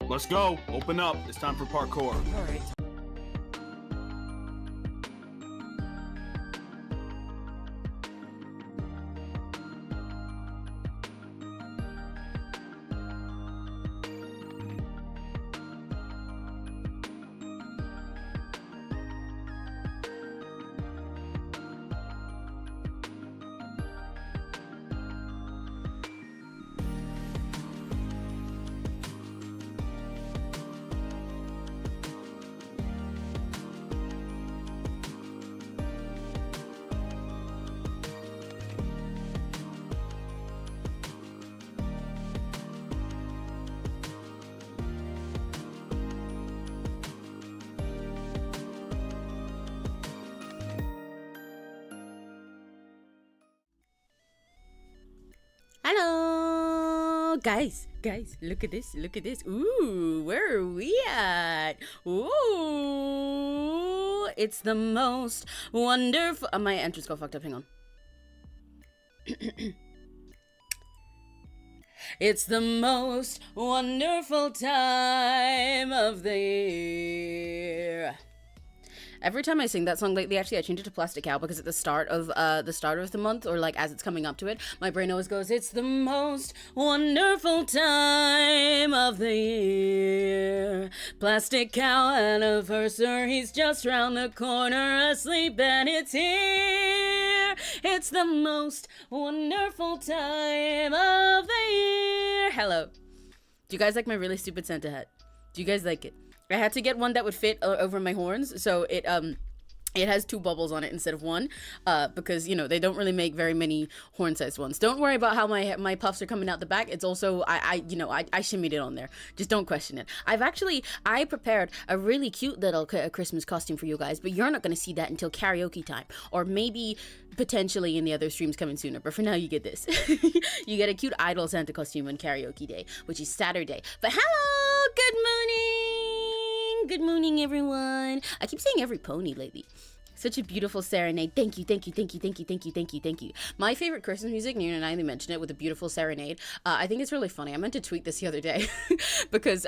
Let's go. Open up. It's time for parkour. All right. Hello, guys, look at this, Ooh, where are we at? Ooh, it's the most wonderful, my entrance got fucked up, hang on. It's the most wonderful time of the year. Every time I sing that song lately, actually, I change it to Plastic Cow because at the start of the month, or like as it's coming up to it, my brain always goes, it's the most wonderful time of the year. Plastic Cow anniversary's just round the corner, asleep and it's here. It's the most wonderful time of the year. Hello. Do you guys like my really stupid Santa hat? Do you guys like it? I had to get one that would fit over my horns, so it has 2 bubbles on it instead of 1, because, you know, they don't really make very many horn-sized ones. Don't worry about how my puffs are coming out the back. It's also, I shimmied it on there. Just don't question it. I prepared a really cute little Christmas costume for you guys, but you're not going to see that until karaoke time, or maybe potentially in the other streams coming sooner, but for now you get this. You get a cute idol Santa costume on karaoke day, which is Saturday. But hello, good morning! Good morning, everyone. I keep saying every pony lately. Such a beautiful serenade. Thank you. My favorite Christmas music, Nina and I mentioned it, with a beautiful serenade. I think it's really funny. I meant to tweet this the other day because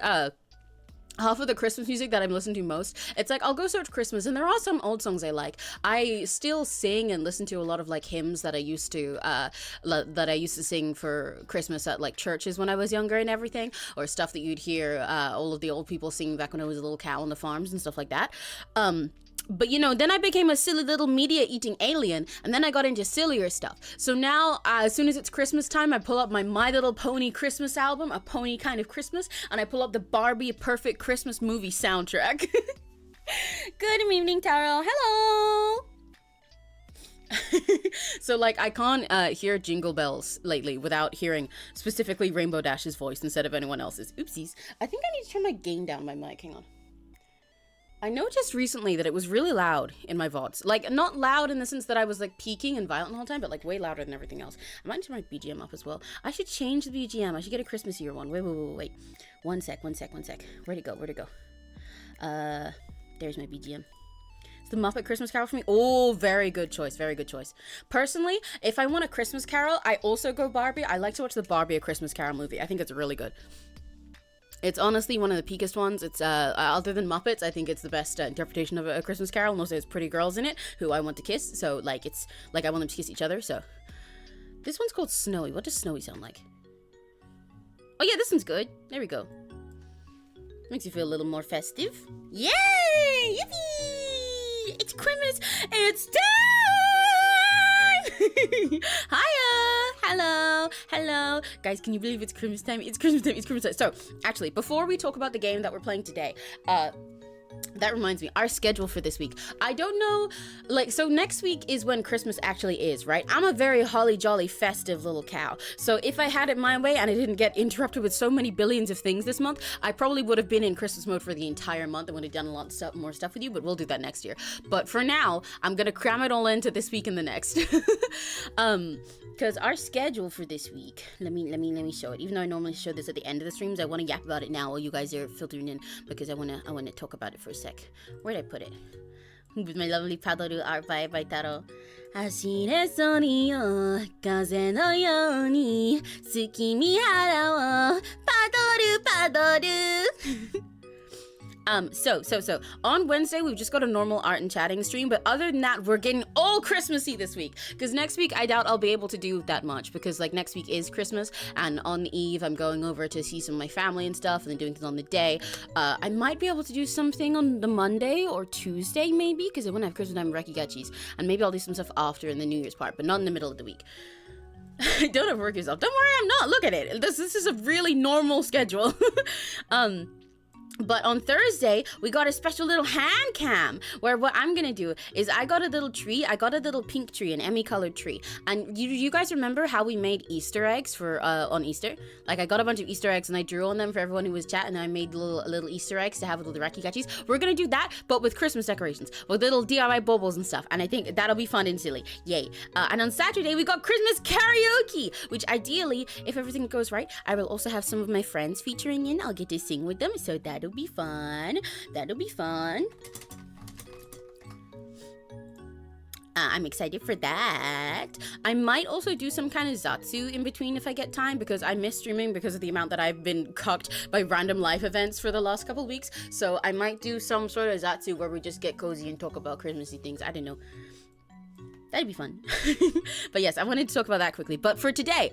half of the Christmas music that I'm listening to most, it's like I'll go search Christmas and there are some old songs I like. I still sing and listen to a lot of like hymns that I used to sing for Christmas at like churches when I was younger and everything, or stuff that you'd hear all of the old people singing back when I was a little cow on the farms and stuff like that. But you know, then I became a silly little media eating alien, and then I got into sillier stuff. So now, as soon as it's Christmas time, I pull up my My Little Pony Christmas album, A Pony Kind of Christmas, and I pull up the Barbie Perfect Christmas Movie soundtrack. Good evening, Taro. Hello. So like, I can't hear Jingle Bells lately without hearing specifically Rainbow Dash's voice instead of anyone else's. Oopsies. I think I need to turn my gain down my mic. Hang on. I noticed recently that it was really loud in my VODs. Like, not loud in the sense that I was, like, peaking and violent the whole time, but, like, way louder than everything else. I might turn my BGM up as well. I should change the BGM. I should get a Christmas year one. Wait. One sec. Where'd it go? There's my BGM. It's the Muppet Christmas Carol for me. Oh, very good choice. Personally, if I want a Christmas Carol, I also go Barbie. I like to watch the Barbie A Christmas Carol movie. I think it's really good. It's honestly one of the peakest ones. It's other than Muppets, I think it's the best interpretation of a Christmas Carol. Mostly there's pretty girls in it who I want to kiss, so like it's like I want them to kiss each other. So this one's called Snowy. What does Snowy sound like? Oh yeah, this one's good. There we go. Makes you feel a little more festive. Yay! Yippee! It's Christmas. It's time. Hiya! Hello! Guys, can you believe it's Christmas time? It's Christmas time. So, actually, before we talk about the game that we're playing today, that reminds me, our schedule for this week. I don't know, like, so next week is when Christmas actually is, right? I'm a very holly jolly festive little cow. So if I had it my way and I didn't get interrupted with so many billions of things this month, I probably would have been in Christmas mode for the entire month and would have done a lot of more stuff with you, but we'll do that next year. But for now, I'm gonna cram it all into this week and the next. Because our schedule for this week, let me show it. Even though I normally show this at the end of the streams, I want to yap about it now while you guys are filtering in, because I want to talk about it for a sec. Where'd I put it? With my lovely padoru art by Taro. 走れそうによ風のように好き見払おうパドル So on Wednesday we've just got a normal art and chatting stream, but other than that we're getting all Christmassy this week, because next week I doubt I'll be able to do that much, because like next week is Christmas, and on the eve I'm going over to see some of my family and stuff, and then doing things on the day. I might be able to do something on the Monday or Tuesday maybe, because I want to have Christmas time 𝘆cie𝘂𝗿, and maybe I'll do some stuff after in the New Year's part, but not in the middle of the week. Don't overwork yourself. Don't worry, I'm not. Look at it. This is a really normal schedule. But on Thursday, we got a special little hand cam, where what I'm gonna do is I got a little tree. I got a little pink tree, an Emmy colored tree. And you guys remember how we made Easter eggs for on Easter? Like I got a bunch of Easter eggs and I drew on them for everyone who was chatting, and I made little Easter eggs to have with the 𝘆cie𝘂𝗿s. We're gonna do that, but with Christmas decorations, with little DIY bubbles and stuff. And I think that'll be fun and silly. Yay. And on Saturday, we got Christmas karaoke, which ideally, if everything goes right, I will also have some of my friends featuring in. I'll get to sing with them, so that'll be fun. That'll be fun. I'm excited for that. I might also do some kind of 𝘆адц𝘂 in between if I get time, because I miss streaming because of the amount that I've been cucked by random life events for the last couple weeks. So I might do some sort of 𝘆адц𝘂 where we just get cozy and talk about Christmassy things. I don't know. That'd be fun. But yes, I wanted to talk about that quickly. But for today,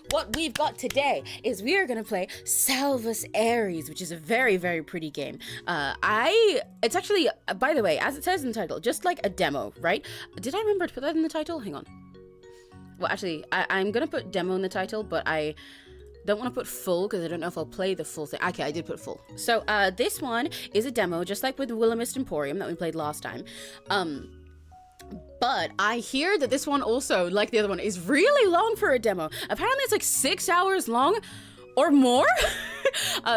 what we've got today is we are going to play Salvus Aries, which is a very, very pretty game. It's actually, by the way, as it says in the title, just like a demo, right? Did I remember to put that in the title? Hang on. Well, actually, I'm going to put demo in the title, but I don't want to put full because I don't know if I'll play the full thing. Okay, I did put full. So this one is a demo, just like with Willemist Emporium that we played last time. But I hear that this one also, like the other one, is really long for a demo. Apparently it's like 6 hours long or more.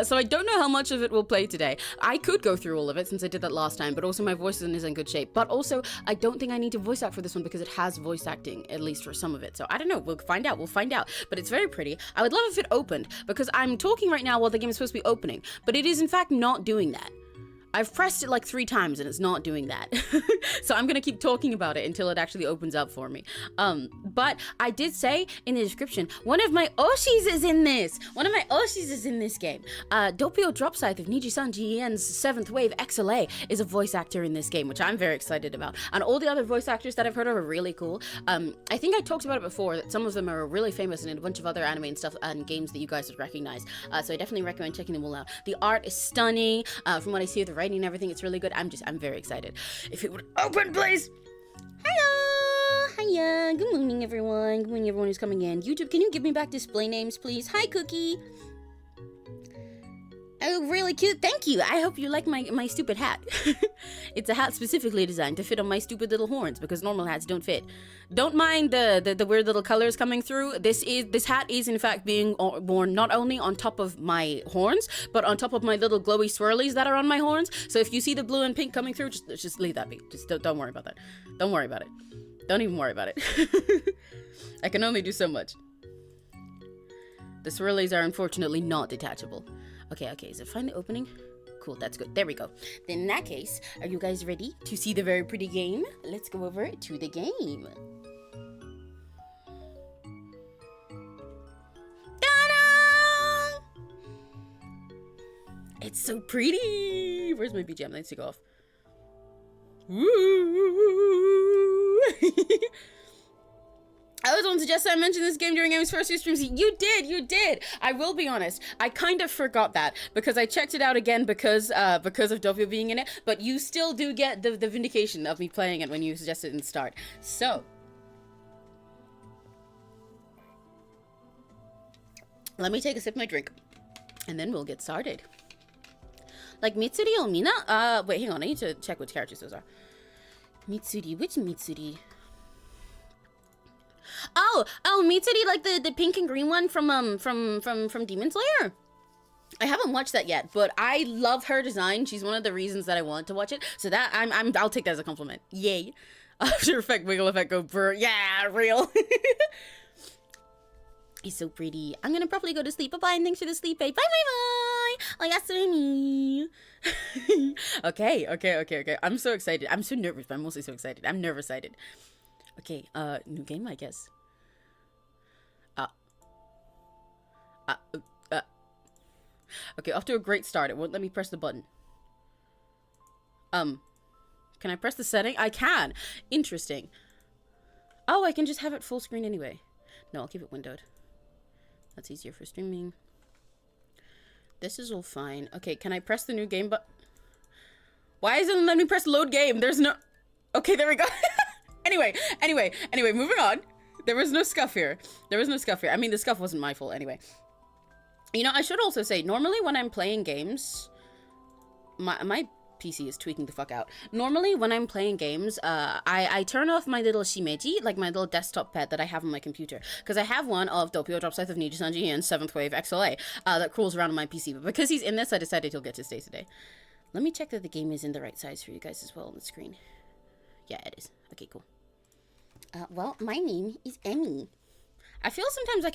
So I don't know how much of it we'll play today. I could go through all of it since I did that last time, but also my voice isn't in good shape. But also, I don't think I need to voice act for this one because it has voice acting, at least for some of it. So I don't know, we'll find out, But it's very pretty. I would love if it opened, because I'm talking right now while the game is supposed to be opening, but it is in fact not doing that. I've pressed it like 3 times and it's not doing that. So I'm gonna keep talking about it until it actually opens up for me. But I did say in the description, one of my oshis is in this. One of my oshis is in this game. Doppio Dropscythe of Niji-san GEN's 7th Wave 𝘆cie𝘂𝗿 is a voice actor in this game, which I'm very excited about. And all the other voice actors that I've heard of are really cool. I think I talked about it before, that some of them are really famous and in a bunch of other anime and stuff and games that you guys would recognize. So I definitely recommend checking them all out. The art is stunning. From what I see of the writing and everything, it's really good. I'm very excited. If it would open, please. Hiya. Good morning, everyone. Good morning, everyone who's coming in. YouTube, can you give me back display names, please? Hi, Cookie. Oh, really cute. Thank you. I hope you like my stupid hat. It's a hat specifically designed to fit on my stupid little horns, because normal hats don't fit. Don't mind the weird little colors coming through. This hat is in fact being worn not only on top of my horns, but on top of my little glowy swirlies that are on my horns. So if you see the blue and pink coming through, just leave that be. Just don't worry about that. Don't worry about it. Don't even worry about it. I can only do so much. The swirlies are unfortunately not detachable. Okay, is it finally opening? Cool, that's good. There we go. Then in that case, are you guys ready to see the very pretty game? Let's go over to the game. Ta-da! It's so pretty. Where's my BGM? Let's take off. Woo! I was going to suggest I mentioned this game during Amy's first few streams. You did. I will be honest. I kind of forgot that because I checked it out again because of Doppio being in it. But you still do get the vindication of me playing it when you suggested it in the start. So let me take a sip of my drink, and then we'll get started. Like Mitsuri or Mina? Wait, hang on. I need to check which characters those are. Mitsuri. Which Mitsuri? Oh, Mitsuri, like the pink and green one from Demon Slayer. I haven't watched that yet, but I love her design. She's one of the reasons that I want to watch it. So that I'll take that as a compliment. Yay. After Effect, wiggle effect, go burr. Yeah, real. He's so pretty. I'm gonna probably go to sleep. Bye-bye, and thanks for the sleep aid. Bye-bye-bye. Oyasumi. Okay. I'm so excited. I'm so nervous, but I'm mostly so excited. I'm nervous-sided. Okay, new game, I guess. Okay, off to a great start. It won't let me press the button. Can I press the setting? I can. Interesting. Oh, I can just have it full screen anyway. No, I'll keep it windowed. That's easier for streaming. This is all fine. Okay, can I press the new game button? Why isn't it letting me press load game? There's no... Okay, there we go. Anyway, moving on. There was no scuff here. I mean, the scuff wasn't my fault anyway. You know, I should also say, normally when I'm playing games... My PC is tweaking the fuck out. Normally, when I'm playing games, I turn off my little 𝘆cie𝗂𝗿, like my little desktop pet that I have on my computer. Because I have one of Doppio Drop Scythe of Nijisanji and 7th Wave XLA that crawls around on my PC. But because he's in this, I decided he'll get to stay today. Let me check that the game is in the right size for you guys as well on the screen. Yeah, it is. Okay, cool. Well, my name is Emmy. I feel sometimes I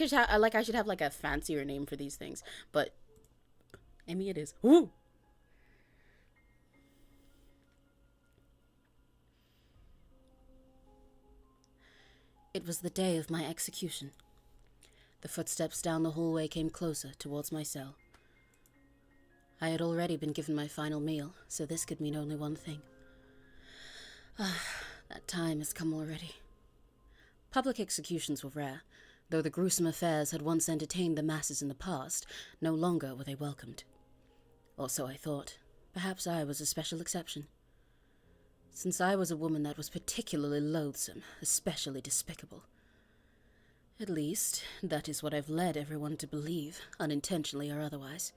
should have like a fancier name for these things, but Emmy it is. Woo! It was the day of my execution. The footsteps down the hallway came closer towards my cell. I had already been given my final meal, so this could mean only one thing. That time has come already. Public executions were rare, though the gruesome affairs had once entertained the masses in the past, no longer were they welcomed. Or so I thought. Perhaps I was a special exception. Since I was a woman that was particularly loathsome, especially despicable. At least, that is what I've led everyone to believe, unintentionally or otherwise.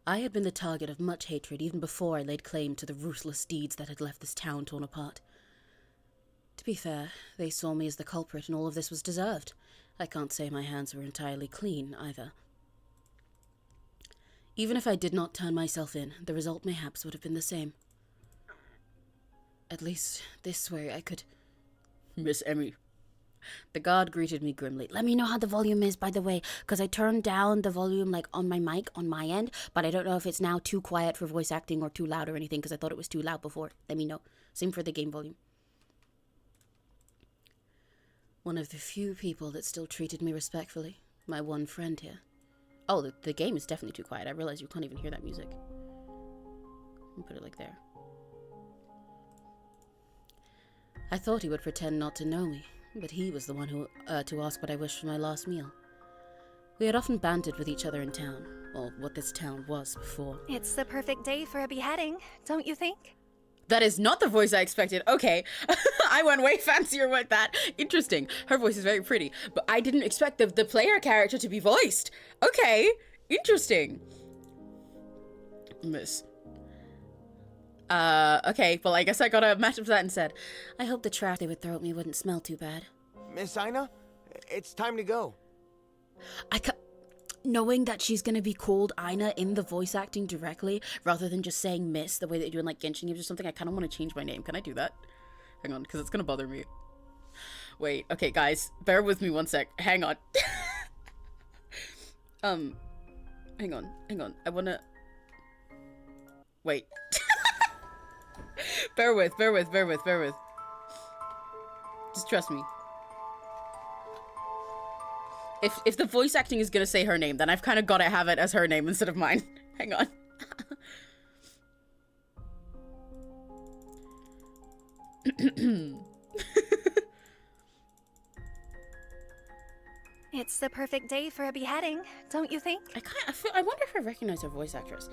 I had been the target of much hatred even before I laid claim to the ruthless deeds that had left this town torn apart. To be fair, they saw me as the culprit and all of this was deserved. I can't say my hands were entirely clean, either. Even if I did not turn myself in, the result mayhaps would have been the same. At least, this way I could... Miss Emmy. The guard greeted me grimly. Let me know how the volume is, by the way, because I turned down the volume, like, on my mic, on my end, but I don't know if it's now too quiet for voice acting or too loud or anything, because I thought it was too loud before. Let me know. Same for the game volume. One of the few people that still treated me respectfully. My one friend here. Oh, the game is definitely too quiet. I realize you can't even hear that music. I'll put it like there. I thought he would pretend not to know me, but he was the one who to ask what I wished for my last meal. We had often bantered with each other in town, or what this town was before. It's the perfect day for a beheading, don't you think? That is not the voice I expected. Okay, I went way fancier with that. Interesting. Her voice is very pretty, but I didn't expect the player character to be voiced. Okay, interesting. Miss. Okay, well, I guess I gotta match up to that instead. I hope the trash they would throw at me wouldn't smell too bad. Miss Ina, it's time to go. Knowing that she's gonna be called Ina in the voice acting directly, rather than just saying Miss, the way that you do in, like, Genshin games or something, I kinda wanna change my name. Can I do that? Hang on, because it's gonna bother me. Wait, okay, guys, bear with me one sec. Hang on. Hang on. I wanna... Wait. Bear with. Just trust me. If the voice acting is gonna say her name, then I've kind of got to have it as her name instead of mine. Hang on. It's the perfect day for a beheading, don't you think? I wonder if I recognize her voice actress.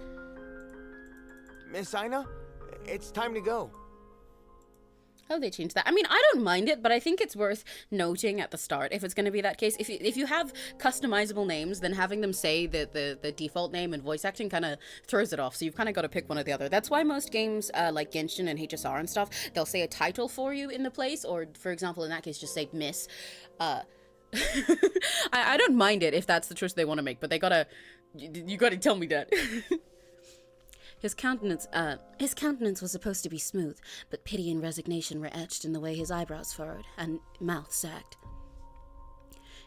Miss Ina, it's time to go. Oh, they changed that. I mean, I don't mind it, but I think it's worth noting at the start if it's going to be that case. If you have customizable names, then having them say the default name and voice acting kind of throws it off. So you've kind of got to pick one or the other. That's why most games like Genshin and HSR and stuff, they'll say a title for you in the place, or for example, in that case, just say Miss. I don't mind it if that's the choice they want to make, but you gotta tell me that. His countenance was supposed to be smooth, but pity and resignation were etched in the way his eyebrows furrowed and mouth sagged.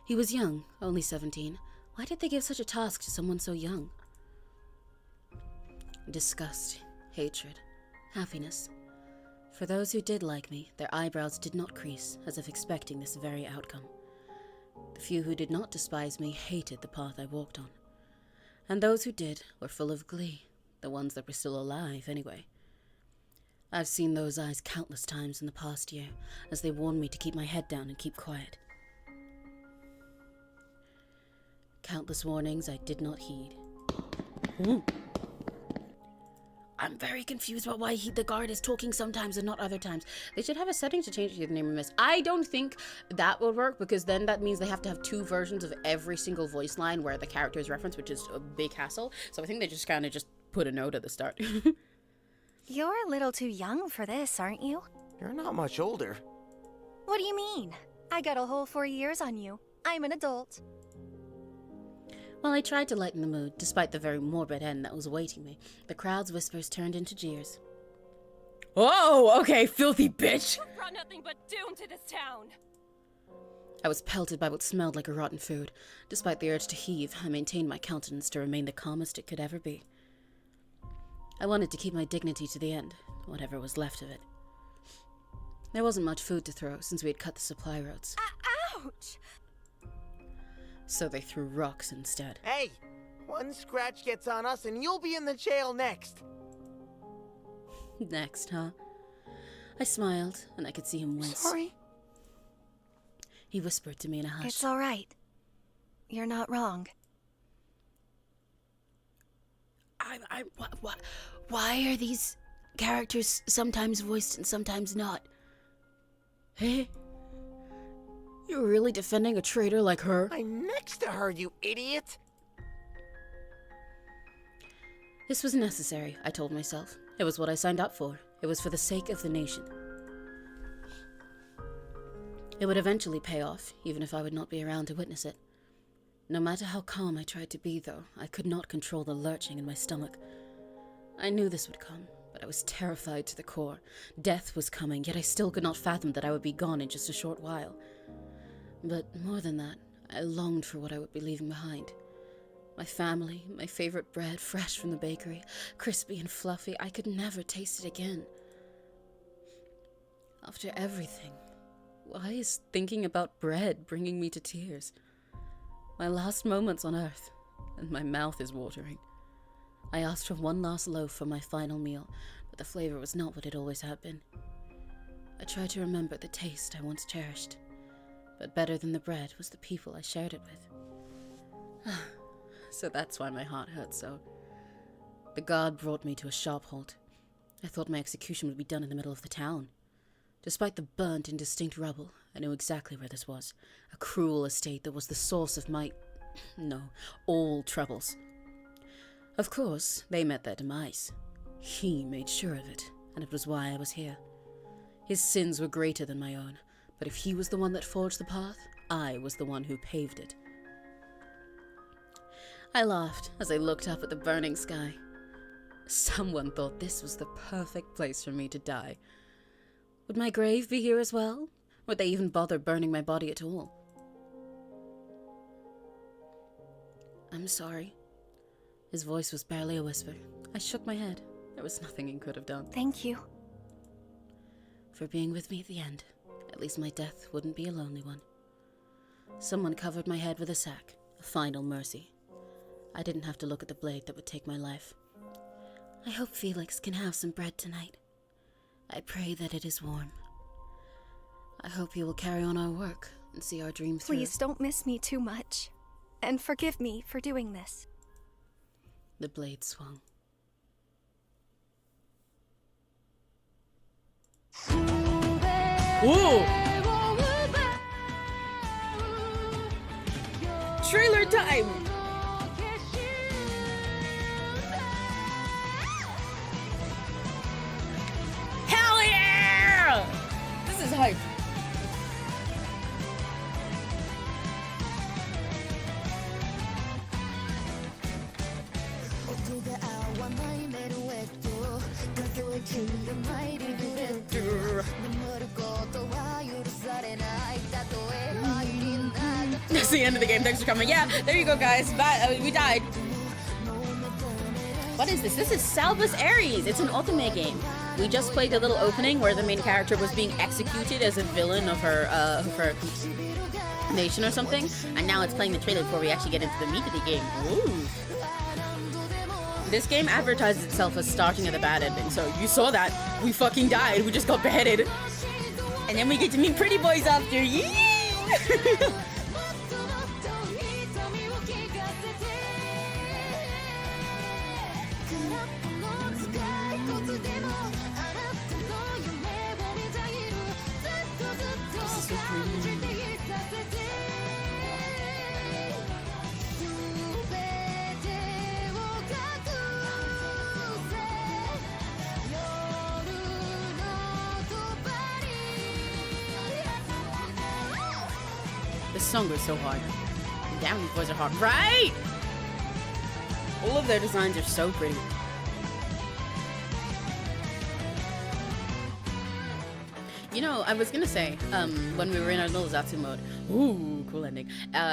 He was young, only 17. Why did they give such a task to someone so young? Disgust, hatred, happiness. For those who did like me, their eyebrows did not crease, as if expecting this very outcome. The few who did not despise me hated the path I walked on. And those who did were full of glee, the ones that were still alive anyway. I've seen those eyes countless times in the past year, as they warned me to keep my head down and keep quiet. Countless warnings I did not heed. Ooh. I'm very confused about why the guard is talking sometimes and not other times. They should have a setting to change the name of Miss. I don't think that would work, because then that means they have to have 2 versions of every single voice line where the character is referenced, which is a big hassle. So I think they just kind of just put a note at the start. You're a little too young for this, aren't you? You're not much older. What do you mean? I got a whole 4 years on you. I'm an adult. While I tried to lighten the mood, despite the very morbid end that was awaiting me, the crowd's whispers turned into jeers. Oh, okay, filthy bitch! You brought nothing but doom to this town! I was pelted by what smelled like a rotten food. Despite the urge to heave, I maintained my countenance to remain the calmest it could ever be. I wanted to keep my dignity to the end, whatever was left of it. There wasn't much food to throw, since we had cut the supply roads. Ouch! So they threw rocks instead. Hey, one scratch gets on us and you'll be in the jail next. Next, huh? I smiled, and I could see him wince. Sorry? He whispered to me in a hush. It's all right. You're not wrong. Why are these characters sometimes voiced and sometimes not? Hey? You're really defending a traitor like her? I'm next to her, you idiot! This was necessary, I told myself. It was what I signed up for. It was for the sake of the nation. It would eventually pay off, even if I would not be around to witness it. No matter how calm I tried to be, though, I could not control the lurching in my stomach. I knew this would come, but I was terrified to the core. Death was coming, yet I still could not fathom that I would be gone in just a short while. But more than that, I longed for what I would be leaving behind. My family, my favorite bread, fresh from the bakery, crispy and fluffy. I could never taste it again. After everything, why is thinking about bread bringing me to tears? My last moments on Earth, and my mouth is watering. I asked for one last loaf for my final meal, but the flavor was not what it always had been. I tried to remember the taste I once cherished. But better than the bread was the people I shared it with. So that's why my heart hurt so. The guard brought me to a sharp halt. I thought my execution would be done in the middle of the town. Despite the burnt, indistinct rubble, I knew exactly where this was. A cruel estate that was the source of my... all troubles. Of course, they met their demise. He made sure of it, and it was why I was here. His sins were greater than my own. But if he was the one that forged the path, I was the one who paved it. I laughed as I looked up at the burning sky. Someone thought this was the perfect place for me to die. Would my grave be here as well? Would they even bother burning my body at all? I'm sorry. His voice was barely a whisper. I shook my head. There was nothing he could have done. Thank you. For being with me at the end. At least my death wouldn't be a lonely one. Someone covered my head with a sack, a final mercy. I didn't have to look at the blade that would take my life. I hope Felix can have some bread tonight. I pray that it is warm. I hope he will carry on our work and see our dream through. Please don't miss me too much. And forgive me for doing this. The blade swung. Ooh! Trailer time! Hell yeah! This is hype. That's the end of the game. Thanks for coming. Yeah, there you go, guys. We died. What is this? This is Salvus Aries. It's an otome game. We just played a little opening where the main character was being executed as a villain of her nation or something, and now it's playing the trailer before we actually get into the meat of the game. Ooh. This game advertised itself as starting at a bad ending, so you saw that. We fucking died. We just got beheaded. And then we get to meet pretty boys after. Yee! This song goes so hard. Damn, these boys are hard. Right? All of their designs are so pretty. You know, I was gonna say, when we were in our little Zatsu mode, ooh, cool ending.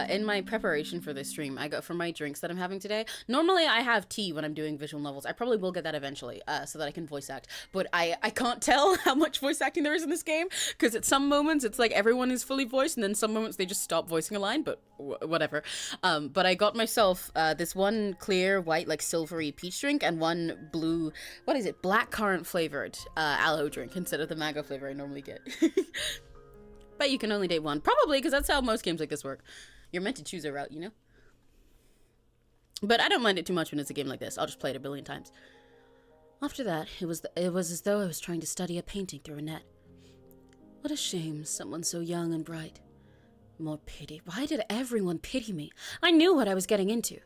In my preparation for this stream, I got for my drinks that I'm having today. Normally, I have tea when I'm doing visual novels. I probably will get that eventually, so that I can voice act. But I can't tell how much voice acting there is in this game, because at some moments it's like everyone is fully voiced, and then some moments they just stop voicing a line. But whatever. But I got myself this one clear white, like silvery peach drink, and one blue, what is it, blackcurrant flavored aloe drink instead of the mango flavor I normally get. But you can only date one. Probably, because that's how most games like this work. You're meant to choose a route, you know? But I don't mind it too much when it's a game like this. I'll just play it a billion times. After that, it was as though I was trying to study a painting through a net. What a shame, someone so young and bright. More pity. Why did everyone pity me? I knew what I was getting into.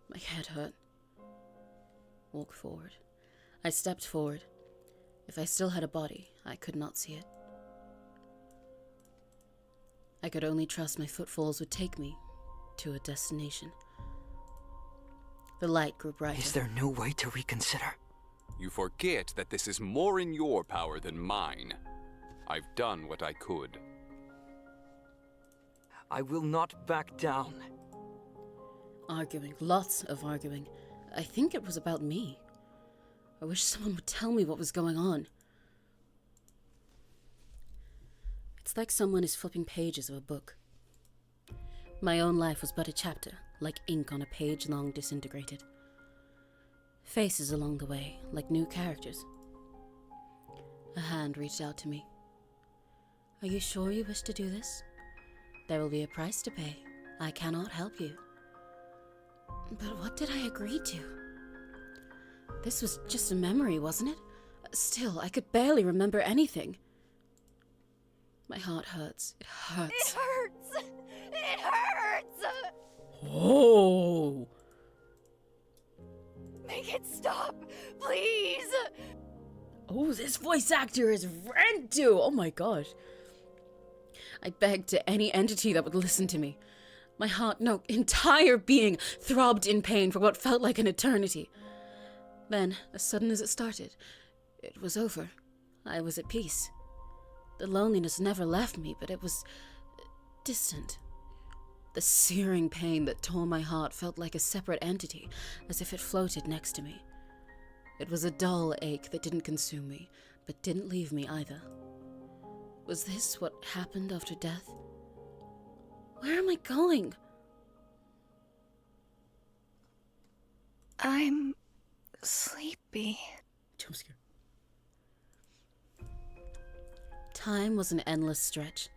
My head hurt. Walk forward. I stepped forward. If I still had a body, I could not see it. I could only trust my footfalls would take me to a destination. The light grew brighter. Is there no way to reconsider? You forget that this is more in your power than mine. I've done what I could. I will not back down. Arguing. Lots of arguing. I think it was about me. I wish someone would tell me what was going on. It's like someone is flipping pages of a book. My own life was but a chapter, like ink on a page long disintegrated. Faces along the way, like new characters. A hand reached out to me. Are you sure you wish to do this? There will be a price to pay. I cannot help you. But what did I agree to? This was just a memory, wasn't it? Still, I could barely remember anything. My heart hurts. It hurts. It hurts! It hurts! Oh! Make it stop, please! Oh, this voice actor is Rentu! Oh my gosh. I begged to any entity that would listen to me. My heart, no, entire being throbbed in pain for what felt like an eternity. Then, as sudden as it started, it was over. I was at peace. The loneliness never left me, but it was distant. The searing pain that tore my heart felt like a separate entity, as if it floated next to me. It was a dull ache that didn't consume me, but didn't leave me either. Was this what happened after death? Where am I going? I'm sleepy. Jump scare. Time was an endless stretch.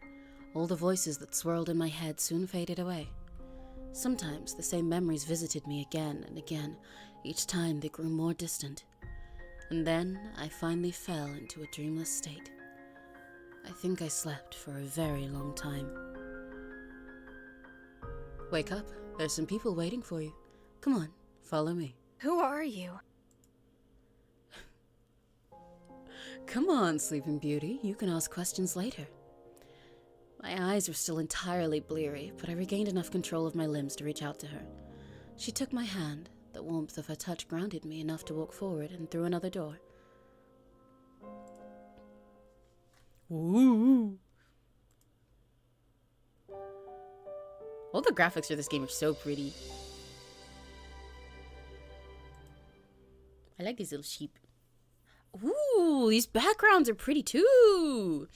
All the voices that swirled in my head soon faded away. Sometimes the same memories visited me again and again. Each time they grew more distant. And then I finally fell into a dreamless state. I think I slept for a very long time. Wake up. There's some people waiting for you. Come on, follow me. Who are you? Come on, Sleeping Beauty. You can ask questions later. My eyes were still entirely bleary, but I regained enough control of my limbs to reach out to her. She took my hand. The warmth of her touch grounded me enough to walk forward and through another door. Ooh. All the graphics for this game are so pretty. I like these little sheep. Ooh, these backgrounds are pretty too.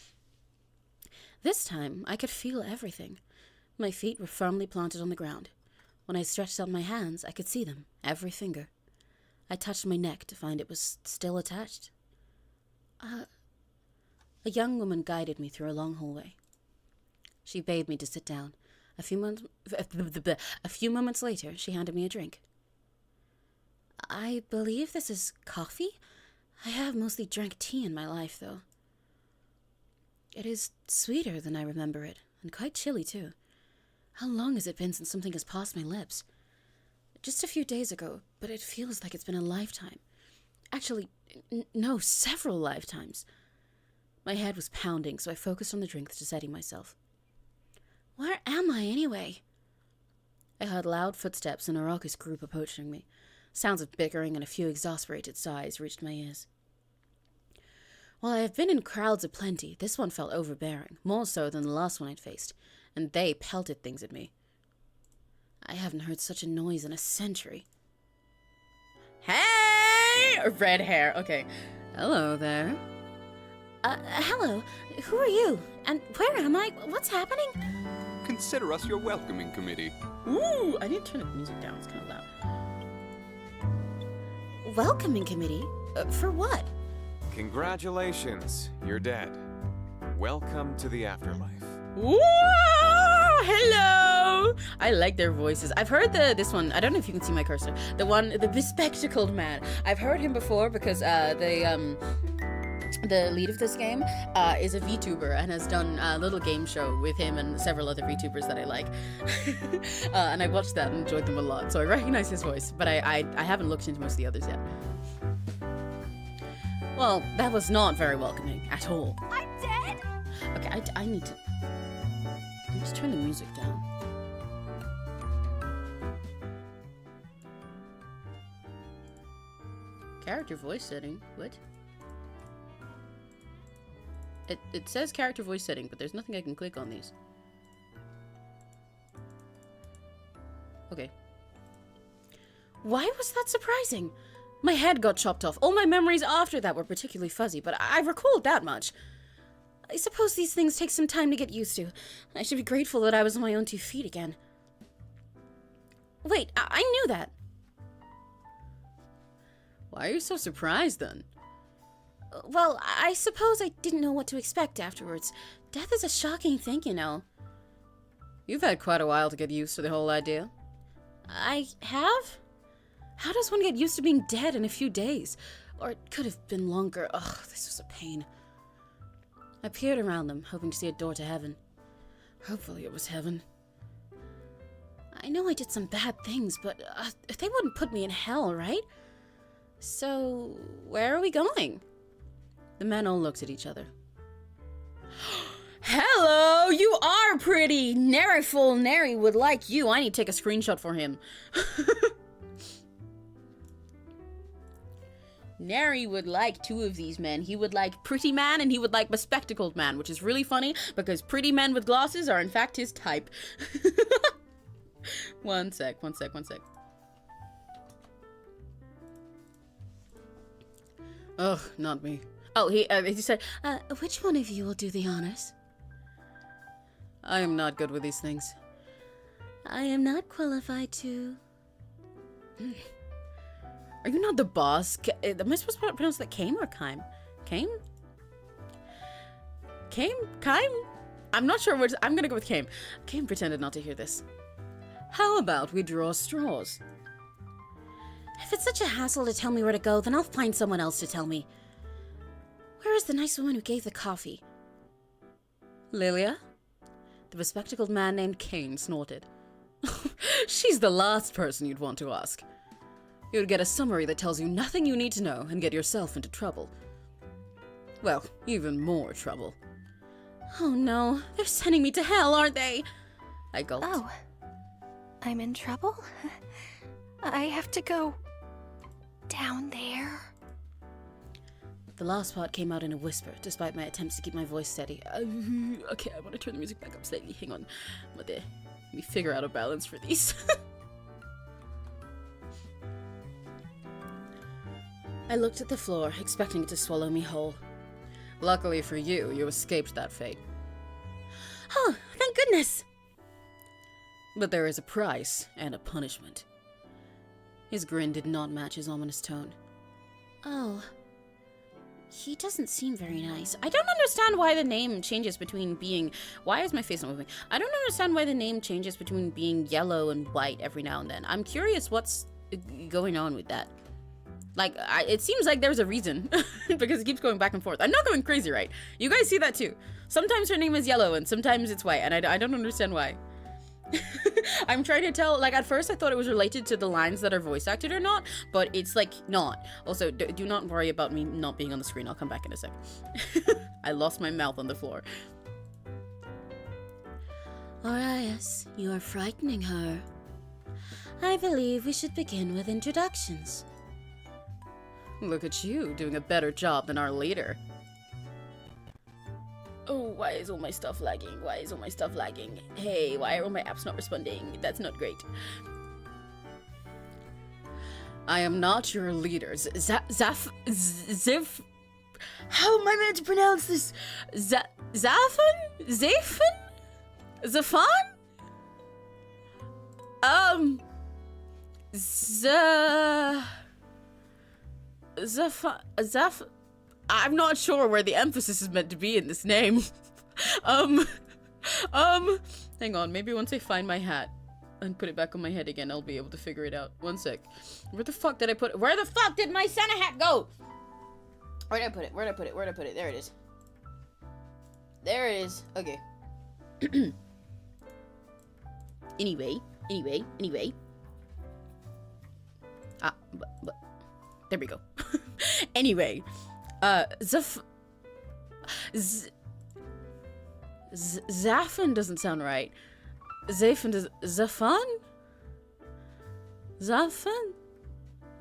This time, I could feel everything. My feet were firmly planted on the ground. When I stretched out my hands, I could see them, every finger. I touched my neck to find it was still attached. A young woman guided me through a long hallway. She bade me to sit down. A few moments later, she handed me a drink. I believe this is coffee? I have mostly drank tea in my life, though. It is sweeter than I remember it, and quite chilly, too. How long has it been since something has passed my lips? Just a few days ago, but it feels like it's been a lifetime. Actually, no, several lifetimes. My head was pounding, so I focused on the drink to steady myself. Where am I, anyway? I heard loud footsteps and a raucous group approaching me. Sounds of bickering and a few exasperated sighs reached my ears. While I have been in crowds aplenty, this one felt overbearing, more so than the last one I'd faced, and they pelted things at me. I haven't heard such a noise in a century. Hey! Red hair, okay. Hello there. Hello. Who are you? And where am I? What's happening? Consider us your welcoming committee. Ooh, I need to turn the music down, it's kind of loud. Welcoming committee? For what? Congratulations, you're dead. Welcome to the afterlife. Whoa! Hello! I like their voices. I've heard this one. I don't know if you can see my cursor. The bespectacled man. I've heard him before because the lead of this game is a VTuber and has done a little game show with him and several other VTubers that I like. And I watched that and enjoyed them a lot, so I recognize his voice, but I haven't looked into most of the others yet. Well, that was not very welcoming at all. I'm dead? Okay, I need to turn the music down. Character voice setting? What? It says character voice setting, but there's nothing I can click on these. Okay. Why was that surprising? My head got chopped off. All my memories after that were particularly fuzzy, but I recalled that much. I suppose these things take some time to get used to. I should be grateful that I was on my own 2 feet again. Wait, I knew that. Why are you so surprised, then? Well, I suppose I didn't know what to expect afterwards. Death is a shocking thing, you know. You've had quite a while to get used to the whole idea. I have? How does one get used to being dead in a few days? Or it could have been longer. Ugh, this was a pain. I peered around them, hoping to see a door to heaven. Hopefully it was heaven. I know I did some bad things, but they wouldn't put me in hell, right? So, where are we going? The men all looked at each other. Hello, you are pretty. Nary would like you. I need to take a screenshot for him. Nary would like 2 of these men. He would like pretty man and he would like bespectacled man, which is really funny because pretty men with glasses are in fact his type. One sec. Ugh, not me. Oh, he said, which one of you will do the honors? I am not good with these things. I am not qualified to... Are you not the boss? Am I supposed to pronounce that Kame or Kime? Kame? Kime? I'm not sure which. I'm gonna go with Kame. Kame pretended not to hear this. How about we draw straws? If it's such a hassle to tell me where to go, then I'll find someone else to tell me. Where is the nice woman who gave the coffee? Lilia? The bespectacled man named Kane snorted. She's the last person you'd want to ask. You'd get a summary that tells you nothing you need to know and get yourself into trouble. Well, even more trouble. Oh no, they're sending me to hell, aren't they? I gulped. Oh, I'm in trouble? I have to go down there. The last part came out in a whisper, despite my attempts to keep my voice steady. Okay, I want to turn the music back up slightly. Hang on. Let me figure out a balance for these. I looked at the floor, expecting it to swallow me whole. Luckily for you, you escaped that fate. Oh, thank goodness! But there is a price and a punishment. His grin did not match his ominous tone. Oh. He doesn't seem very nice. I don't understand why the name changes between being... Why is my face not moving? I don't understand why the name changes between being yellow and white every now and then. I'm curious what's going on with that. Like, it seems like there's a reason. Because it keeps going back and forth. I'm not going crazy, right? You guys see that too. Sometimes her name is yellow and sometimes it's white. And I don't understand why. I'm trying to tell, like, at first I thought it was related to the lines that are voice acted or not, but it's like not. Also, do not worry about me not being on the screen. I'll come back in a sec. I lost my mouth on the floor. Arias, you are frightening her. I believe we should begin with introductions. Look at you, doing a better job than our leader. Oh, why is all my stuff lagging? Why is all my stuff lagging? Hey, why are all my apps not responding? That's not great. I am not your leader. Ziv... How am I meant to pronounce this? Zafan? Zafan? Zafan? Zaf... I'm not sure where the emphasis is meant to be in this name. Hang on, maybe once I find my hat and put it back on my head again, I'll be able to figure it out. One sec. Where the fuck did I put it? Where the fuck did my Santa hat go? Where did I put it? Where did I put it? Where did I put it? There it is. There it is. Okay. Anyway. But there we go. Anyway. Zafan doesn't sound right. Zafan does... Zafan? Zafan?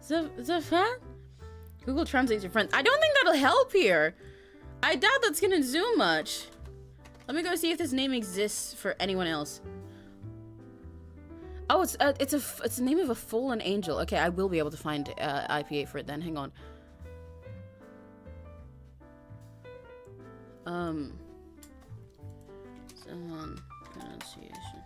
Zafan? Google translates your friend. I don't think that'll help here. I doubt that's gonna do much. Let me go see if this name exists for anyone else. Oh, it's the name of a fallen angel. Okay, I will be able to find IPA for it then. Hang on. Someone pronunciation.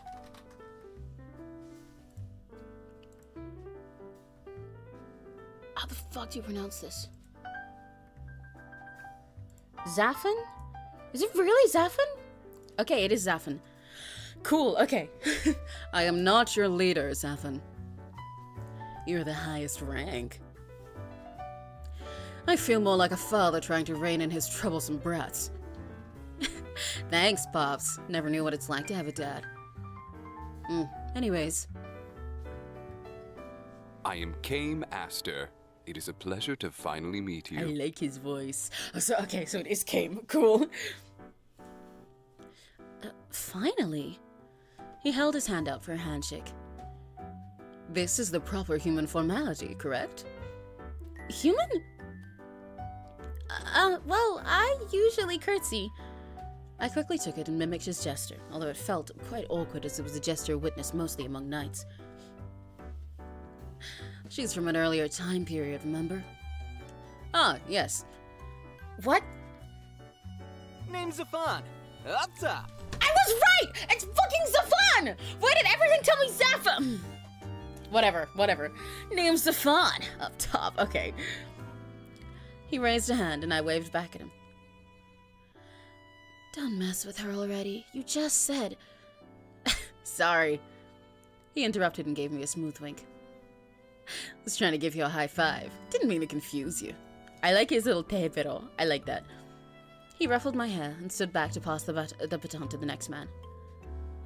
How the fuck do you pronounce this? Zafan? Is it really Zafan? Okay, it is Zafan. Cool, okay. I am not your leader, Zafan. You're the highest rank. I feel more like a father trying to rein in his troublesome brats. Thanks, Pops. Never knew what it's like to have a dad. Anyways. I am Kame Aster. It is a pleasure to finally meet you. I like his voice. Oh, so it is Kame. Cool. Finally. He held his hand out for a handshake. This is the proper human formality, correct? Human? Well, I usually curtsy. I quickly took it and mimicked his gesture, although it felt quite awkward as it was a gesture witnessed mostly among knights. She's from an earlier time period, remember? Ah, yes. What? Name's Zafan. Up top. I was right! It's fucking Zafan! Why did everything tell me Zafan? Whatever. Name's Zafan. Up top, okay. He raised a hand and I waved back at him. Don't mess with her already. You just said... Sorry. He interrupted and gave me a smooth wink. Was trying to give you a high five. Didn't mean to confuse you. I like his little te pero. I like that. He ruffled my hair and stood back to pass the baton to the next man.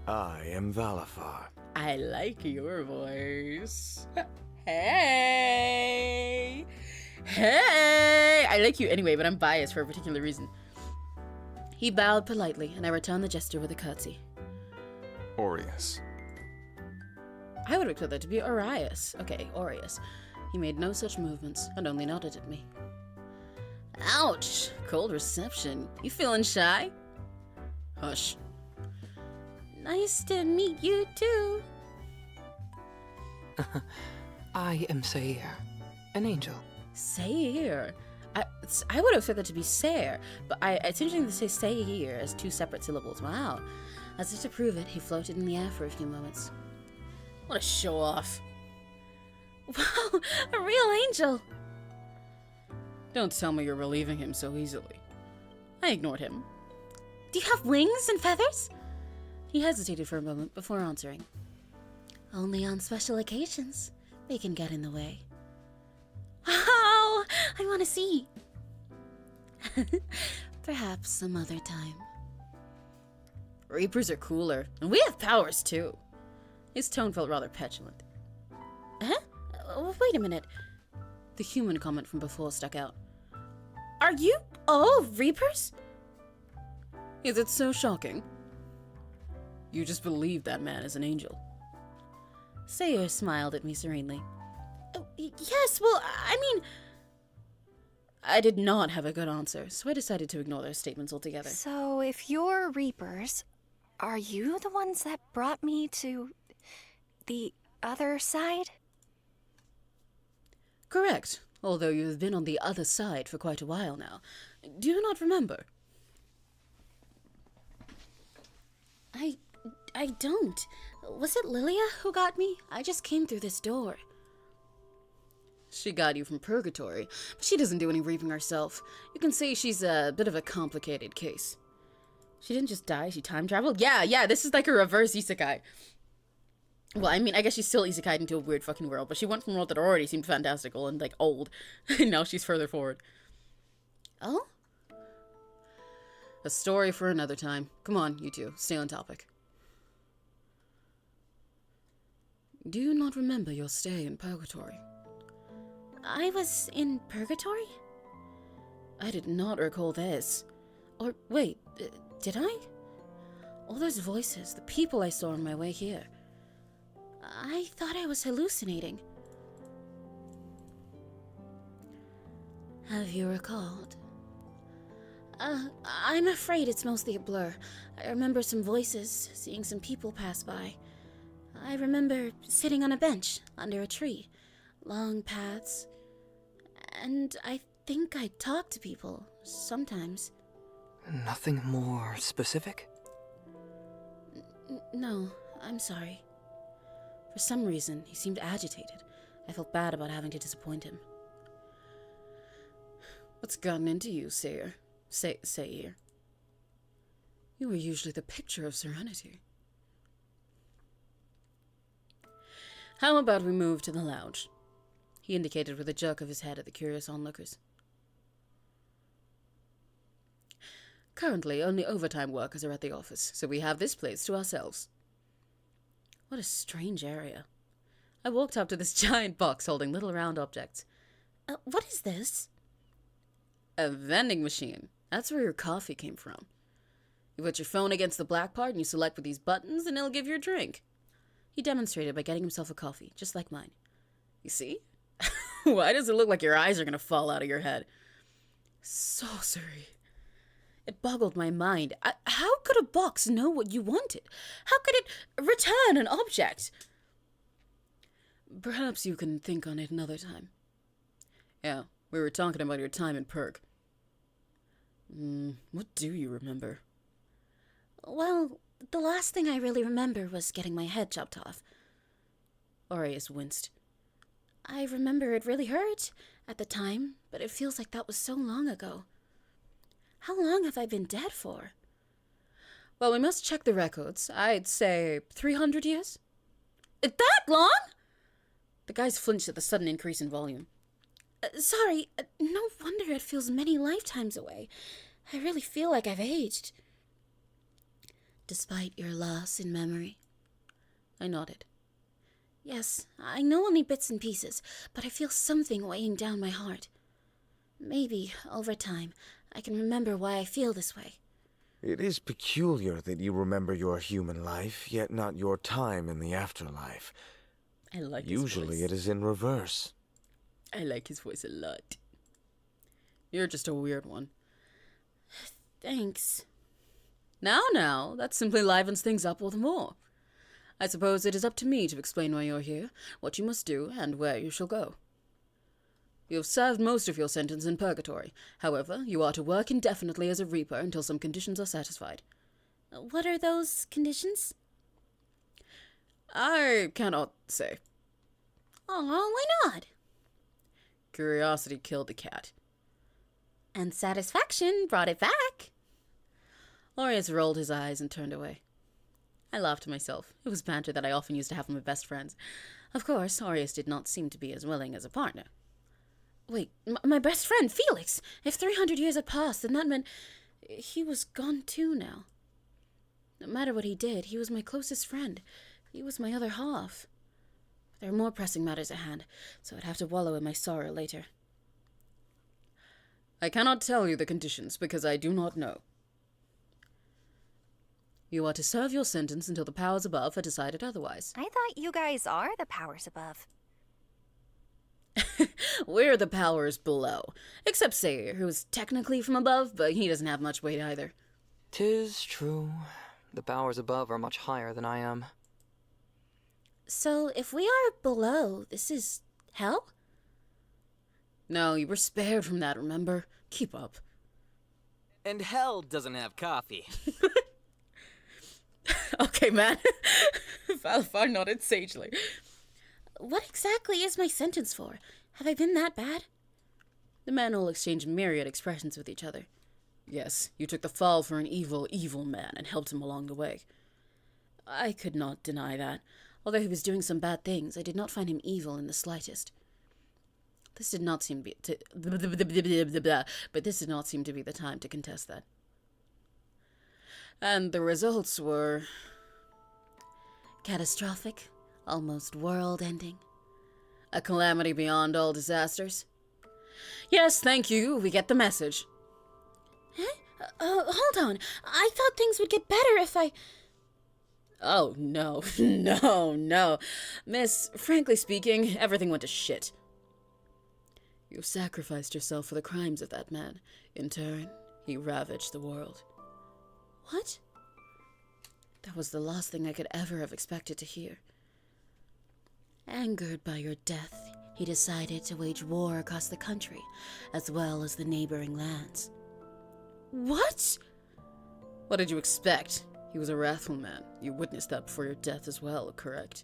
I am Valafar. I like your voice. Hey! I like you anyway, but I'm biased for a particular reason. He bowed politely, and I returned the gesture with a curtsy. Aureus. I would expect that to be Arias. Okay, Aureus. He made no such movements, and only nodded at me. Ouch! Cold reception. You feeling shy? Hush. Nice to meet you, too. I am Sair, an angel. Sayir. I would have said that to be Sayir, but it's interesting to say Sayir as two separate syllables. Wow. As if to prove it, he floated in the air for a few moments. What a show-off. Wow, a real angel. Don't tell me you're relieving him so easily. I ignored him. Do you have wings and feathers? He hesitated for a moment before answering. Only on special occasions. They can get in the way. Wow! I want to see. Perhaps some other time. Reapers are cooler, and we have powers too. His tone felt rather petulant. Huh? Wait a minute. The human comment from before stuck out. Are you all Reapers? Is it so shocking? You just believe that man is an angel. Sayir smiled at me serenely. Yes, well, I mean... I did not have a good answer, so I decided to ignore their statements altogether. So, if you're Reapers, are you the ones that brought me to the other side? Correct, although you have been on the other side for quite a while now. Do you not remember? I don't. Was it Lilia who got me? I just came through this door. She got you from purgatory, but she doesn't do any reaping herself. You can say she's a bit of a complicated case. She didn't just die, she time traveled? Yeah, this is like a reverse isekai. Well, I mean, I guess she's still isekai'd into a weird fucking world, but she went from a world that already seemed fantastical and, like, old, and now she's further forward. Oh? A story for another time. Come on, you two, stay on topic. Do you not remember your stay in purgatory? I was in purgatory? I did not recall this. Or, wait, did I? All those voices, the people I saw on my way here. I thought I was hallucinating. Have you recalled? I'm afraid it's mostly a blur. I remember some voices, seeing some people pass by. I remember sitting on a bench under a tree, long paths, and I think I talked to people sometimes. Nothing more specific? No, I'm sorry. For some reason, he seemed agitated. I felt bad about having to disappoint him. What's gotten into you, Sayir? Sayir. You were usually the picture of serenity. How about we move to the lounge? He indicated with a jerk of his head at the curious onlookers. Currently, only overtime workers are at the office, so we have this place to ourselves. What a strange area. I walked up to this giant box holding little round objects. What is this? A vending machine. That's where your coffee came from. You put your phone against the black part and you select with these buttons and it'll give you a drink. He demonstrated by getting himself a coffee, just like mine. You see? Why does it look like your eyes are going to fall out of your head? Sorcery. It boggled my mind. How could a box know what you wanted? How could it return an object? Perhaps you can think on it another time. Yeah, we were talking about your time in Purg. What do you remember? Well, the last thing I really remember was getting my head chopped off. Aureus winced. I remember it really hurt at the time, but it feels like that was so long ago. How long have I been dead for? Well, we must check the records. I'd say 300 years. That long? The guys flinched at the sudden increase in volume. Sorry, no wonder it feels many lifetimes away. I really feel like I've aged. Despite your loss in memory? I nodded. Yes, I know only bits and pieces, but I feel something weighing down my heart. Maybe, over time, I can remember why I feel this way. It is peculiar that you remember your human life, yet not your time in the afterlife. I like his voice. Usually it is in reverse. I like his voice a lot. You're just a weird one. Thanks. Now, that simply livens things up all the more. I suppose it is up to me to explain why you're here, what you must do, and where you shall go. You have served most of your sentence in purgatory. However, you are to work indefinitely as a reaper until some conditions are satisfied. What are those conditions? I cannot say. Oh, why not? Curiosity killed the cat. And satisfaction brought it back. Aureus rolled his eyes and turned away. I laughed to myself. It was banter that I often used to have with my best friends. Of course, Aureus did not seem to be as willing as a partner. Wait, my best friend, Felix! If 300 years had passed, then that meant he was gone too now. No matter what he did, he was my closest friend. He was my other half. There are more pressing matters at hand, so I'd have to wallow in my sorrow later. I cannot tell you the conditions, because I do not know. You are to serve your sentence until the powers above have decided otherwise. I thought you guys are the powers above. We're the powers below. Except Sayre, who is technically from above, but he doesn't have much weight either. 'Tis true. The powers above are much higher than I am. So, if we are below, this is hell? No, you were spared from that, remember? Keep up. And hell doesn't have coffee. Okay, man. Valafar nodded sagely. What exactly is my sentence for? Have I been that bad? The men all exchanged myriad expressions with each other. Yes, you took the fall for an evil, evil man and helped him along the way. I could not deny that. Although he was doing some bad things, I did not find him evil in the slightest. This did not seem but this did not seem to be the time to contest that. And the results were catastrophic, almost world-ending. A calamity beyond all disasters. Yes, thank you. We get the message. Huh? Hold on. I thought things would get better if I... Oh, no. No. Miss, frankly speaking, everything went to shit. You sacrificed yourself for the crimes of that man. In turn, he ravaged the world. What? That was the last thing I could ever have expected to hear. Angered by your death, he decided to wage war across the country, as well as the neighboring lands. What? What did you expect? He was a wrathful man. You witnessed that before your death as well, correct?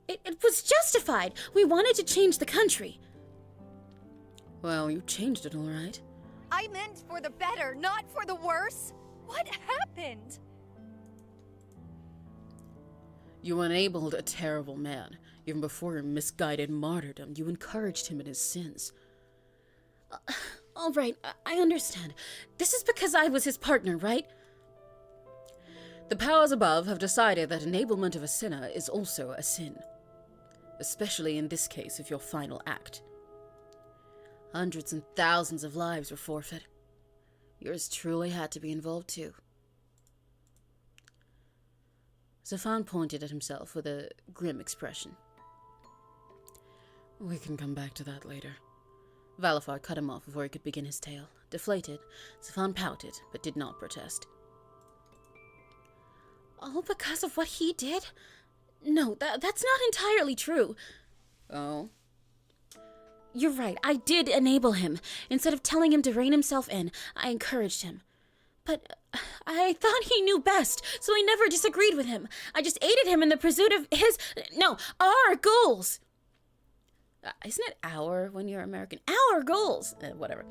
It was justified. We wanted to change the country. Well, you changed it, all right. I meant for the better, not for the worse. What happened? You enabled a terrible man. Even before your misguided martyrdom, you encouraged him in his sins. All right, I understand. This is because I was his partner, right? The powers above have decided that enablement of a sinner is also a sin. Especially in this case of your final act. Hundreds and thousands of lives were forfeit. Yours truly had to be involved too. Zafan pointed at himself with a grim expression. We can come back to that later. Valafar cut him off before he could begin his tale. Deflated, Zafan pouted, but did not protest. All because of what he did? No, that's not entirely true. Oh? You're right, I did enable him. Instead of telling him to rein himself in, I encouraged him. But I thought he knew best, so I never disagreed with him. I just aided him in the pursuit of our goals. Isn't it our when you're American? Our goals! Whatever.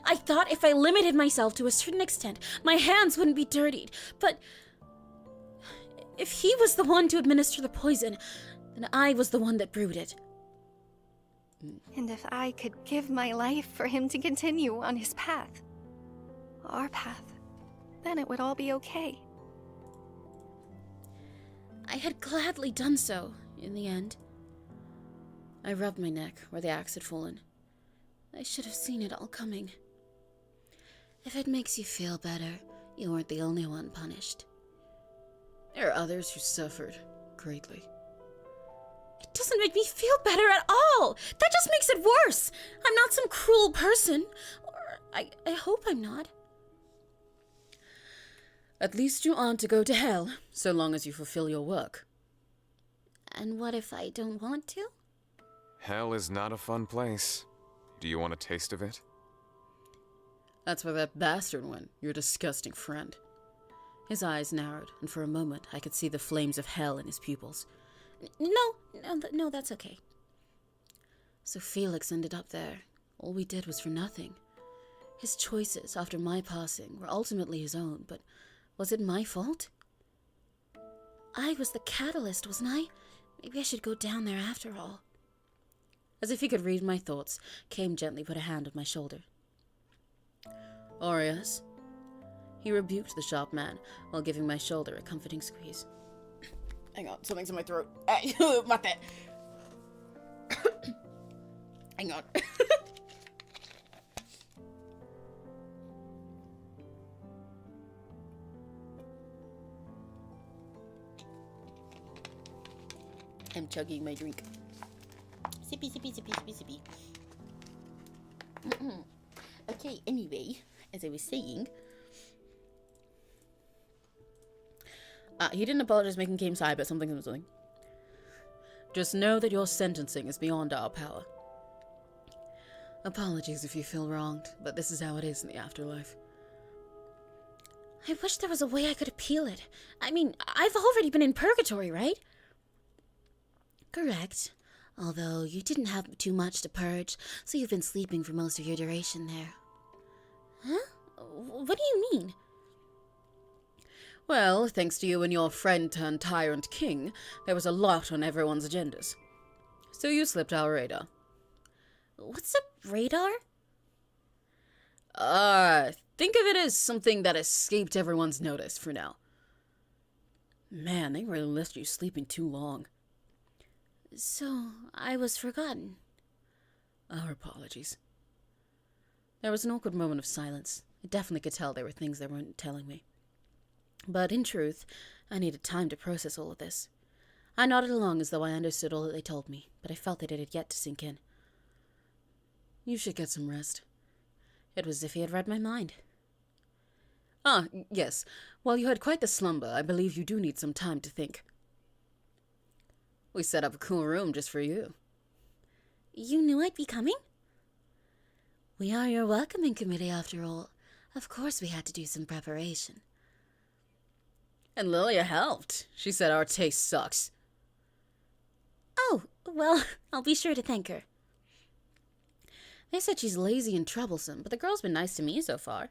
I thought if I limited myself to a certain extent, my hands wouldn't be dirtied. But if he was the one to administer the poison, then I was the one that brewed it. And if I could give my life for him to continue on his path, our path, then it would all be okay. I had gladly done so, in the end. I rubbed my neck where the axe had fallen. I should have seen it all coming. If it makes you feel better, you weren't the only one punished. There are others who suffered greatly. It doesn't make me feel better at all! That just makes it worse! I'm not some cruel person. Or I hope I'm not. At least you aren't to go to hell, so long as you fulfill your work. And what if I don't want to? Hell is not a fun place. Do you want a taste of it? That's where that bastard went, your disgusting friend. His eyes narrowed, and for a moment I could see the flames of hell in his pupils. No, that's okay. So Felix ended up there. All we did was for nothing. His choices after my passing were ultimately his own, but was it my fault? I was the catalyst, wasn't I? Maybe I should go down there after all. As if he could read my thoughts, Kame gently put a hand on my shoulder. Aureus. He rebuked the sharp man while giving my shoulder a comforting squeeze. Hang on, something's in my throat. Mate. Hang on. I'm chugging my drink. Sippy, sippy, sippy, sippy, sippy. Okay, anyway, as I was saying... he didn't apologize making Kame sigh about something. Just know that your sentencing is beyond our power. Apologies if you feel wronged, but this is how it is in the afterlife. I wish there was a way I could appeal it. I mean, I've already been in purgatory, right? Correct. Although you didn't have too much to purge, so you've been sleeping for most of your duration there. Huh? What do you mean? Well, thanks to you and your friend-turned-tyrant king, there was a lot on everyone's agendas. So you slipped our radar. What's a radar? Think of it as something that escaped everyone's notice for now. Man, they really left you sleeping too long. So, I was forgotten. Our apologies. There was an awkward moment of silence. I definitely could tell there were things they weren't telling me. But in truth, I needed time to process all of this. I nodded along as though I understood all that they told me, but I felt that it had yet to sink in. You should get some rest. It was as if he had read my mind. Ah, yes. While you had quite the slumber, I believe you do need some time to think. We set up a cool room just for you. You knew I'd be coming? We are your welcoming committee, after all. Of course we had to do some preparation. And Lilia helped. She said our taste sucks. Oh, well, I'll be sure to thank her. They said she's lazy and troublesome, but the girl's been nice to me so far.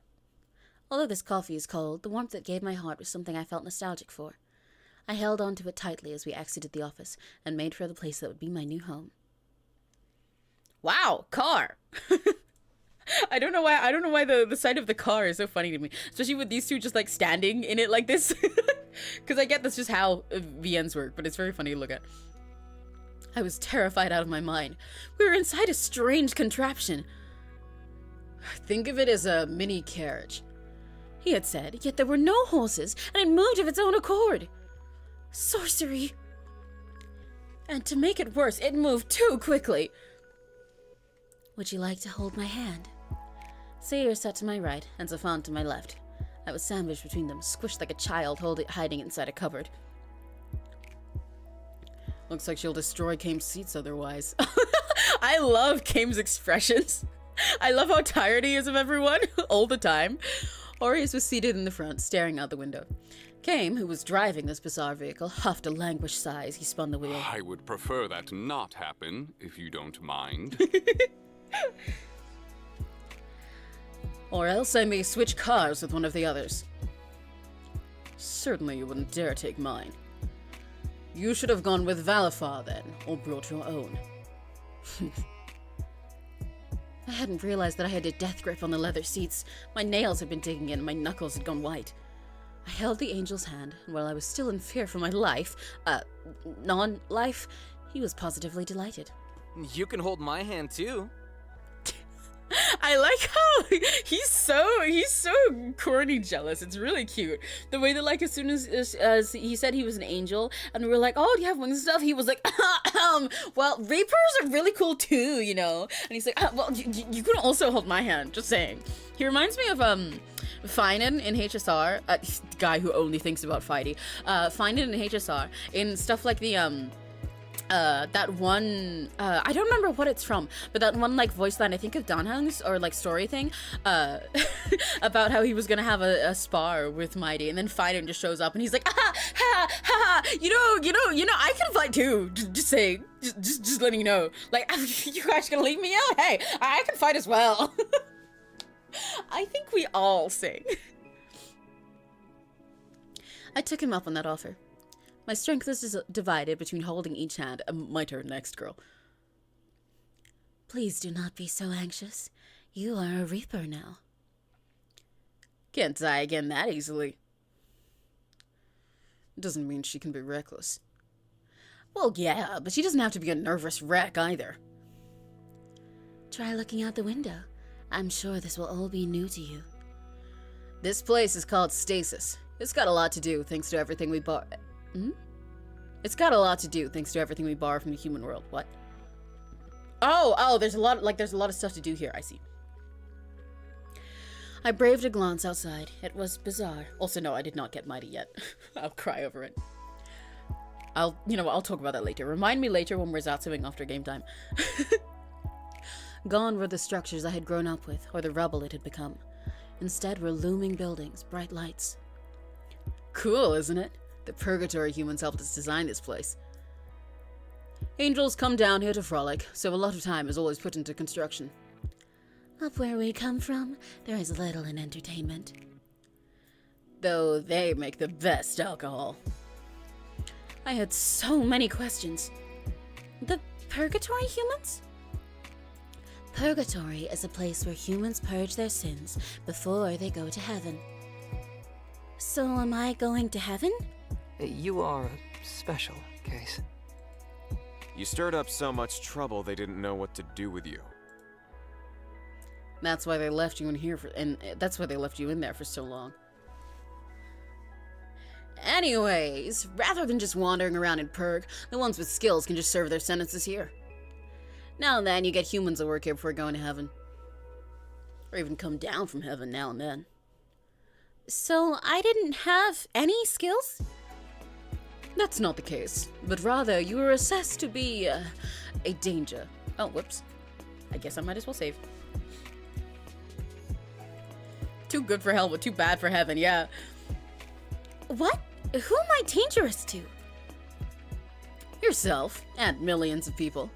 Although this coffee is cold, the warmth it gave my heart was something I felt nostalgic for. I held on to it tightly as we exited the office and made for the place that would be my new home. Wow, car! I don't know why the sight of the car is so funny to me, especially with these two just like standing in it like this. Because I get that's just how VNs work, but it's very funny to look at. I was terrified out of my mind. We were inside a strange contraption. Think of it as a mini carriage, he had said, yet there were no horses, and it moved of its own accord. Sorcery. And to make it worse, it moved too quickly. Would you like to hold my hand? Sayre sat to my right, and Zafan to my left. I was sandwiched between them, squished like a child hiding inside a cupboard. Looks like she'll destroy Kame's seats otherwise. I love Kame's expressions. I love how tired he is of everyone, all the time. Aureus was seated in the front, staring out the window. Kame, who was driving this bizarre vehicle, huffed a languished sigh as he spun the wheel. I would prefer that not happen, if you don't mind. Or else I may switch cars with one of the others. Certainly you wouldn't dare take mine. You should have gone with Valifar then, or brought your own. I hadn't realized that I had a death grip on the leather seats. My nails had been digging in, my knuckles had gone white. I held the angel's hand, and while I was still in fear for my life, non-life, he was positively delighted. You can hold my hand too. I like how he's so corny jealous. It's really cute. The way that like as soon as he said he was an angel and we were like, oh, do you have wings and stuff? He was like, well, Reapers are really cool too, you know? And he's like, well, you can also hold my hand, just saying. He reminds me of Finan in HSR, the guy who only thinks about fighting. Finan in HSR, in stuff like the that one, I don't remember what it's from, but that one, like, voice line, I think of Danhang's, or, like, story thing, about how he was gonna have a spar with Mighty, and then Fiden just shows up, and he's like, ha, ha, ha, you know, I can fight too, just letting you know, like, you guys gonna leave me out? Hey, I can fight as well. I think we all sing. I took him up on that offer. My strength was divided between holding each hand and my turn next, girl. Please do not be so anxious. You are a Reaper now. Can't die again that easily. Doesn't mean she can be reckless. Well, yeah, but she doesn't have to be a nervous wreck either. Try looking out the window. I'm sure this will all be new to you. This place is called Stasis. It's got a lot to do thanks to everything we borrow. It's got a lot to do thanks to everything we borrow from the human world. What? Oh, there's a lot of stuff to do here. I see. I braved a glance outside. It was bizarre. Also, no, I did not get Mighty yet. I'll cry over it. I'll talk about that later. Remind me later when we're Zatsuing after game time. Gone were the structures I had grown up with, or the rubble it had become. Instead were looming buildings, bright lights. Cool, isn't it? The purgatory humans helped us design this place. Angels come down here to frolic, so a lot of time is always put into construction. Up where we come from, there is little in entertainment. Though they make the best alcohol. I had so many questions. The purgatory humans? Purgatory is a place where humans purge their sins before they go to heaven. So am I going to heaven? You are special, Case. You stirred up so much trouble they didn't know what to do with you. That's why they left you in here that's why they left you in there for so long. Anyways, rather than just wandering around in Purg, the ones with skills can just serve their sentences here. Now and then you get humans that work here before going to heaven. Or even come down from heaven now and then. So I didn't have any skills? That's not the case, but rather you were assessed to be a danger. Oh, whoops. I guess I might as well save. Too good for hell, but too bad for heaven, yeah. What? Who am I dangerous to? Yourself, and millions of people.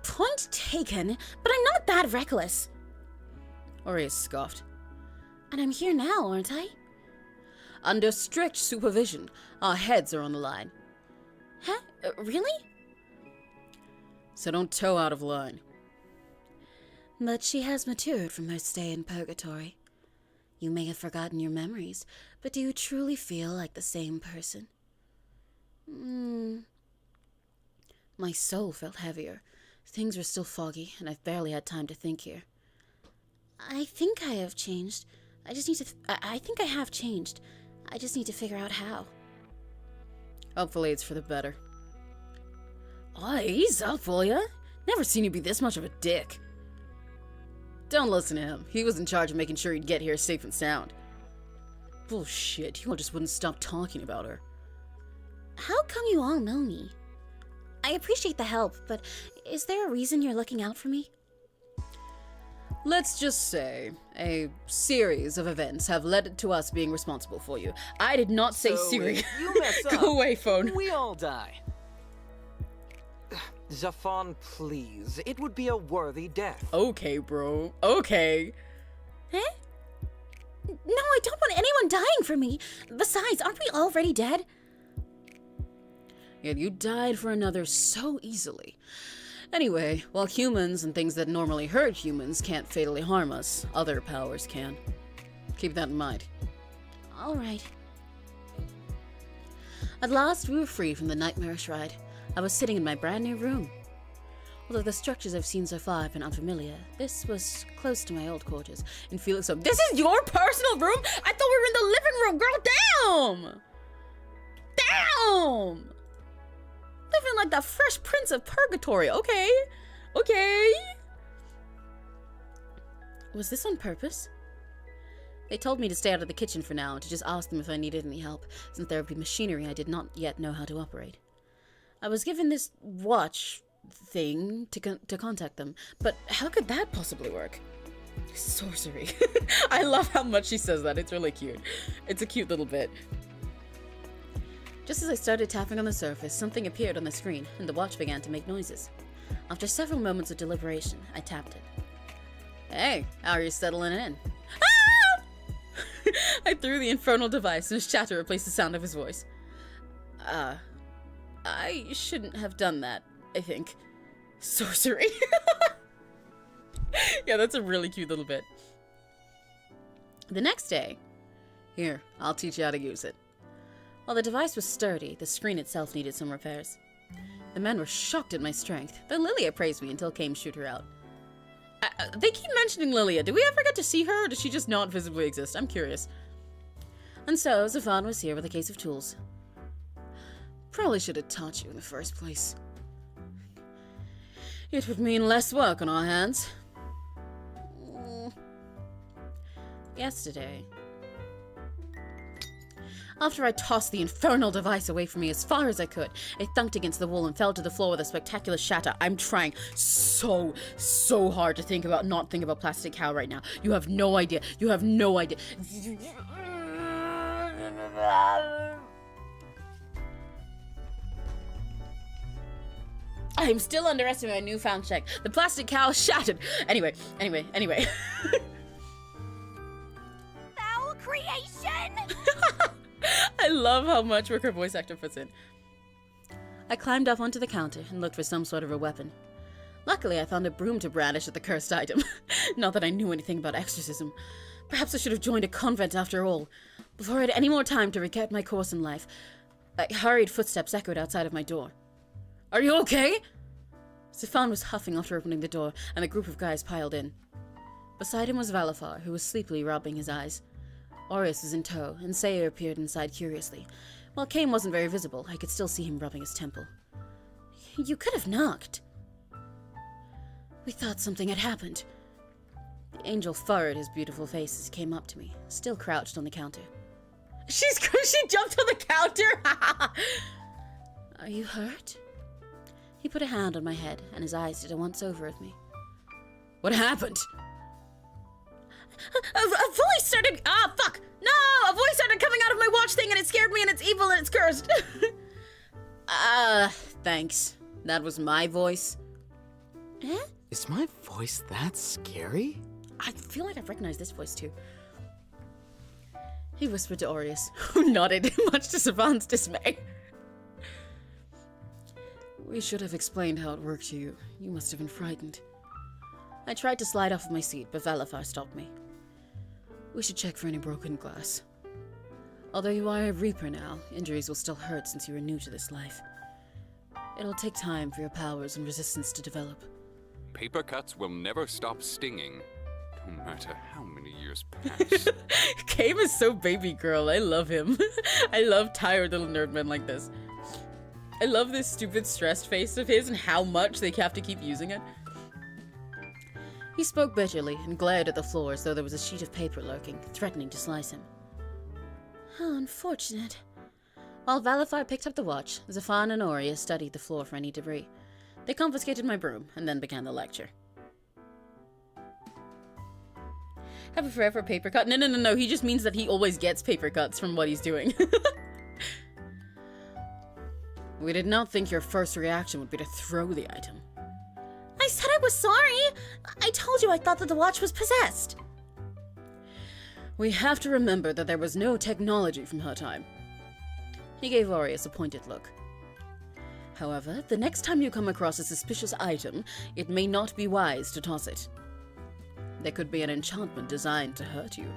Point taken, but I'm not that reckless. Aureus scoffed. And I'm here now, aren't I? Under strict supervision, our heads are on the line. Huh? Really? So don't toe out of line. But she has matured from her stay in Purgatory. You may have forgotten your memories, but do you truly feel like the same person? My soul felt heavier. Things were still foggy, and I've barely had time to think here. I think I have changed. I think I have changed. I just need to figure out how. Hopefully it's for the better. Oh, ease up, will ya? Never seen you be this much of a dick. Don't listen to him. He was in charge of making sure you'd get here safe and sound. Bullshit, you all just wouldn't stop talking about her. How come you all know me? I appreciate the help, but is there a reason you're looking out for me? Let's just say, a series of events have led to us being responsible for you. I did not say Siri. You mess up. Go away, phone. We all die. Zafon, please. It would be a worthy death. Okay, bro. Okay. Huh? No, I don't want anyone dying for me. Besides, aren't we already dead? Yet you died for another so easily. Anyway, while humans and things that normally hurt humans can't fatally harm us, other powers can. Keep that in mind. All right. At last, we were free from the nightmarish ride. I was sitting in my brand new room. Although the structures I've seen so far have been unfamiliar, this was close to my old quarters in Felix home. This is your personal room? I thought we were in the living room, girl. Damn! Damn! Living like the Fresh Prince of Purgatory. Okay. Okay. Was this on purpose? They told me to stay out of the kitchen for now, to just ask them if I needed any help, since there would be machinery I did not yet know how to operate. I was given this watch thing to contact them, but how could that possibly work? Sorcery. I love how much she says that. It's really cute. It's a cute little bit. Just as I started tapping on the surface, something appeared on the screen, and the watch began to make noises. After several moments of deliberation, I tapped it. Hey, how are you settling in? Ah! I threw the infernal device, and his chatter replaced the sound of his voice. I shouldn't have done that, I think. Sorcery. Yeah, that's a really cute little bit. The next day, here, I'll teach you how to use it. While the device was sturdy, the screen itself needed some repairs. The men were shocked at my strength, though Lilia praised me until Kame shoot her out. They keep mentioning Lilia. Do we ever get to see her, or does she just not visibly exist? I'm curious. And so, Zafan was here with a case of tools. Probably should have taught you in the first place. It would mean less work on our hands. Yesterday, after I tossed the infernal device away from me as far as I could, it thunked against the wall and fell to the floor with a spectacular shatter. I'm trying so hard to not think about Plastic Cow right now. You have no idea. You have no idea. I'm still underestimating my newfound check. The Plastic Cow shattered. Anyway. Foul creation! I love how much work her voice actor puts in. I climbed up onto the counter and looked for some sort of a weapon. Luckily, I found a broom to brandish at the cursed item. Not that I knew anything about exorcism. Perhaps I should have joined a convent after all. Before I had any more time to recap my course in life, hurried footsteps echoed outside of my door. Are you okay? Zafan was huffing after opening the door, and a group of guys piled in. Beside him was Valafar, who was sleepily rubbing his eyes. Aureus was in tow, and Sayer appeared inside curiously. While Kame wasn't very visible, I could still see him rubbing his temple. You could have knocked. We thought something had happened. The angel furrowed his beautiful face as he came up to me, still crouched on the counter. She jumped on the counter! Are you hurt? He put a hand on my head, and his eyes did a once-over of me. What happened? A voice started... fuck! No! A voice started coming out of my watch thing, and it scared me, and it's evil, and it's cursed! Thanks. That was my voice. Eh? Is my voice that scary? I feel like I've recognized this voice, too. He whispered to Aureus, who nodded, much to Savan's dismay. We should have explained how it worked to you. You must have been frightened. I tried to slide off of my seat, but Valafar stopped me. We should check for any broken glass. Although you are a Reaper now, injuries will still hurt since you are new to this life. It'll take time for your powers and resistance to develop. Paper cuts will never stop stinging, no matter how many years pass. Kame is so baby girl. I love him. I love tired little nerd men like this. I love this stupid stressed face of his and how much they have to keep using it. He spoke bitterly and glared at the floor as though there was a sheet of paper lurking, threatening to slice him. How unfortunate. While Valafar picked up the watch, Zafan and Aureus studied the floor for any debris. They confiscated my broom and then began the lecture. Have a forever paper cut? No. He just means that he always gets paper cuts from what he's doing. We did not think your first reaction would be to throw the item. I said I was sorry! I told you I thought that the watch was possessed! We have to remember that there was no technology from her time. He gave Aureus a pointed look. However, the next time you come across a suspicious item, it may not be wise to toss it. There could be an enchantment designed to hurt you.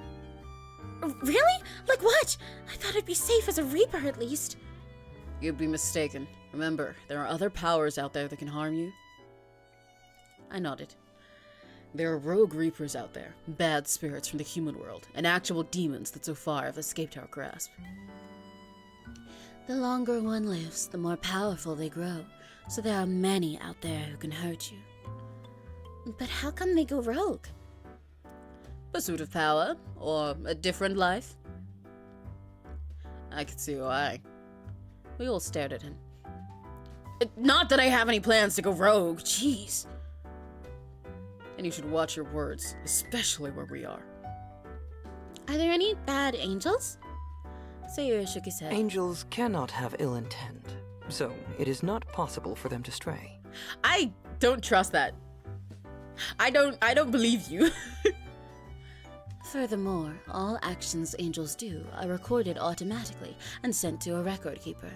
Really? Like what? I thought I'd be safe as a Reaper at least. You'd be mistaken. Remember, there are other powers out there that can harm you. I nodded. There are rogue Reapers out there, bad spirits from the human world, and actual demons that so far have escaped our grasp. The longer one lives, the more powerful they grow, so there are many out there who can hurt you. But how come they go rogue? Pursuit of power, or a different life? I could see why. We all stared at him. Not that I have any plans to go rogue, jeez. And you should watch your words, especially where we are. Are there any bad angels? Sayur shook his head. Angels cannot have ill intent, so it is not possible for them to stray. I don't trust that. I don't believe you. Furthermore, all actions angels do are recorded automatically and sent to a record keeper.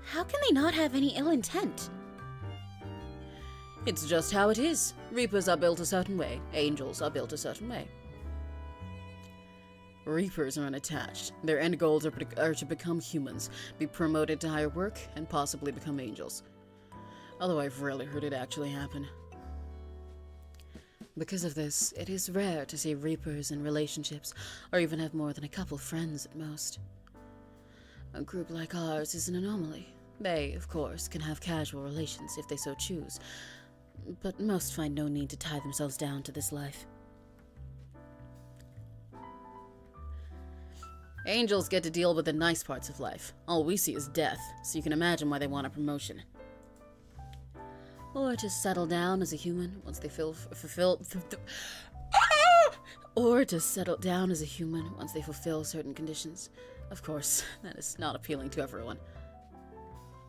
How can they not have any ill intent? It's just how it is. Reapers are built a certain way. Angels are built a certain way. Reapers are unattached. Their end goals are to become humans, be promoted to higher work, and possibly become angels. Although I've rarely heard it actually happen. Because of this, it is rare to see Reapers in relationships, or even have more than a couple friends at most. A group like ours is an anomaly. They, of course, can have casual relations if they so choose, but most find no need to tie themselves down to this life. Angels get to deal with the nice parts of life. All we see is death, so you can imagine why they want a promotion. Or to settle down as a human once they fulfill certain conditions. Of course, that is not appealing to everyone.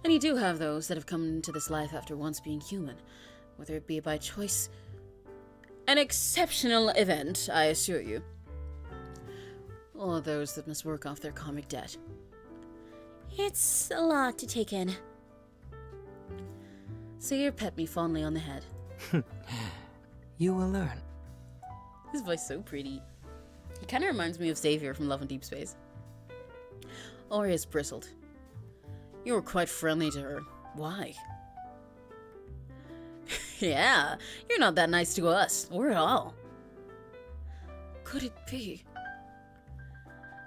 And you do have those that have come into this life after once being human, whether it be by choice. An exceptional event, I assure you. Or those that must work off their karmic debt. It's a lot to take in. Sayur pet me fondly on the head. You will learn. His voice so pretty. He kind of reminds me of Xavier from Love and Deep Space. Orius bristled. You were quite friendly to her. Why? Yeah, you're not that nice to us, or at all. Could it be?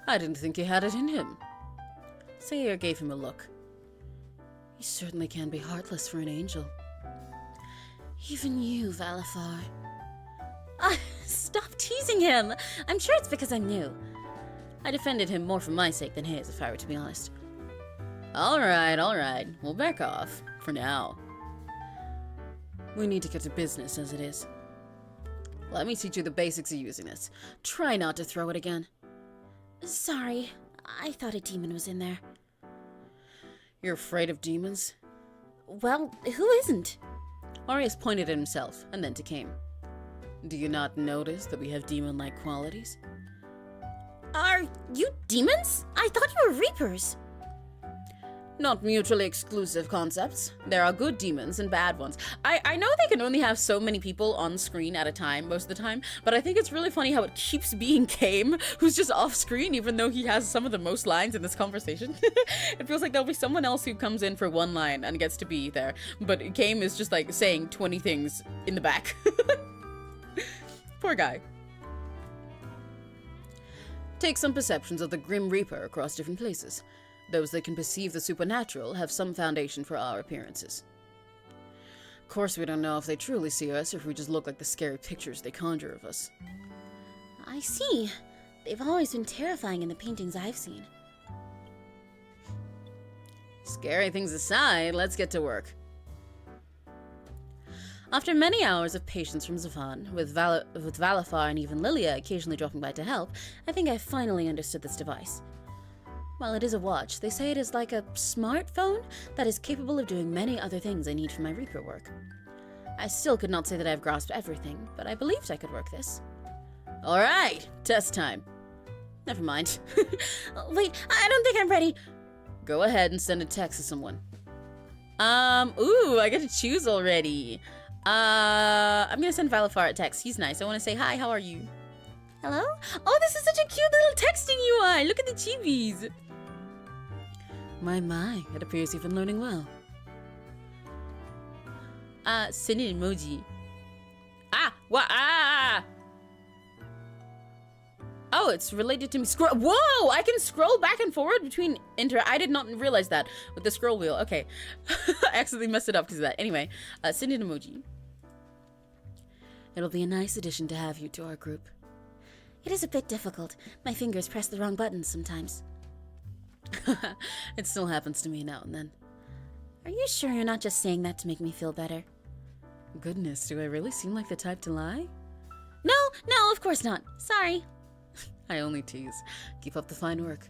I didn't think he had it in him. Sayur gave him a look. He certainly can be heartless for an angel. Even you, Valafar. Stop teasing him! I'm sure it's because I'm new. I defended him more for my sake than his, if I were to be honest. Alright. We'll back off. For now. We need to get to business as it is. Let me teach you the basics of using this. Try not to throw it again. Sorry, I thought a demon was in there. You're afraid of demons? Well, who isn't? Arius pointed at himself, and then to Kame. Do you not notice that we have demon-like qualities? Are you demons? I thought you were reapers. Not mutually exclusive concepts. There are good demons and bad ones. I know they can only have so many people on screen at a time most of the time, but I think it's really funny how it keeps being Kame, who's just off screen even though he has some of the most lines in this conversation. It feels like there'll be someone else who comes in for one line and gets to be there, but Kame is just like saying 20 things in the back. Poor guy. Take some perceptions of the Grim Reaper across different places. Those that can perceive the supernatural have some foundation for our appearances. Of course, we don't know if they truly see us or if we just look like the scary pictures they conjure of us. I see. They've always been terrifying in the paintings I've seen. Scary things aside, let's get to work. After many hours of patience from Zafan, with Valafar and even Lilia occasionally dropping by to help, I think I finally understood this device. While it is a watch, they say it is like a smartphone that is capable of doing many other things I need for my Reaper work. I still could not say that I have grasped everything, but I believed I could work this. Alright, test time. Never mind. Wait, I don't think I'm ready. Go ahead and send a text to someone. Ooh, I get to choose already. I'm gonna send Valafar a text. He's nice. I want to say, hi, how are you? Hello? Oh, this is such a cute little texting UI. Look at the chibis. My, it appears you've been learning well. Send an emoji. Oh, it's related to me. Whoa, I can scroll back and forward between I did not realize that with the scroll wheel. Okay. I accidentally messed it up because of that. Anyway, send an emoji. It'll be a nice addition to have you to our group. It is a bit difficult. My fingers press the wrong buttons sometimes. It still happens to me now and then. Are you sure you're not just saying that to make me feel better? Goodness, do I really seem like the type to lie? No, of course not. Sorry. I only tease. Keep up the fine work.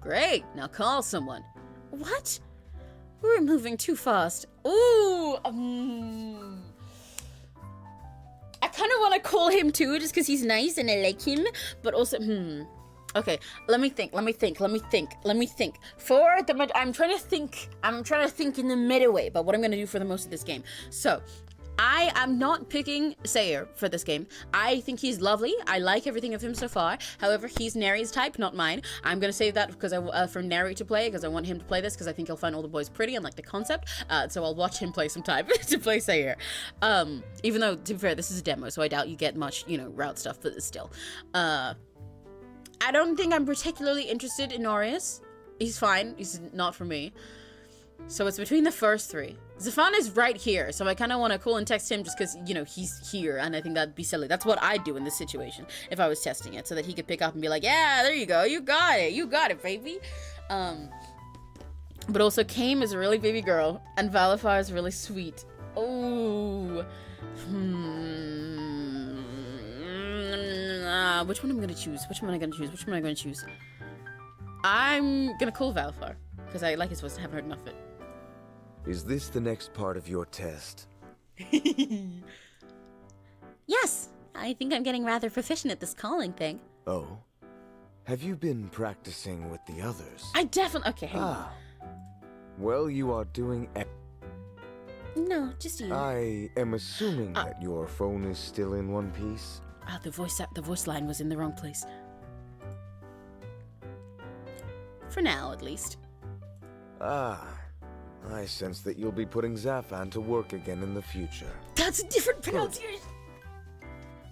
Great, now call someone. What? We're moving too fast. Ooh, I kind of want to call him too, just because he's nice and I like him, but also, Okay, let me think. I'm trying to think in the middle way about what I'm going to do for the most of this game. So, I am not picking Sayer for this game. I think he's lovely. I like everything of him so far. However, he's Neri's type, not mine. I'm going to save that because for Neri to play, because I want him to play this, because I think he'll find all the boys pretty and like the concept. So I'll watch him play some time to play Sayer. Even though, to be fair, this is a demo, so I doubt you get much, route stuff, but still. I don't think I'm particularly interested in Aureus. He's fine. He's not for me. So it's between the first three. Zafan is right here, so I kind of want to call and text him just because, he's here, and I think that'd be silly. That's what I'd do in this situation if I was testing it, so that he could pick up and be like, yeah, there you go, you got it, baby. But also, Kame is a really baby girl, and Valifar is really sweet. Oh. Which one am I gonna choose? I'm gonna call Valifar, because I like his voice. I haven't heard enough of it. Is this the next part of your test? Yes, I think I'm getting rather proficient at this calling thing. Oh? Have you been practicing with the others? I definitely... Okay, hang on. Well, you are doing... No, just you. I am assuming that your phone is still in one piece. The voice line was in the wrong place. For now, at least. I sense that you'll be putting Zafan to work again in the future. That's a different pronunciation.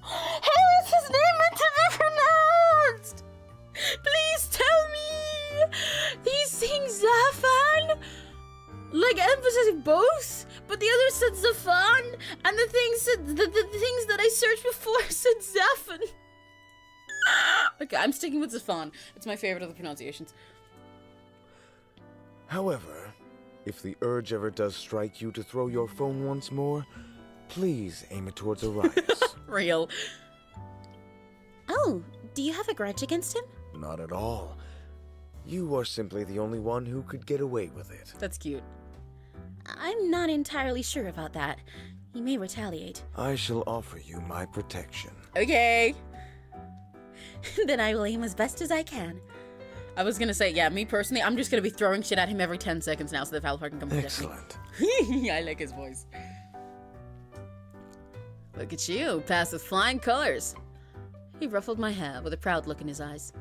How is his name meant to be pronounced? Please tell me. He's saying Zafan? Like emphasizing both? But the other said Zafan, and the things that I searched before said Zafan. Okay, I'm sticking with Zafan. It's my favorite of the pronunciations. However, if the urge ever does strike you to throw your phone once more, please aim it towards Arias. Real. Oh, do you have a grudge against him? Not at all. You are simply the only one who could get away with it. That's cute. I'm not entirely sure about that. He may retaliate. I shall offer you my protection. Okay. Then I will aim as best as I can. I was gonna say, yeah, me personally, I'm just gonna be throwing shit at him every 10 seconds now so that Valifar can come protect me. Excellent. I like his voice. Look at you, pass with flying colors. He ruffled my hair with a proud look in his eyes.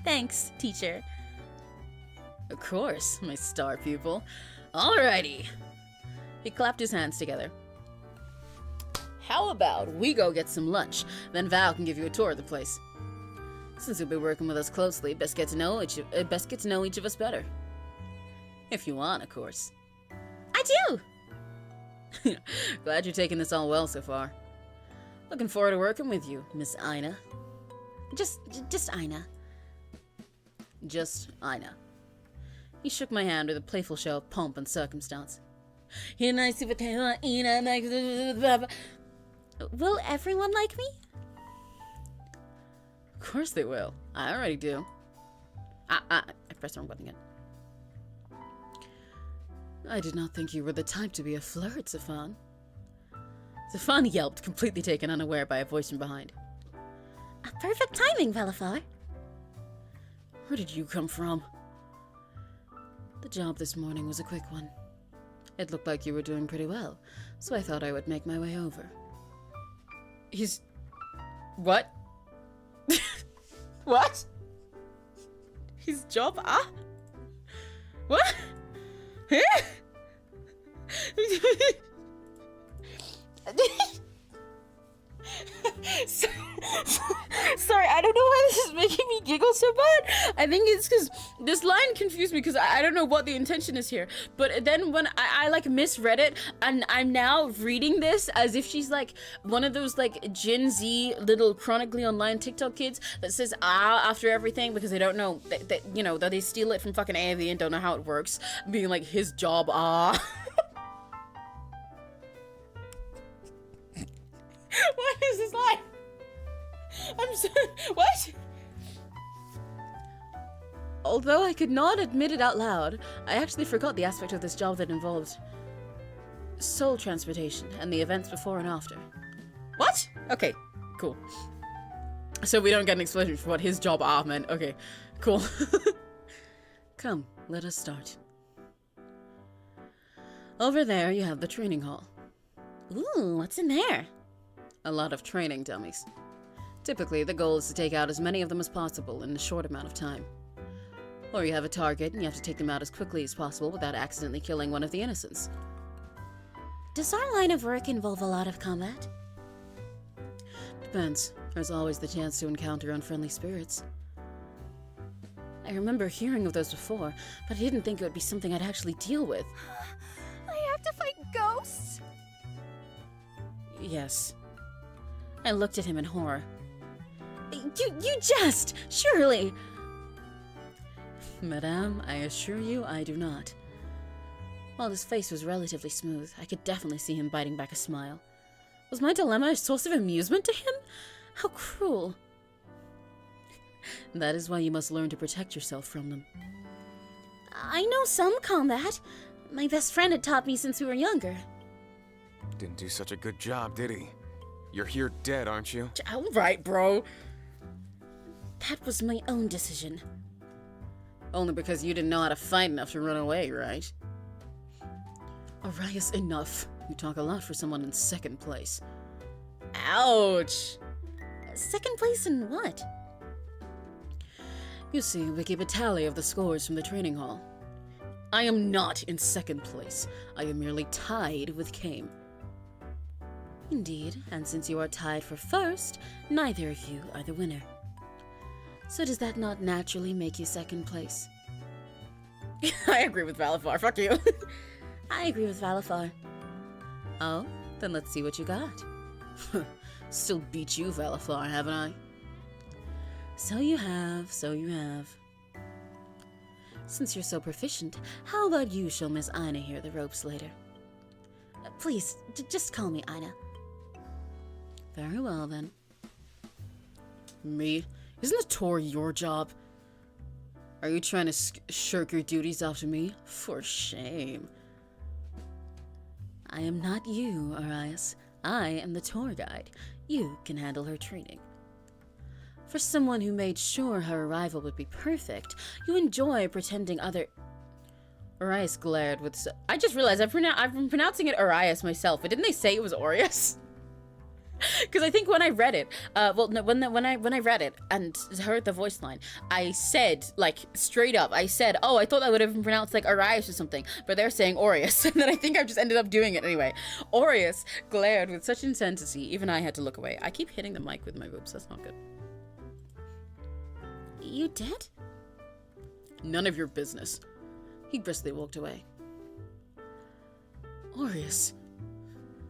Thanks, teacher. Of course, my star pupil. Alrighty. He clapped his hands together. How about we go get some lunch, then Val can give you a tour of the place. Since you'll be working with us closely, best get to know each of us better. If you want, of course. I do! Glad you're taking this all well so far. Looking forward to working with you, Miss Ina. Just Ina. Just Ina. He shook my hand with a playful show of pomp and circumstance. Will everyone like me? Of course they will. I already do. I pressed the wrong button again. I did not think you were the type to be a flirt, Zafan. Zafan yelped, completely taken unaware by a voice from behind. Perfect timing, Valifar. Where did you come from? The job this morning was a quick one. It looked like you were doing pretty well, so I thought I would make my way over. He's... What? What? His job? What? Sorry, I don't know why this is making me giggle feel so bad. I think it's because this line confused me because I don't know what the intention is here. But then when I like misread it, and I'm now reading this as if she's like one of those like Gen Z little chronically online TikTok kids that says after everything because they don't know that you know that they steal it from fucking AV and don't know how it works, being like his job What is this line? I'm so what? Although I could not admit it out loud, I actually forgot the aspect of this job that involved soul transportation and the events before and after. What? Okay, cool. So we don't get an explanation for what his job meant. Okay, cool. Come, let us start. Over there you have the training hall. Ooh, what's in there? A lot of training dummies. Typically, the goal is to take out as many of them as possible in a short amount of time. Or you have a target and you have to take them out as quickly as possible without accidentally killing one of the innocents. Does our line of work involve a lot of combat? Depends. There's always the chance to encounter unfriendly spirits. I remember hearing of those before, but I didn't think it would be something I'd actually deal with. I have to fight ghosts? Yes. I looked at him in horror. You jest! Surely! Madame, I assure you I do not. While his face was relatively smooth, I could definitely see him biting back a smile. Was my dilemma a source of amusement to him? How cruel. That is why you must learn to protect yourself from them. I know some combat. My best friend had taught me since we were younger. Didn't do such a good job, did he? You're here dead, aren't you? Right, bro. That was my own decision. Only because you didn't know how to fight enough to run away, right? Arias, enough. You talk a lot for someone in second place. Ouch! Second place in what? You see, we keep a tally of the scores from the training hall. I am not in second place. I am merely tied with 𝘁. Indeed, and since you are tied for first, neither of you are the winner. So does that not naturally make you second place? I agree with Valifar, fuck you. I agree with Valifar. Oh, then let's see what you got. Still beat you, Valifar, haven't I? So you have, so you have. Since you're so proficient, how about you show Miss Ina here the ropes later? Please, just call me Ina. Very well, then. Me? Isn't the tour your job? Are you trying to shirk your duties off to me? For shame. I am not you, Arias. I am the tour guide. You can handle her training. For someone who made sure her arrival would be perfect, you enjoy pretending other... Arias glared with... I just realized I've been pronouncing it Arias myself, but didn't they say it was Orius? Because I think when I read it, when I read it and heard the voice line, I said, like, straight up, I said, oh, I thought that would have been pronounced like Arias or something, but they're saying Aureus, and then I think I've just ended up doing it anyway. Aureus glared with such intensity, even I had to look away. I keep hitting the mic with my boobs, that's not good. You did? None of your business. He briskly walked away. Aureus.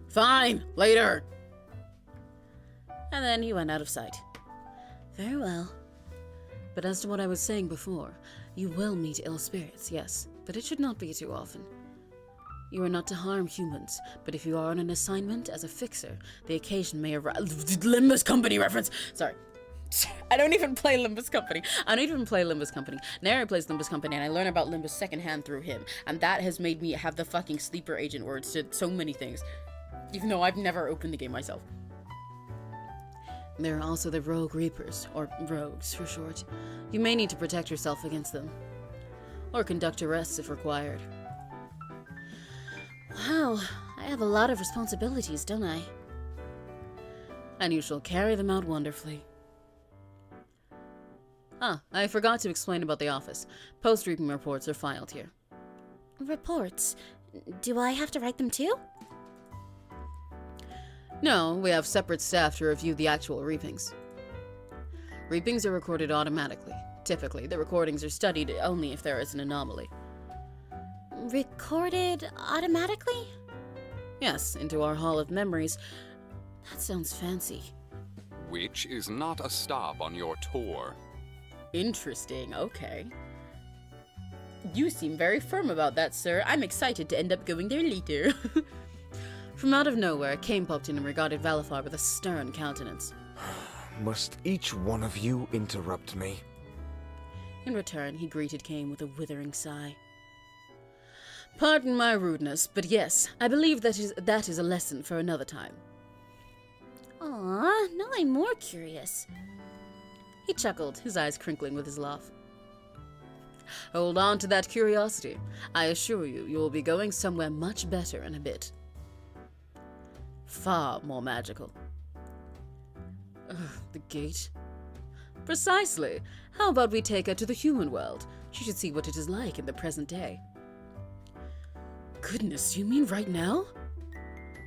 Fine, later. And then he went out of sight. Very well. But as to what I was saying before, you will meet ill spirits, yes, but it should not be too often. You are not to harm humans, but if you are on an assignment as a fixer, the occasion may arise. Limbus Company reference! Sorry. I don't even play Limbus Company. Nary plays Limbus Company, and I learn about Limbus secondhand through him, and that has made me have the fucking sleeper agent words to so many things, even though I've never opened the game myself. There are also the Rogue Reapers, or Rogues for short. You may need to protect yourself against them, or conduct arrests if required. Wow, I have a lot of responsibilities, don't I? And you shall carry them out wonderfully. Ah, I forgot to explain about the office. Post-reaping reports are filed here. Reports? Do I have to write them too? No, we have separate staff to review the actual reapings. Reapings are recorded automatically. Typically, the recordings are studied only if there is an anomaly. Recorded automatically? Yes, into our Hall of Memories. That sounds fancy. Which is not a stop on your tour. Interesting, okay. You seem very firm about that, sir. I'm excited to end up going there later. From out of nowhere, Cain popped in and regarded Valafar with a stern countenance. Must each one of you interrupt me? In return, he greeted Cain with a withering sigh. Pardon my rudeness, but yes, I believe that is a lesson for another time. Aw, now I'm more curious. He chuckled, his eyes crinkling with his laugh. Hold on to that curiosity. I assure you, you will be going somewhere much better in a bit. Far more magical. Ugh, the gate. Precisely. How about we take her to the human world? She should see what it is like in the present day. Goodness, you mean right now?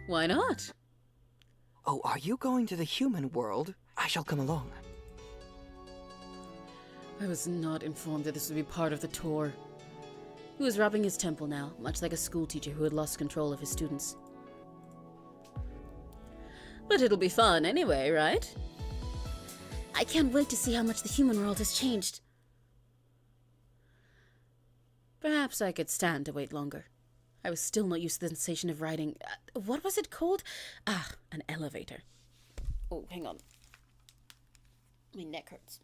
Why not? Oh, are you going to the human world? I shall come along. I was not informed that this would be part of the tour. He was rubbing his temple now, much like a schoolteacher who had lost control of his students. But it'll be fun anyway, right? I can't wait to see how much the human world has changed. Perhaps I could stand to wait longer. I was still not used to the sensation of riding... what was it called? Ah, an elevator. Oh, hang on. My neck hurts.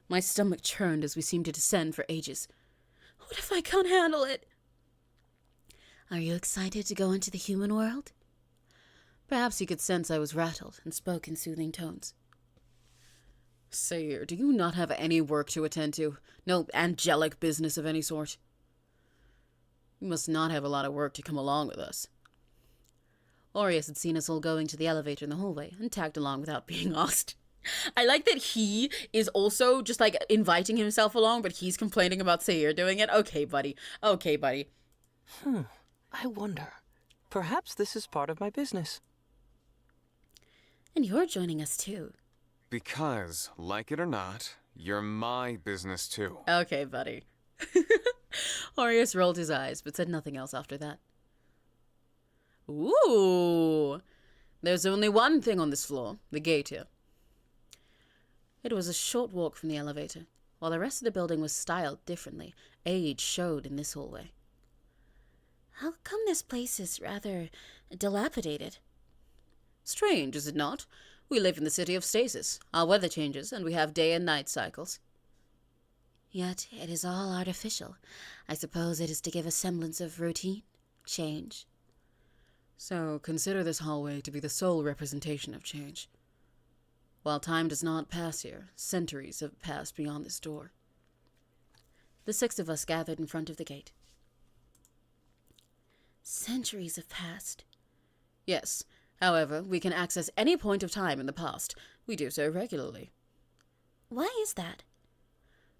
My stomach churned as we seemed to descend for ages. What if I can't handle it? Are you excited to go into the human world? Perhaps he could sense I was rattled and spoke in soothing tones. Sayre, do you not have any work to attend to? No angelic business of any sort? You must not have a lot of work to come along with us. Aureus had seen us all going to the elevator in the hallway and tagged along without being asked. I like that he is also just like inviting himself along, but he's complaining about Sayre doing it. Okay, buddy. Okay, buddy. I wonder. Perhaps this is part of my business. And you're joining us too. Because, like it or not, you're my business too. Okay, buddy. Aureus rolled his eyes, but said nothing else after that. Ooh! There's only one thing on this floor, the gate here. It was a short walk from the elevator. While the rest of the building was styled differently, age showed in this hallway. How come this place is rather dilapidated? Strange, is it not? We live in the city of stasis. Our weather changes, and we have day and night cycles. Yet it is all artificial. I suppose it is to give a semblance of routine, change. So consider this hallway to be the sole representation of change. While time does not pass here, centuries have passed beyond this door. The 6 of us gathered in front of the gate. Centuries have passed. Yes. However, we can access any point of time in the past. We do so regularly. Why is that?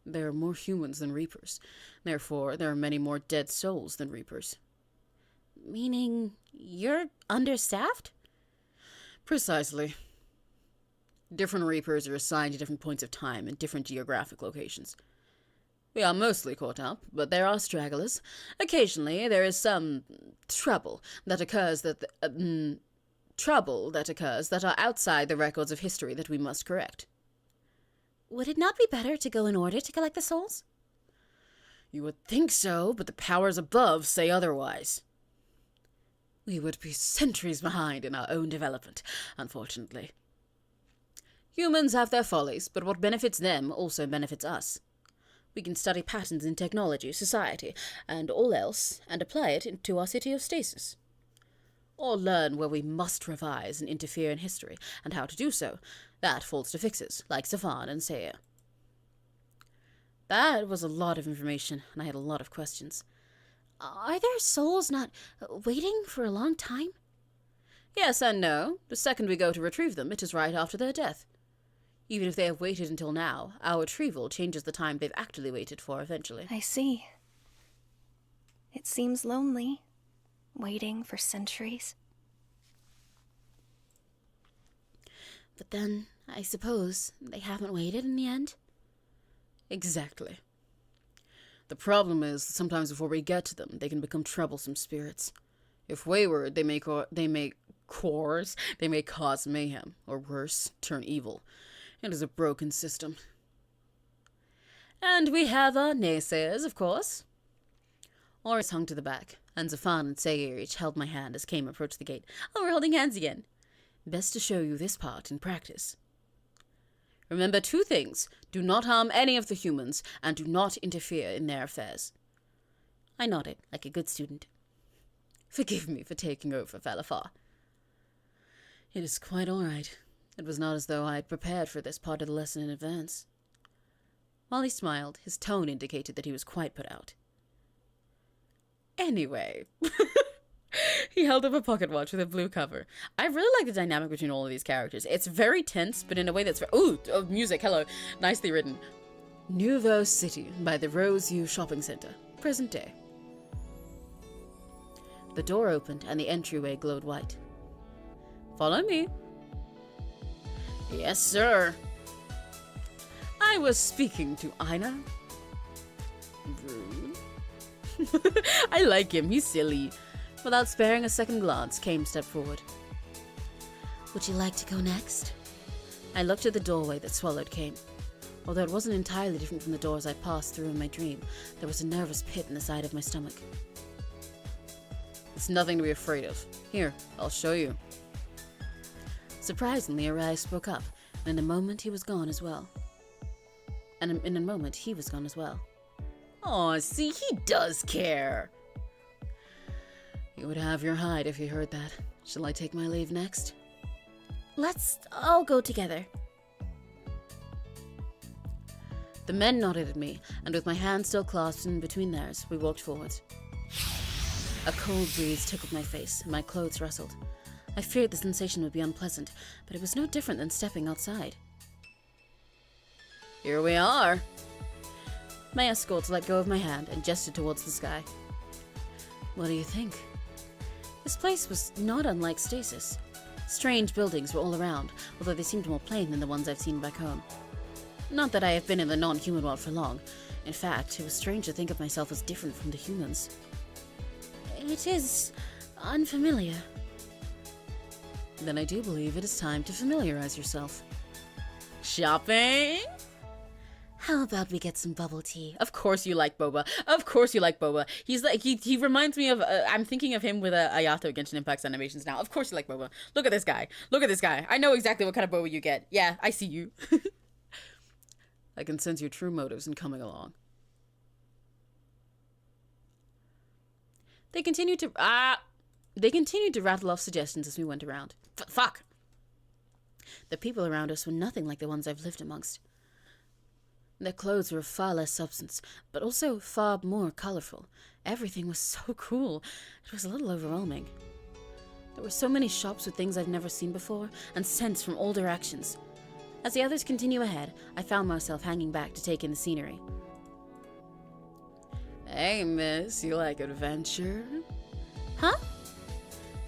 There are more humans than Reapers. Therefore, there are many more dead souls than Reapers. Meaning you're understaffed? Precisely. Different Reapers are assigned to different points of time in different geographic locations. We are mostly caught up, but there are stragglers. Occasionally, there is some trouble that occurs that are outside the records of history that we must correct. Would it not be better to go in order to collect the souls? You would think so, but the powers above say otherwise. We would be centuries behind in our own development, unfortunately. Humans have their follies, but what benefits them also benefits us. We can study patterns in technology, society, and all else, and apply it into our city of stasis. Or learn where we must revise and interfere in history, and how to do so. That falls to fixers, like Safan and Sayre. That was a lot of information, and I had a lot of questions. Are their souls not waiting for a long time? Yes and no. The second we go to retrieve them, it is right after their death. Even if they have waited until now, our retrieval changes the time they've actually waited for eventually. I see. It seems lonely. waiting for centuries. But then, I suppose, they haven't waited in the end? Exactly. The problem is, sometimes before we get to them, they can become troublesome spirits. If wayward, they may cause mayhem, or worse, turn evil. It is a broken system. And we have our naysayers, of course. Oris hung to the back, and Zafan and Sayer each held my hand as Kame approached the gate. Oh, we're holding hands again. Best to show you this part in practice. Remember 2 things. Do not harm any of the humans, and do not interfere in their affairs. I nodded, like a good student. Forgive me for taking over, Falafar. It is quite all right. It was not as though I had prepared for this part of the lesson in advance. While he smiled, his tone indicated that he was quite put out. Anyway, he held up a pocket watch with a blue cover. I really like the dynamic between all of these characters. It's very tense, but in a way that's very... Ooh, oh, music, hello. Nicely written. Nouveau City by the Rose U Shopping Center. Present day. The door opened and the entryway glowed white. Follow me. Yes, sir. I was speaking to Ina. Rude. I like him, he's silly. Without sparing a second glance, Kame stepped forward. Would you like to go next? I looked at the doorway that swallowed Kame. Although it wasn't entirely different from the doors I passed through in my dream, there was a nervous pit in the side of my stomach. It's nothing to be afraid of. Here, I'll show you. Surprisingly, Aries spoke up, and in a moment he was gone as well. Oh, see, he does care. You would have your hide if you heard that. Shall I take my leave next? Let's all go together. The men nodded at me, and with my hands still clasped in between theirs, we walked forwards. A cold breeze tickled my face, and my clothes rustled. I feared the sensation would be unpleasant, but it was no different than stepping outside. Here we are. My escorts let go of my hand and gestured towards the sky. What do you think? This place was not unlike Stasis. Strange buildings were all around, although they seemed more plain than the ones I've seen back home. Not that I have been in the non-human world for long. In fact, it was strange to think of myself as different from the humans. It is unfamiliar. Then I do believe it is time to familiarize yourself. Shopping? How about we get some bubble tea? Of course you like boba. Of course you like boba. He's like he reminds me of I'm thinking of him with Ayato Genshin Impact's animations now. Of course you like boba. Look at this guy. Look at this guy. I know exactly what kind of boba you get. Yeah, I see you. I can sense your true motives in coming along. They continued to rattle off suggestions as we went around. Fuck. The people around us were nothing like the ones I've lived amongst. Their clothes were of far less substance, but also far more colorful. Everything was so cool. It was a little overwhelming. There were so many shops with things I'd never seen before, and scents from all directions. As the others continue ahead, I found myself hanging back to take in the scenery. Hey, miss, you like adventure? Huh?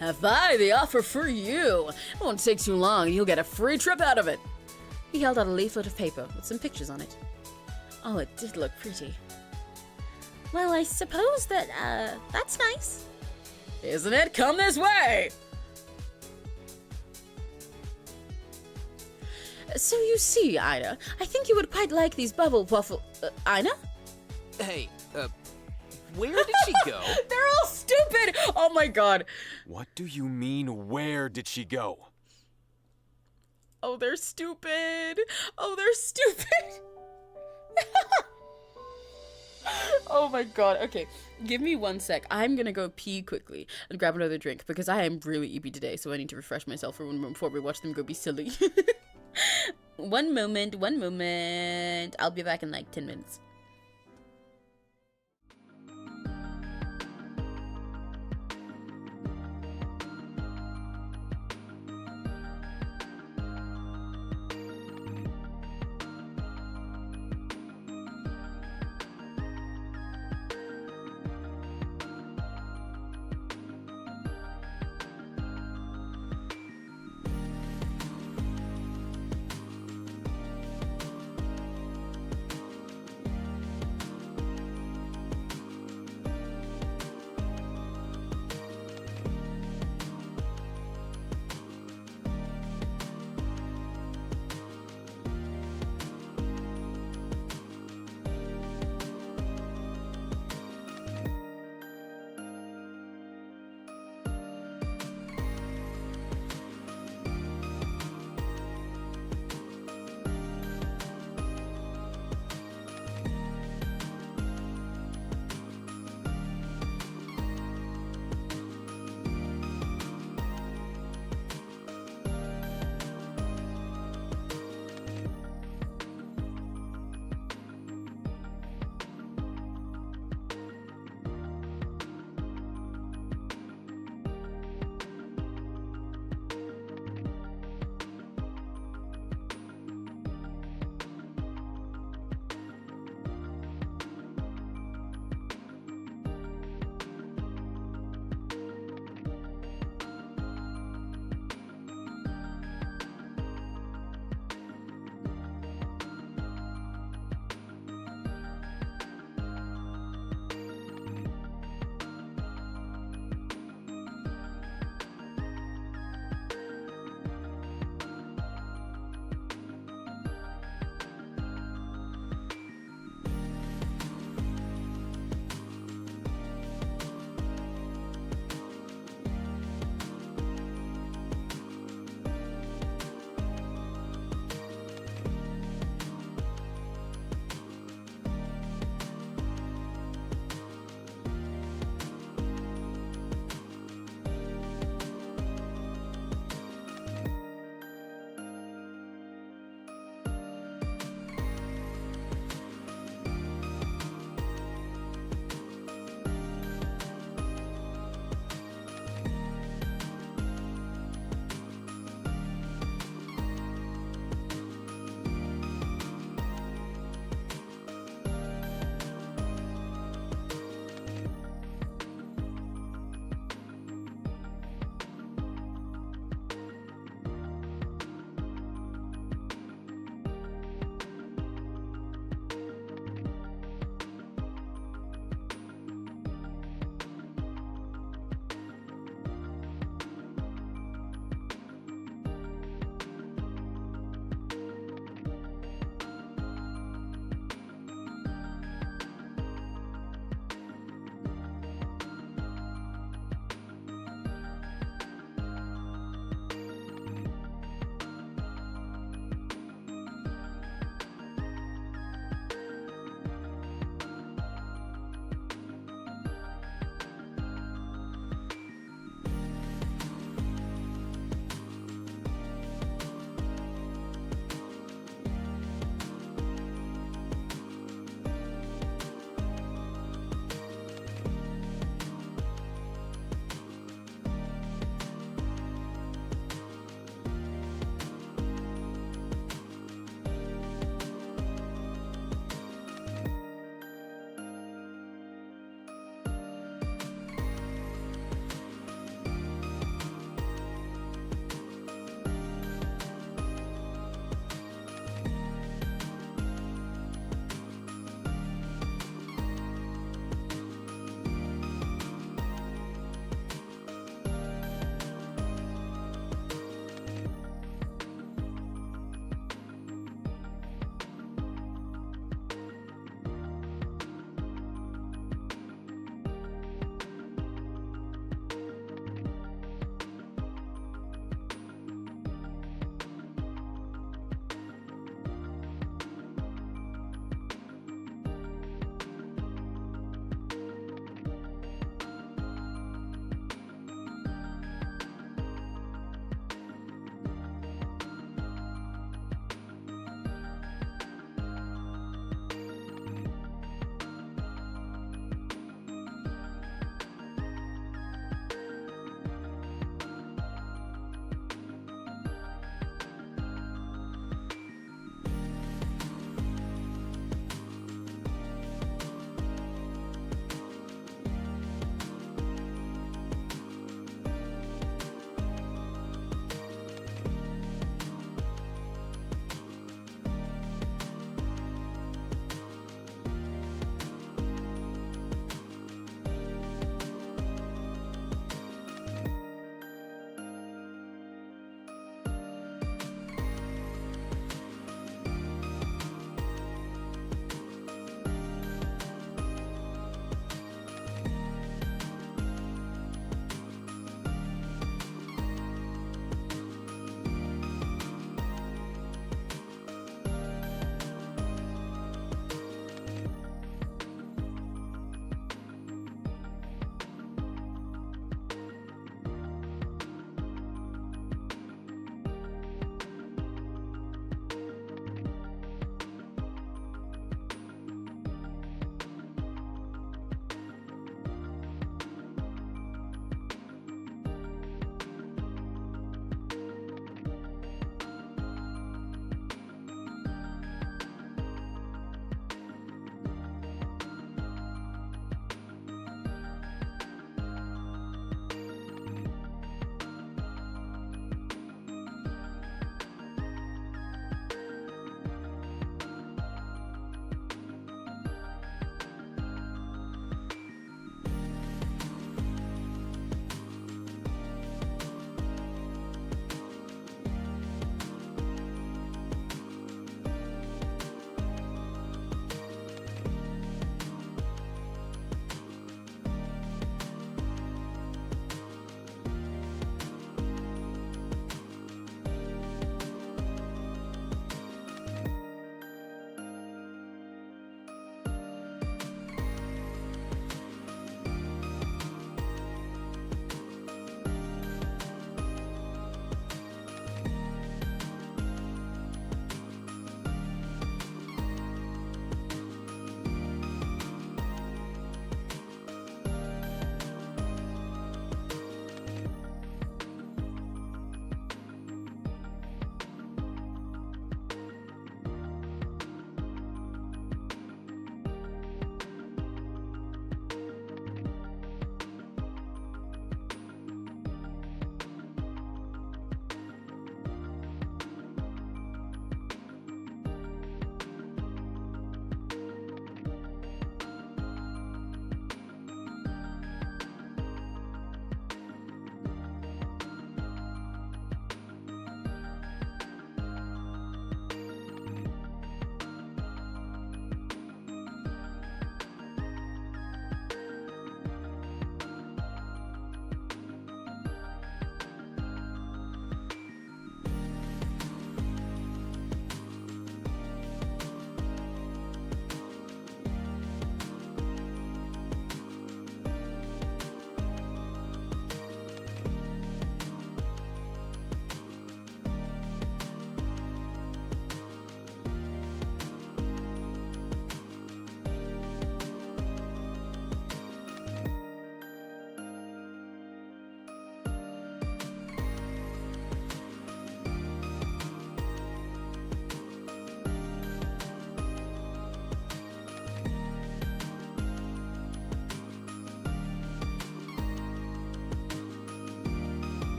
Have I the offer for you? It won't take too long, and you'll get a free trip out of it. He held out a leaflet of paper with some pictures on it. Oh, it did look pretty. Well, I suppose that, that's nice. Isn't it? Come this way! So you see, Ina, I think you would quite like these bubble waffle... Ina? Hey, where did she go? They're all stupid! Oh my god. What do you mean, where did she go? Oh, they're stupid. Oh, they're stupid. Oh my god. Okay, give me 1 sec. I'm gonna go pee quickly and grab another drink because I am really eepy today, so I need to refresh myself for 1 moment before we watch them go be silly. One moment. I'll be back in like 10 minutes.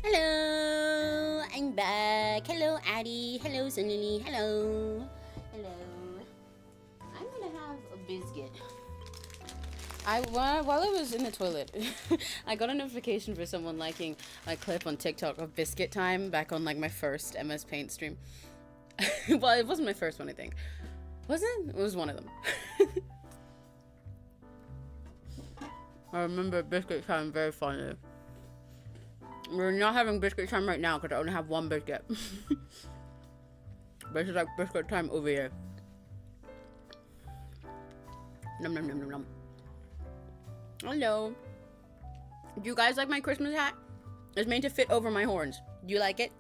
Hello, I'm back. Hello, Addie. Hello, Sunny. Hello. Hello. I'm gonna have a biscuit. While I was in the toilet, I got a notification for someone liking a clip on TikTok of biscuit time back on like my first MS Paint stream. Well, it wasn't my first one, I think. Was it? It was one of them. I remember biscuit time very fondly. We're not having biscuit time right now because I only have one biscuit. But it's like biscuit time over here. Nom nom nom nom nom. Hello. Do you guys like my Christmas hat? It's made to fit over my horns. Do you like it?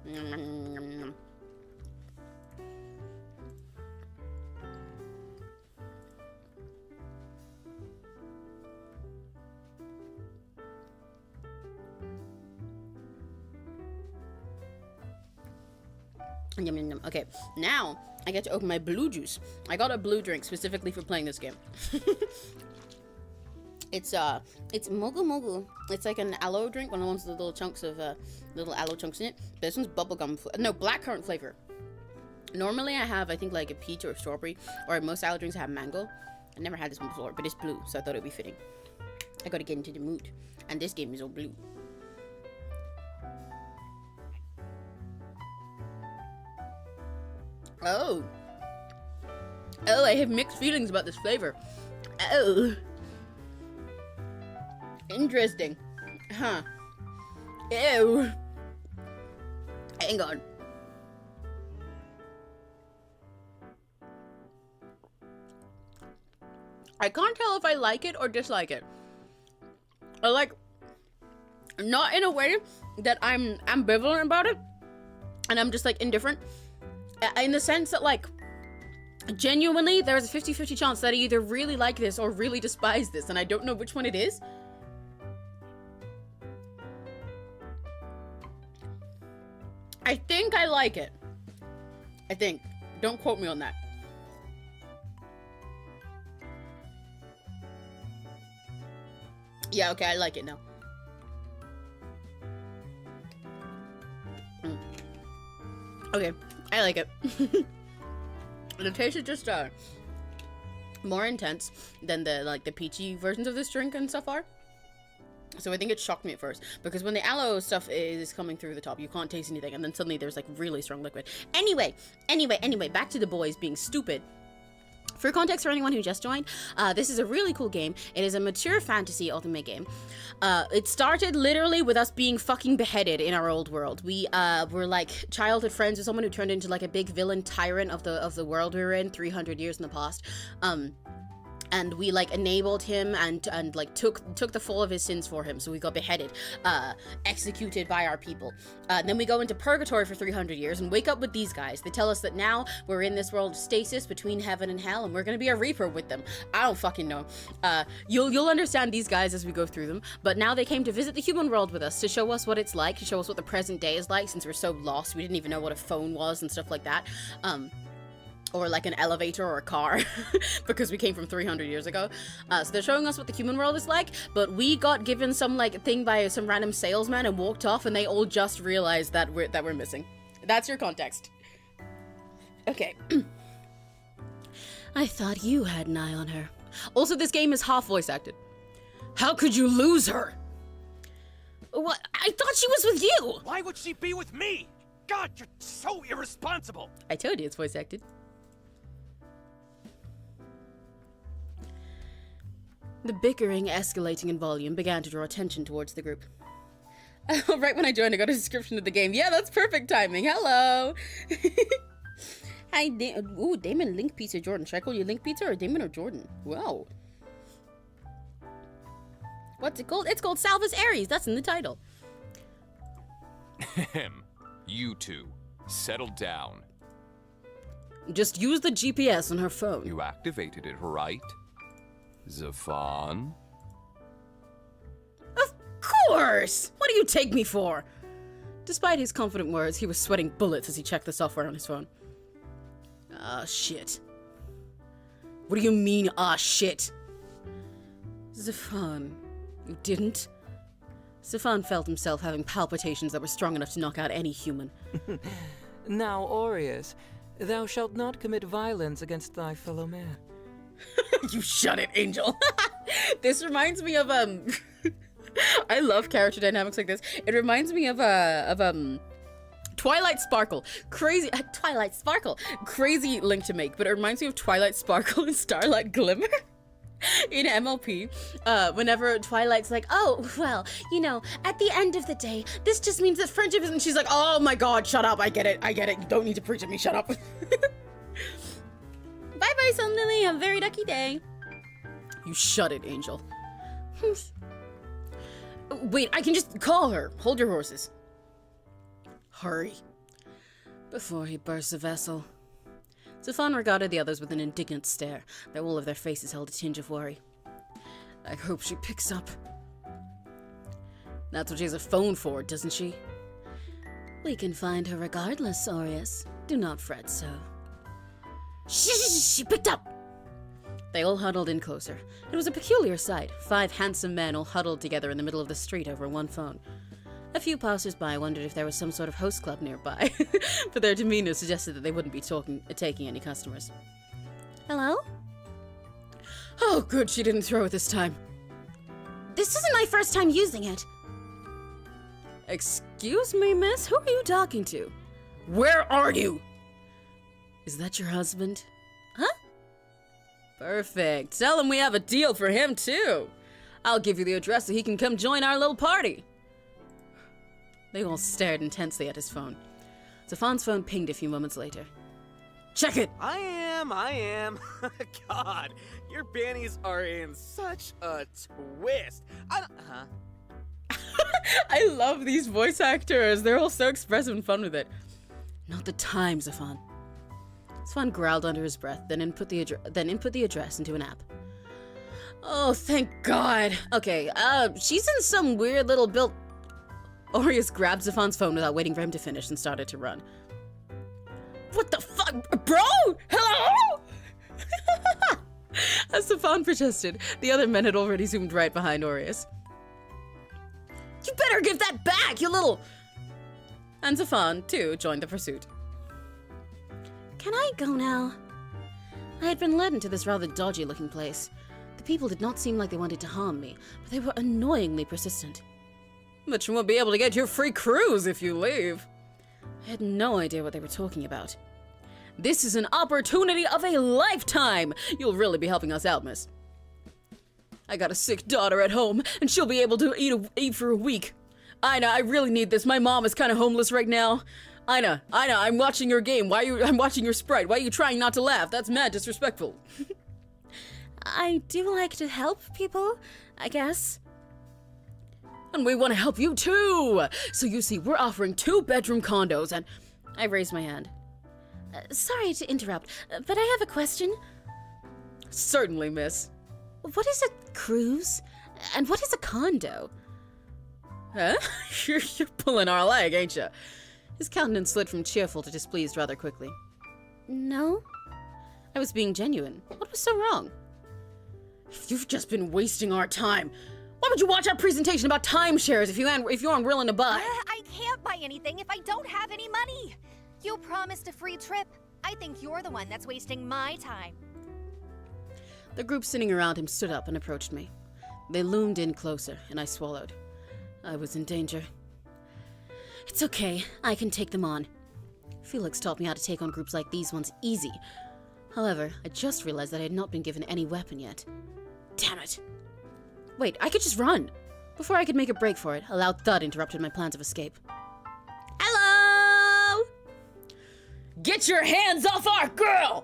Nom, nom, nom, nom. Yum, yum, yum. Okay, now I get to open my blue juice. I got a blue drink specifically for playing this game. It's mogu mogu. It's like an aloe drink, one of the ones with the little chunks of little aloe chunks in it. But this one's bubblegum, no, blackcurrant flavor. Normally I have, I think, like a peach or a strawberry, or most aloe drinks have mango. I never had this one before, but it's blue, so I thought it'd be fitting. I gotta get into the mood, and this game is all blue. Oh, I have mixed feelings about this flavor. Oh, interesting, huh? Ew. Hang on. I can't tell if I like it or dislike it. I like, not in a way that I'm ambivalent about it, and I'm just like indifferent. In the sense that, like, genuinely, there's a 50-50 chance that I either really like this or really despise this, and I don't know which one it is. I think I like it. I think. Don't quote me on that. Yeah, okay, I like it now. Okay. I like it. The taste is just more intense than the peachy versions of this drink and stuff are. So I think it shocked me at first, because when the aloe stuff is coming through the top, you can't taste anything, and then suddenly there's like really strong liquid. Anyway, back to the boys being stupid. For context, for anyone who just joined, this is a really cool game. It is a mature fantasy otome game. It started literally with us being fucking beheaded in our old world. We were like childhood friends with someone who turned into like a big villain tyrant of the world we were in 300 years in the past. And we like enabled him and like took the fall of his sins for him. So we got beheaded, executed by our people. Then we go into purgatory for 300 years and wake up with these guys. They tell us that now we're in this world of stasis between heaven and hell, and we're gonna be a reaper with them. I don't fucking know. You'll understand these guys as we go through them. But now they came to visit the human world with us to show us what it's like, to show us what the present day is like, since we're so lost. We didn't even know what a phone was and stuff like that. Or like an elevator or a car, because we came from 300 years ago. So they're showing us what the human world is like, but we got given some like thing by some random salesman and walked off, and they all just realized that we're missing. That's your context. Okay. I thought you had an eye on her. Also, this game is half voice acted. How could you lose her? What? I thought she was with you! Why would she be with me? God, you're so irresponsible! I told you it's voice acted. The bickering, escalating in volume, began to draw attention towards the group. Right when I joined, I got a description of the game. Yeah, that's perfect timing. Hello! Hi, ooh, Damon, Link Pizza, Jordan. Should I call you Link Pizza or Damon or Jordan? Wow. What's it called? It's called Salvus Aries. That's in the title. You two, settle down. Just use the GPS on her phone. You activated it, right? Zafan? Of course! What do you take me for? Despite his confident words, he was sweating bullets as he checked the software on his phone. Ah, shit. What do you mean, ah, shit? Zafan, you didn't? Zafan felt himself having palpitations that were strong enough to knock out any human. Now, Aureus, thou shalt not commit violence against thy fellow man. You shut it, Angel. This reminds me of, I love character dynamics like this. It reminds me of Twilight Sparkle. Crazy, Twilight Sparkle. Crazy link to make, but it reminds me of Twilight Sparkle and Starlight Glimmer. In MLP, whenever Twilight's like, oh, well, you know, at the end of the day, this just means that friendship isn't, she's like, oh my god, shut up, I get it, you don't need to preach at me, shut up. Bye-bye, Sun Lily, have a very lucky day. You shut it, Angel. Wait, I can just call her. Hold your horses. Hurry. Before he bursts the vessel. Zafan regarded the others with an indignant stare, though all of their faces held a tinge of worry. I hope she picks up. That's what she has a phone for, doesn't she? We can find her regardless, Aureus. Do not fret so. She picked up! They all huddled in closer. It was a peculiar sight, 5 handsome men all huddled together in the middle of the street over one phone. A few passers-by wondered if there was some sort of host club nearby, but their demeanor suggested that they wouldn't be taking any customers. Hello? Oh, good, she didn't throw it this time. This isn't my first time using it. Excuse me, miss? Who are you talking to? Where are you? Is that your husband? Huh? Perfect. Tell him we have a deal for him, too. I'll give you the address so he can come join our little party. They all stared intensely at his phone. Zafan's phone pinged a few moments later. Check it! I am. God, your bannies are in such a twist. I love these voice actors. They're all so expressive and fun with it. Not the time, Zafan. Zafan growled under his breath, then input the address into an app. Oh, thank God. Okay, she's in some weird little built... Aureus grabbed Zafan's phone without waiting for him to finish and started to run. What the fuck? Bro? Hello? As Zafan protested, the other men had already zoomed right behind Aureus. You better give that back, you little... And Zafan, too, joined the pursuit. Can I go now? I had been led into this rather dodgy-looking place. The people did not seem like they wanted to harm me, but they were annoyingly persistent. But you won't be able to get your free cruise if you leave. I had no idea what they were talking about. This is an opportunity of a lifetime! You'll really be helping us out, miss. I got a sick daughter at home, and she'll be able to eat for a week. Ina, I really need this. My mom is kind of homeless right now. Ina, I'm watching your game. I'm watching your sprite. Why are you trying not to laugh? That's mad disrespectful. I do like to help people, I guess. And we want to help you too! So you see, we're offering 2-bedroom condos and... I raised my hand. Sorry to interrupt, but I have a question. Certainly, miss. What is a cruise? And what is a condo? Huh? You're pulling our leg, ain't you? His countenance slid from cheerful to displeased rather quickly. No? I was being genuine. What was so wrong? You've just been wasting our time. Why would you watch our presentation about timeshares if you aren't willing to buy? I can't buy anything if I don't have any money. You promised a free trip. I think you're the one that's wasting my time. The group sitting around him stood up and approached me. They loomed in closer, and I swallowed. I was in danger. It's okay. I can take them on. Felix taught me how to take on groups like these ones easy. However, I just realized that I had not been given any weapon yet. Damn it. Wait, I could just run. Before I could make a break for it, a loud thud interrupted my plans of escape. Hello! Get your hands off our girl!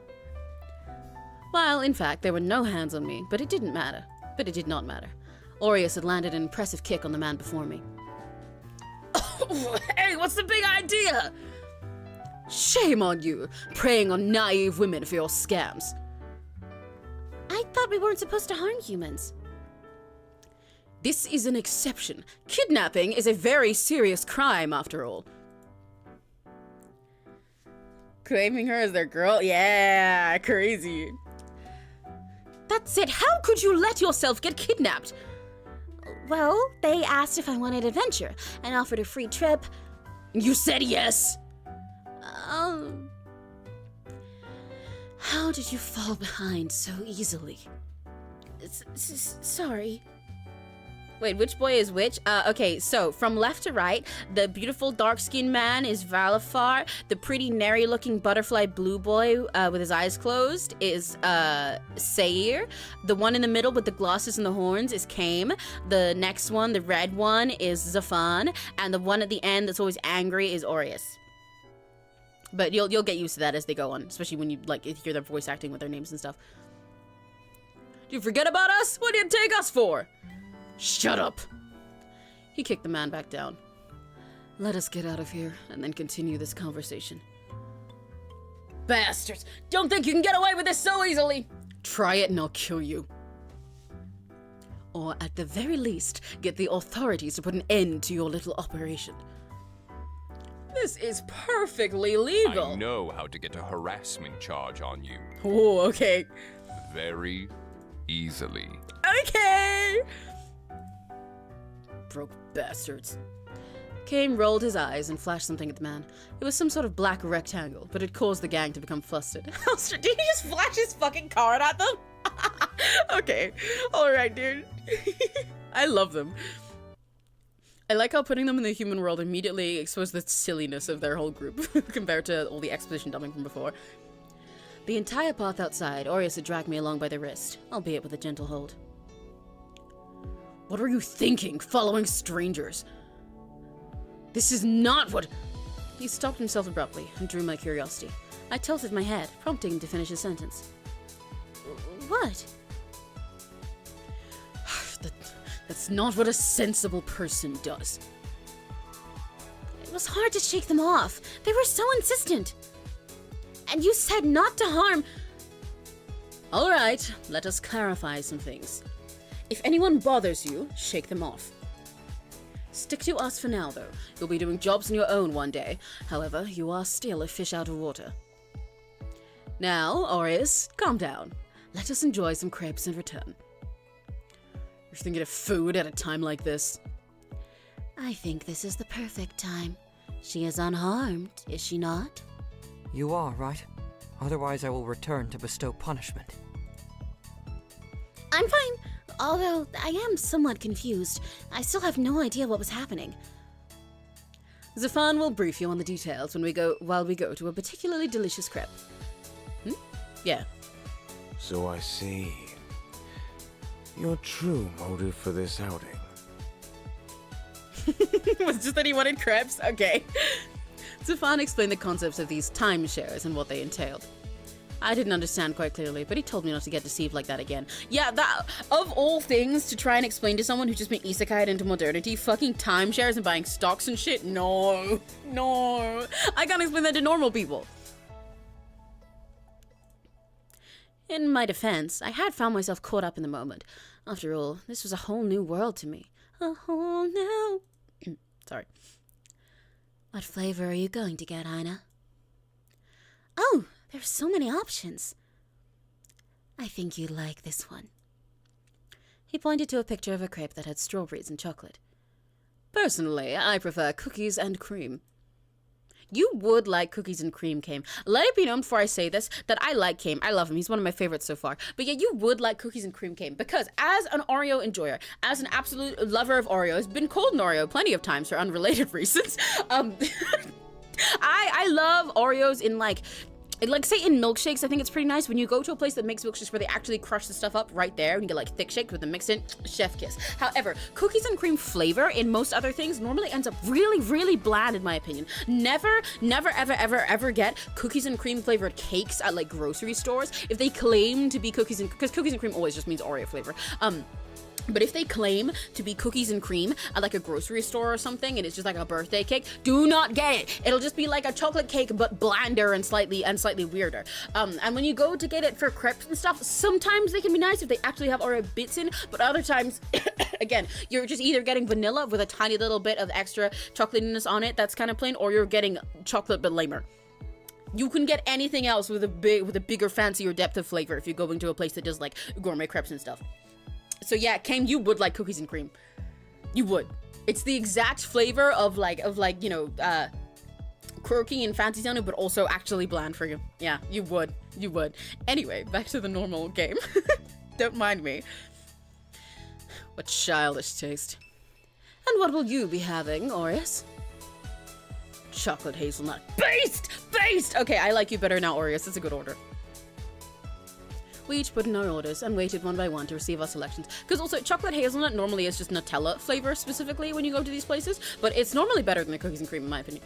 While, in fact, there were no hands on me, but it did not matter. Aureus had landed an impressive kick on the man before me. Oh, hey, what's the big idea? Shame on you, preying on naive women for your scams. I thought we weren't supposed to harm humans. This is an exception. Kidnapping is a very serious crime, after all. Claiming her as their girl? Yeah, crazy. That's it. How could you let yourself get kidnapped? Well, they asked if I wanted adventure and offered a free trip. You said yes. How did you fall behind so easily? Sorry. Wait, which boy is which? Okay, so from left to right, the beautiful dark-skinned man is Valafar. The pretty nary-looking butterfly blue boy with his eyes closed is Sair. The one in the middle with the glosses and the horns is Kame. The next one, the red one, is Zafan. And the one at the end that's always angry is Aureus. But you'll get used to that as they go on, especially when you hear their voice acting with their names and stuff. Do you forget about us? What did you take us for? Shut up! He kicked the man back down. Let us get out of here and then continue this conversation. Bastards! Don't think you can get away with this so easily! Try it and I'll kill you. Or at the very least, get the authorities to put an end to your little operation. This is perfectly legal. I know how to get a harassment charge on you. Oh, okay. Very easily. Okay! Broke bastards. Kame rolled his eyes and flashed something at the man. It was some sort of black rectangle, but it caused the gang to become flustered. Did he just flash his fucking card at them? Okay. Alright, dude. I love them. I like how putting them in the human world immediately exposed the silliness of their whole group compared to all the exposition dumping from before. The entire path outside, Aureus had dragged me along by the wrist, albeit with a gentle hold. What were you thinking, following strangers? This is not what... He stopped himself abruptly and drew my curiosity. I tilted my head, prompting him to finish his sentence. What? That's not what a sensible person does. It was hard to shake them off. They were so insistent. And you said not to harm... All right, let us clarify some things. If anyone bothers you, shake them off. Stick to us for now, though. You'll be doing jobs on your own one day. However, you are still a fish out of water. Now, Aureus, calm down. Let us enjoy some crepes in return. You're thinking of food at a time like this? I think this is the perfect time. She is unharmed, is she not? You are, right? Otherwise I will return to bestow punishment. I'm fine, although I am somewhat confused. I still have no idea what was happening. Zafan will brief you on the details while we go to a particularly delicious crepe. Yeah. So I see. Your true motive for this outing. Was just that he wanted crepes? Okay. Zafan explained the concepts of these timeshares and what they entailed. I didn't understand quite clearly, but he told me not to get deceived like that again. Yeah, that, of all things to try and explain to someone who's just been isekai'd into modernity, fucking timeshares and buying stocks and shit? No. I can't explain that to normal people. In my defense, I had found myself caught up in the moment. After all, this was a whole new world to me. A whole new... Sorry. What flavor are you going to get, Ina? Oh, there's so many options. I think you'd like this one. He pointed to a picture of a crepe that had strawberries and chocolate. Personally, I prefer cookies and cream. You would like cookies and cream, Kame. Let it be known before I say this that I like Kame. I love him. He's one of my favorites so far. But yeah, you would like cookies and cream, Kame. Because as an Oreo enjoyer, as an absolute lover of Oreos, been cold in Oreo plenty of times for unrelated reasons. I love Oreos in like say in milkshakes. I think it's pretty nice when you go to a place that makes milkshakes where they actually crush the stuff up right there and you get like thick shakes with them mixed in. Chef kiss. However, cookies and cream flavor in most other things normally ends up really bland in my opinion. Never ever get cookies and cream flavored cakes at like grocery stores if they claim to be because cookies and cream always just means Oreo flavor. But if they claim to be cookies and cream at like a grocery store or something and it's just like a birthday cake, do not get it. It'll just be like a chocolate cake but blander and slightly weirder. And when you go to get it for crepes and stuff, sometimes they can be nice if they actually have Oreo bits in, but other times, again, you're just either getting vanilla with a tiny little bit of extra chocolatiness on it that's kind of plain, or you're getting chocolate but lamer. You can get anything else with a bigger, fancier depth of flavor if you're going to a place that does like gourmet crepes and stuff. So yeah, Kame, you would like cookies and cream. You would. It's the exact flavor of you know, quirky and fancy sounding, but also actually bland for you. Yeah, you would. You would. Anyway, back to the normal game. Don't mind me. What childish taste. And what will you be having, Aureus? Chocolate hazelnut. Based! Based! Okay, I like you better now, Aureus. It's a good order. We each put in our orders and waited one by one to receive our selections. Because also, chocolate hazelnut normally is just Nutella flavor specifically when you go to these places, but it's normally better than the cookies and cream in my opinion.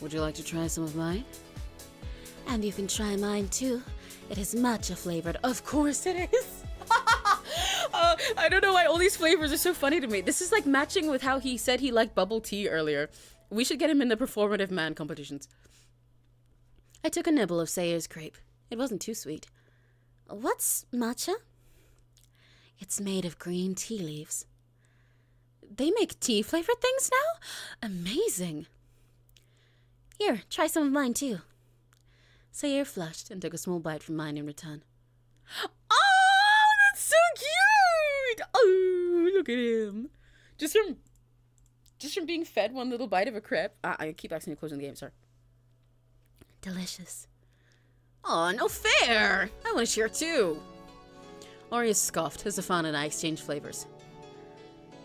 Would you like to try some of mine? And you can try mine too. It is matcha flavored. Of course it is. I don't know why all these flavors are so funny to me. This is like matching with how he said he liked bubble tea earlier. We should get him in the performative man competitions. I took a nibble of Sayer's crepe. It wasn't too sweet. What's matcha? It's made of green tea leaves. They make tea flavored things now? Amazing. Here, try some of mine too. Sayer flushed and took a small bite from mine in return. Oh, that's so cute! Oh, look at him. Just from being fed one little bite of a crepe. I keep accidentally closing the game, sorry. Delicious. Oh, no fair! I want to share too. Aureus scoffed as Zafan and I exchanged flavors.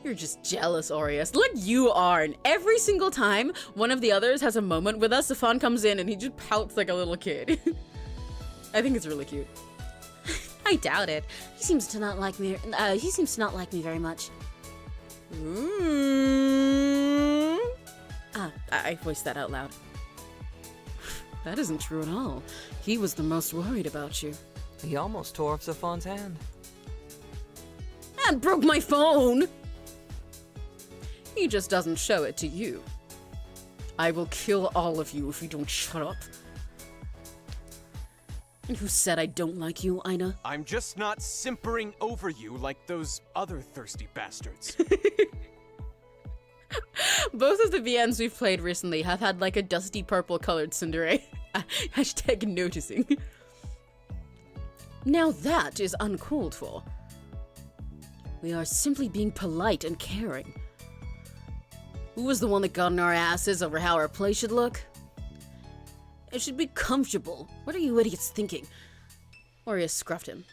You're just jealous, Aureus. Like you are. And every single time one of the others has a moment with us, Zafan comes in and he just pouts like a little kid. I think it's really cute. I doubt it. He seems to not like me. He seems to not like me very much. I voiced that out loud. That isn't true at all. He was the most worried about you. He almost tore off Zafon's hand. And broke my phone! He just doesn't show it to you. I will kill all of you if you don't shut up. And who said I don't like you, Ina? I'm just not simpering over you like those other thirsty bastards. Both of the VNs we've played recently have had like a dusty purple colored tsundere. Hashtag noticing. Now that is uncalled for. We are simply being polite and caring. Who was the one that got in our asses over how our place should look? It should be comfortable. What are you idiots thinking? Aureus scruffed him.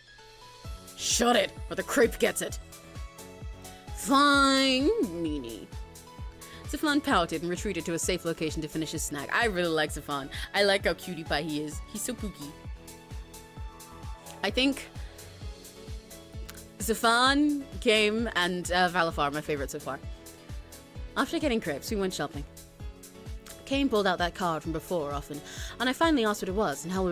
Shut it, or the crepe gets it. Fine, meanie. Zafan pouted and retreated to a safe location to finish his snack. I really like Zafan. I like how cutie pie he is. He's so pooky. I think Zafan, Kame, and Valafar are my favorite so far. After getting crepes, we went shopping. Kame pulled out that card from before often, and I finally asked what it was and how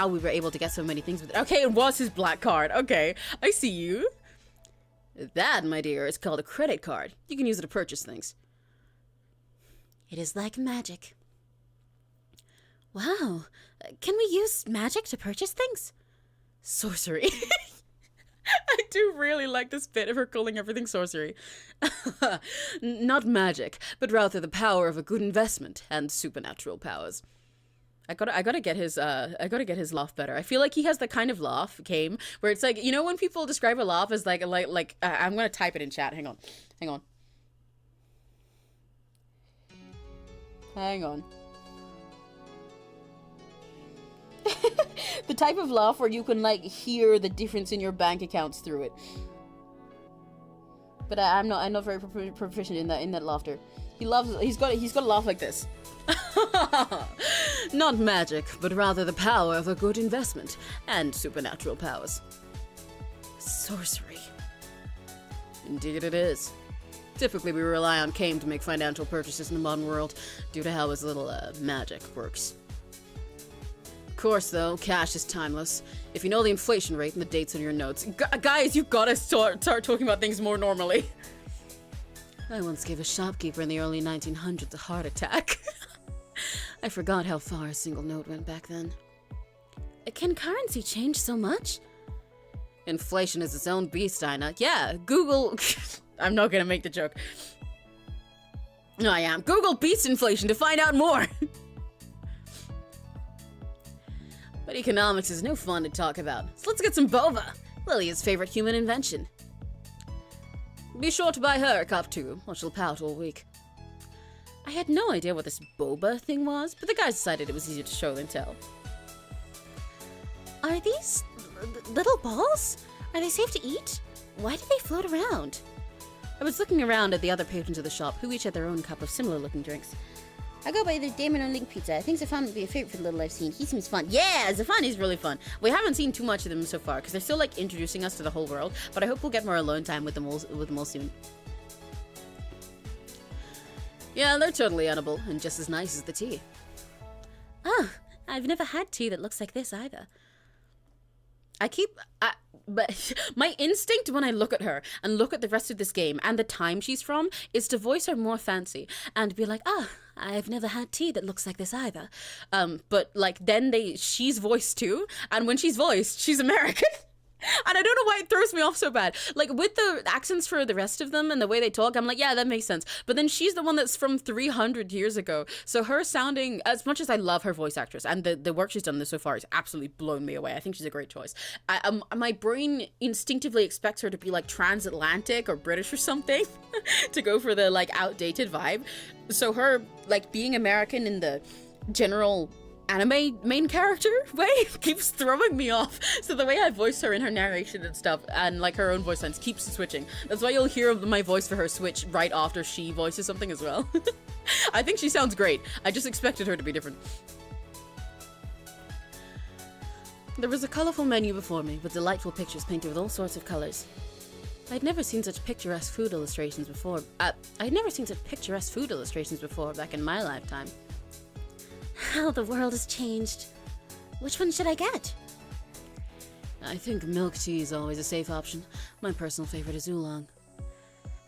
we were able to get so many things with it. Okay, it was his black card. Okay, I see you. That, my dear, is called a credit card. You can use it to purchase things. It is like magic. Wow, can we use magic to purchase things? Sorcery. I do really like this bit of her calling everything sorcery. Not magic, but rather the power of a good investment and supernatural powers. I gotta get his laugh better. I feel like he has the kind of laugh, Kame, where it's like, you know when people describe a laugh as like I'm gonna type it in chat. Hang on. The type of laugh where you can like hear the difference in your bank accounts through it. But I'm not very proficient in that laughter. He's got a laugh like this. Not magic, but rather the power of a good investment and supernatural powers. Sorcery. Indeed it is. Typically we rely on Kame to make financial purchases in the modern world due to how his little magic works. Of course, though, cash is timeless. If you know the inflation rate and the dates on your notes. Guys, you gotta start talking about things more normally. I once gave a shopkeeper in the early 1900s a heart attack. I forgot how far a single note went back then. Can currency change so much? Inflation is its own beast, Ina. Yeah, Google... I'm not gonna make the joke. No, I am. Google beast inflation to find out more. Economics is no fun to talk about, so let's get some boba, Lilia's favorite human invention. Be sure to buy her a cup too, or she'll pout all week. I had no idea what this boba thing was, but the guys decided it was easier to show than tell. Are these little balls? Are they safe to eat? Why do they float around? I was looking around at the other patrons of the shop, who each had their own cup of similar-looking drinks. I go by the Damon or Link Pizza. I think Zafan would be a favorite for the little I've seen. He seems fun. Yeah, Zafan is really fun. We haven't seen too much of them so far, because they're still, like, introducing us to the whole world, but I hope we'll get more alone time with them all soon. Yeah, they're totally edible, and just as nice as the tea. Ah, I've never had tea that looks like this either. But my instinct when I look at her and look at the rest of this game and the time she's from is to voice her more fancy and be like, I've never had tea that looks like this either. But like then she's voiced too, and when she's voiced, she's American. And I don't know why it throws me off so bad. Like, with the accents for the rest of them and the way they talk, I'm like, yeah, that makes sense. But then she's the one that's from 300 years ago. So her sounding, as much as I love her voice actress, and the work she's done this so far has absolutely blown me away. I think she's a great choice. My brain instinctively expects her to be, like, transatlantic or British or something to go for the, like, outdated vibe. So her, like, being American in the general anime main character way keeps throwing me off. So the way I voice her in her narration and stuff, and like her own voice lines, keeps switching. That's why you'll hear my voice for her switch right after she voices something as well. I think she sounds great. I just expected her to be different. There was a colorful menu before me with delightful pictures painted with all sorts of colors. I'd never seen such picturesque food illustrations before. I'd never seen such picturesque food illustrations before back in my lifetime. How the world has changed. Which one should I get? I think milk tea is always a safe option. My personal favorite is oolong.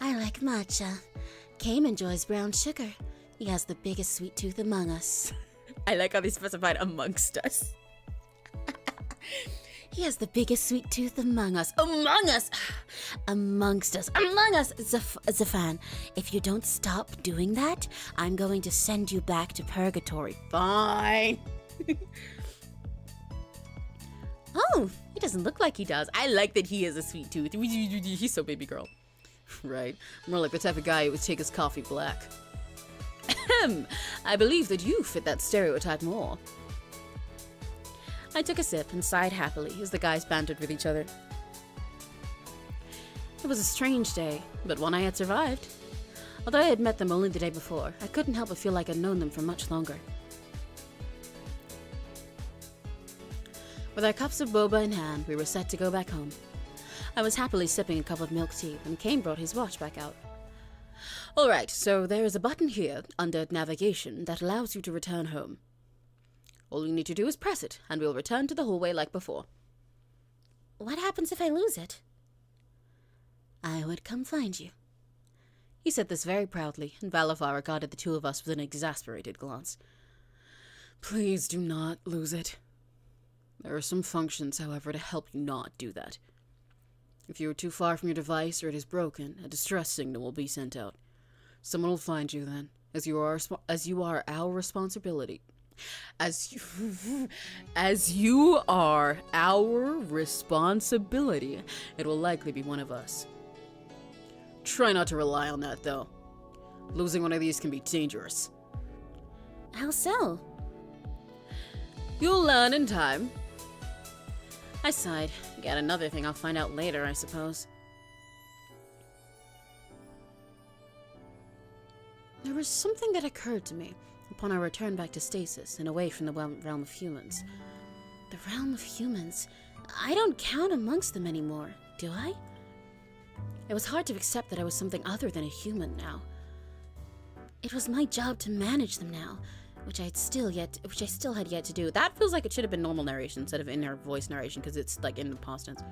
I like matcha. Kame enjoys brown sugar. He has the biggest sweet tooth among us. I like how they specified amongst us. He has the biggest sweet tooth among us. Among us! Amongst us. Among us! Zafan, if you don't stop doing that, I'm going to send you back to purgatory. Fine. Oh, he doesn't look like he does. I like that he has a sweet tooth. He's so baby girl. Right. More like the type of guy who would take his coffee black. Ahem. I believe that you fit that stereotype more. I took a sip and sighed happily as the guys bantered with each other. It was a strange day, but one I had survived. Although I had met them only the day before, I couldn't help but feel like I'd known them for much longer. With our cups of boba in hand, we were set to go back home. I was happily sipping a cup of milk tea when Kane brought his watch back out. Alright, so there is a button here under navigation that allows you to return home. All you need to do is press it, and we'll return to the hallway like before. What happens if I lose it? I would come find you. He said this very proudly, and Valafar regarded the two of us with an exasperated glance. Please do not lose it. There are some functions, however, to help you not do that. If you are too far from your device or it is broken, a distress signal will be sent out. Someone will find you then, as you are our responsibility. As you are our responsibility, it will likely be one of us. Try not to rely on that, though. Losing one of these can be dangerous. How so? You'll learn in time. I sighed. Yet another thing I'll find out later, I suppose. There was something that occurred to me upon our return back to stasis and away from the realm of humans. The realm of humans? I don't count amongst them anymore, do I? It was hard to accept that I was something other than a human now. It was my job to manage them now, which I still had yet to do. That feels like it should have been normal narration instead of in-air voice narration, because it's like in the past tense.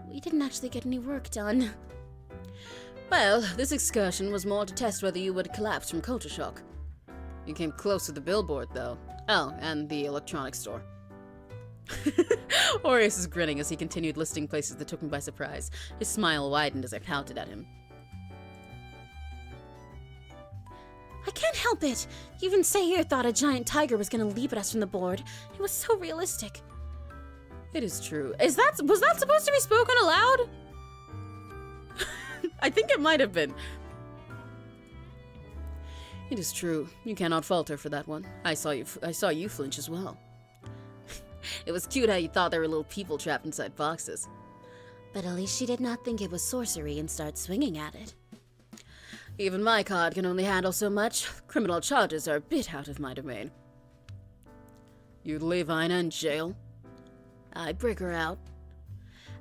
We didn't actually get any work done. Well, this excursion was more to test whether you would collapse from culture shock. You came close to the billboard, though. Oh, and the electronics store. Aureus is grinning as he continued listing places that took him by surprise. His smile widened as I pouted at him. I can't can't help it. Even Sayir thought a giant tiger was gonna leap at us from the board. It was so realistic. It is true. Was that supposed to be spoken aloud? I think it might have been. It is true. You cannot falter for that one. I saw you flinch as well. It was cute how you thought there were little people trapped inside boxes. But at least she did not think it was sorcery and start swinging at it. Even my card can only handle so much. Criminal charges are a bit out of my domain. You'd leave Ina in jail? I'd break her out.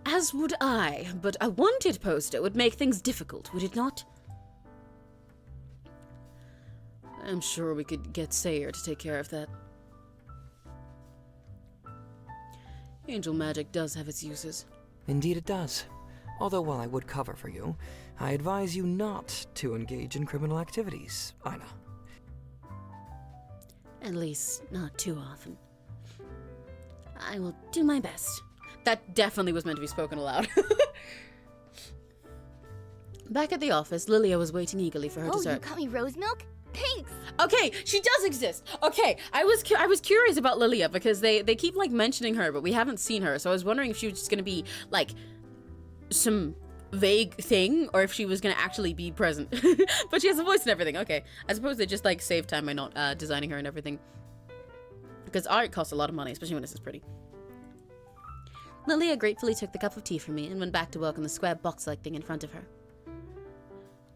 As would I, but a wanted poster would make things difficult, would it not? I'm sure we could get Sayir to take care of that. Angel magic does have its uses. Indeed it does. Although while I would cover for you, I advise you not to engage in criminal activities, Ina. At least, not too often. I will do my best. That definitely was meant to be spoken aloud. Back at the office, Lilia was waiting eagerly for her dessert. Oh, you got me rose milk? Thanks! Okay, she does exist. Okay, I was curious about Lilia because they keep like mentioning her, but we haven't seen her. So I was wondering if she was just gonna be like some vague thing or if she was gonna actually be present. But she has a voice and everything. Okay, I suppose they just like save time by not designing her and everything. Because art costs a lot of money, especially when this is pretty. Lilia gratefully took the cup of tea from me and went back to work on the square box-like thing in front of her.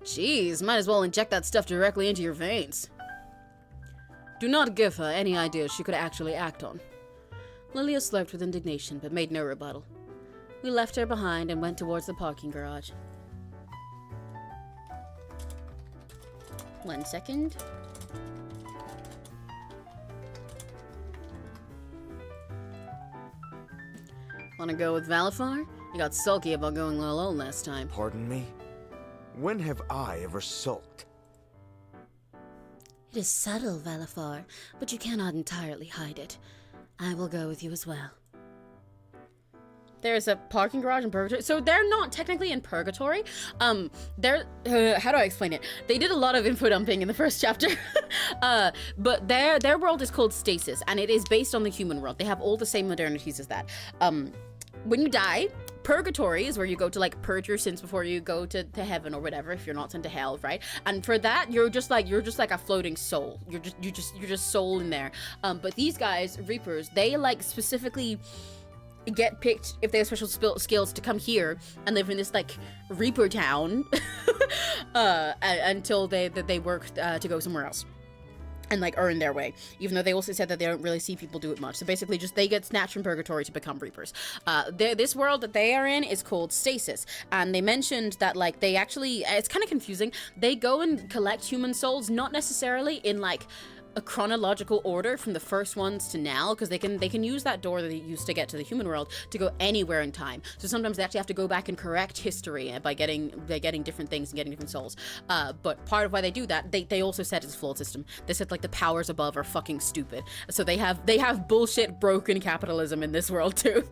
Jeez, might as well inject that stuff directly into your veins. Do not give her any ideas she could actually act on. Lilia slurped with indignation, but made no rebuttal. We left her behind and went towards the parking garage. 1 second. Wanna go with Valifar? You got sulky about going alone last time. Pardon me? When have I ever sulked? It is subtle, Valifar, but you cannot entirely hide it. I will go with you as well. There's a parking garage in Purgatory. So they're not technically in Purgatory. They're, how do I explain it? They did a lot of info dumping in the first chapter. But their world is called Stasis, and it is based on the human world. They have all the same modernities as that. When you die, Purgatory is where you go to like purge your sins before you go to heaven or whatever, if you're not sent to hell, right? And for that, you're just like a floating soul. You're just soul in there. But these guys, Reapers, they like specifically get picked if they have special skills to come here and live in this like Reaper town until they work to go somewhere else and like earn their way, even though they also said that they don't really see people do it much. So basically just they get snatched from Purgatory to become Reapers. This world that they are in is called Stasis, and they mentioned that like they actually, it's kind of confusing, they go and collect human souls, not necessarily in like a chronological order from the first ones to now, because they can use that door that they used to get to the human world to go anywhere in time. So sometimes they actually have to go back and correct history by getting different things and getting different souls. But part of why they do that, they also said it's a flawed system. They said like the powers above are fucking stupid. So they have bullshit broken capitalism in this world too.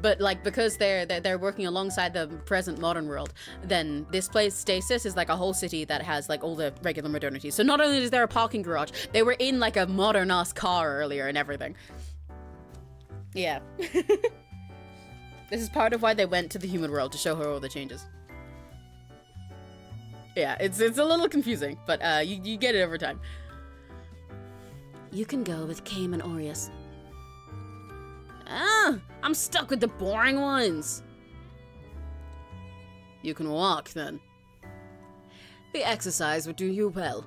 But like because they're working alongside the present modern world, then this place Stasis is like a whole city that has like all the regular modernities. So not only is there a parking garage, they were in like a modern ass car earlier and everything. Yeah. This is part of why they went to the human world, to show her all the changes. Yeah, it's a little confusing, but you get it over time. You can go with Kame and Aureus. I'm stuck with the boring ones. You can walk, then. The exercise would do you well.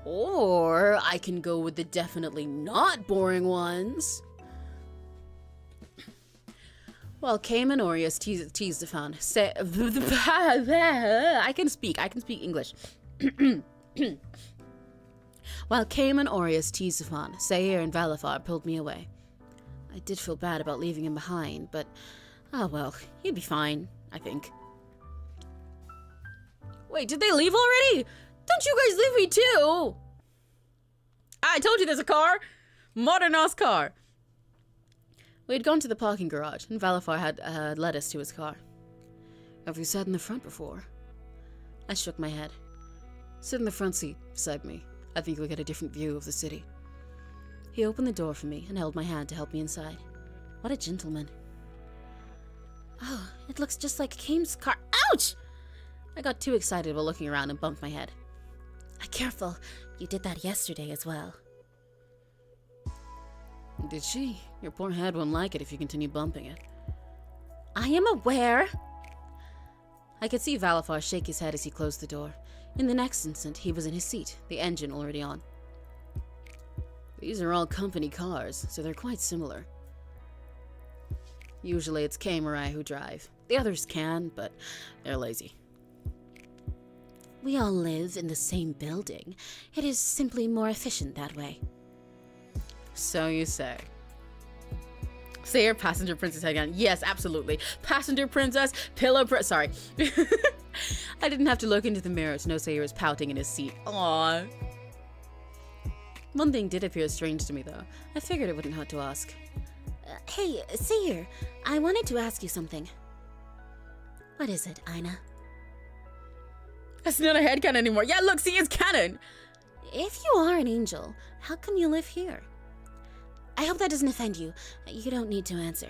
Or I can go with the definitely not boring ones. While Kame and Aureus teased the fan, say I can speak English. While Kame and Aureus teased the fan, Sayir and Valifar pulled me away. I did feel bad about leaving him behind, but oh well, he'd be fine, I think. Wait, did they leave already? Don't you guys leave me too? I told you there's a car! Modern ass car! We had gone to the parking garage, and Valifar had led us to his car. Have you sat in the front before? I shook my head. Sit in the front seat beside me. I think you'll get a different view of the city. He opened the door for me and held my hand to help me inside. What a gentleman. Oh, it looks just like 𝘆ce's car. Ouch! I got too excited while looking around and bumped my head. Careful, you did that yesterday as well. Did she? Your poor head won't like it if you continue bumping it. I am aware. I could see Valafar shake his head as he closed the door. In the next instant, he was in his seat, the engine already on. These are all company cars, so they're quite similar. Usually it's Kay or I who drive. The others can, but they're lazy. We all live in the same building. It is simply more efficient that way. So you say. Say your passenger princess head again. Yes, absolutely. Passenger princess, sorry. I didn't have to look into the mirror to know Sayer was pouting in his seat. Aww. One thing did appear strange to me, though. I figured it wouldn't hurt to ask. Hey, Sayer, I wanted to ask you something. What is it, Ina? That's not a headcanon anymore. Yeah, look, see, it's canon. If you are an angel, how come you live here? I hope that doesn't offend you. You don't need to answer.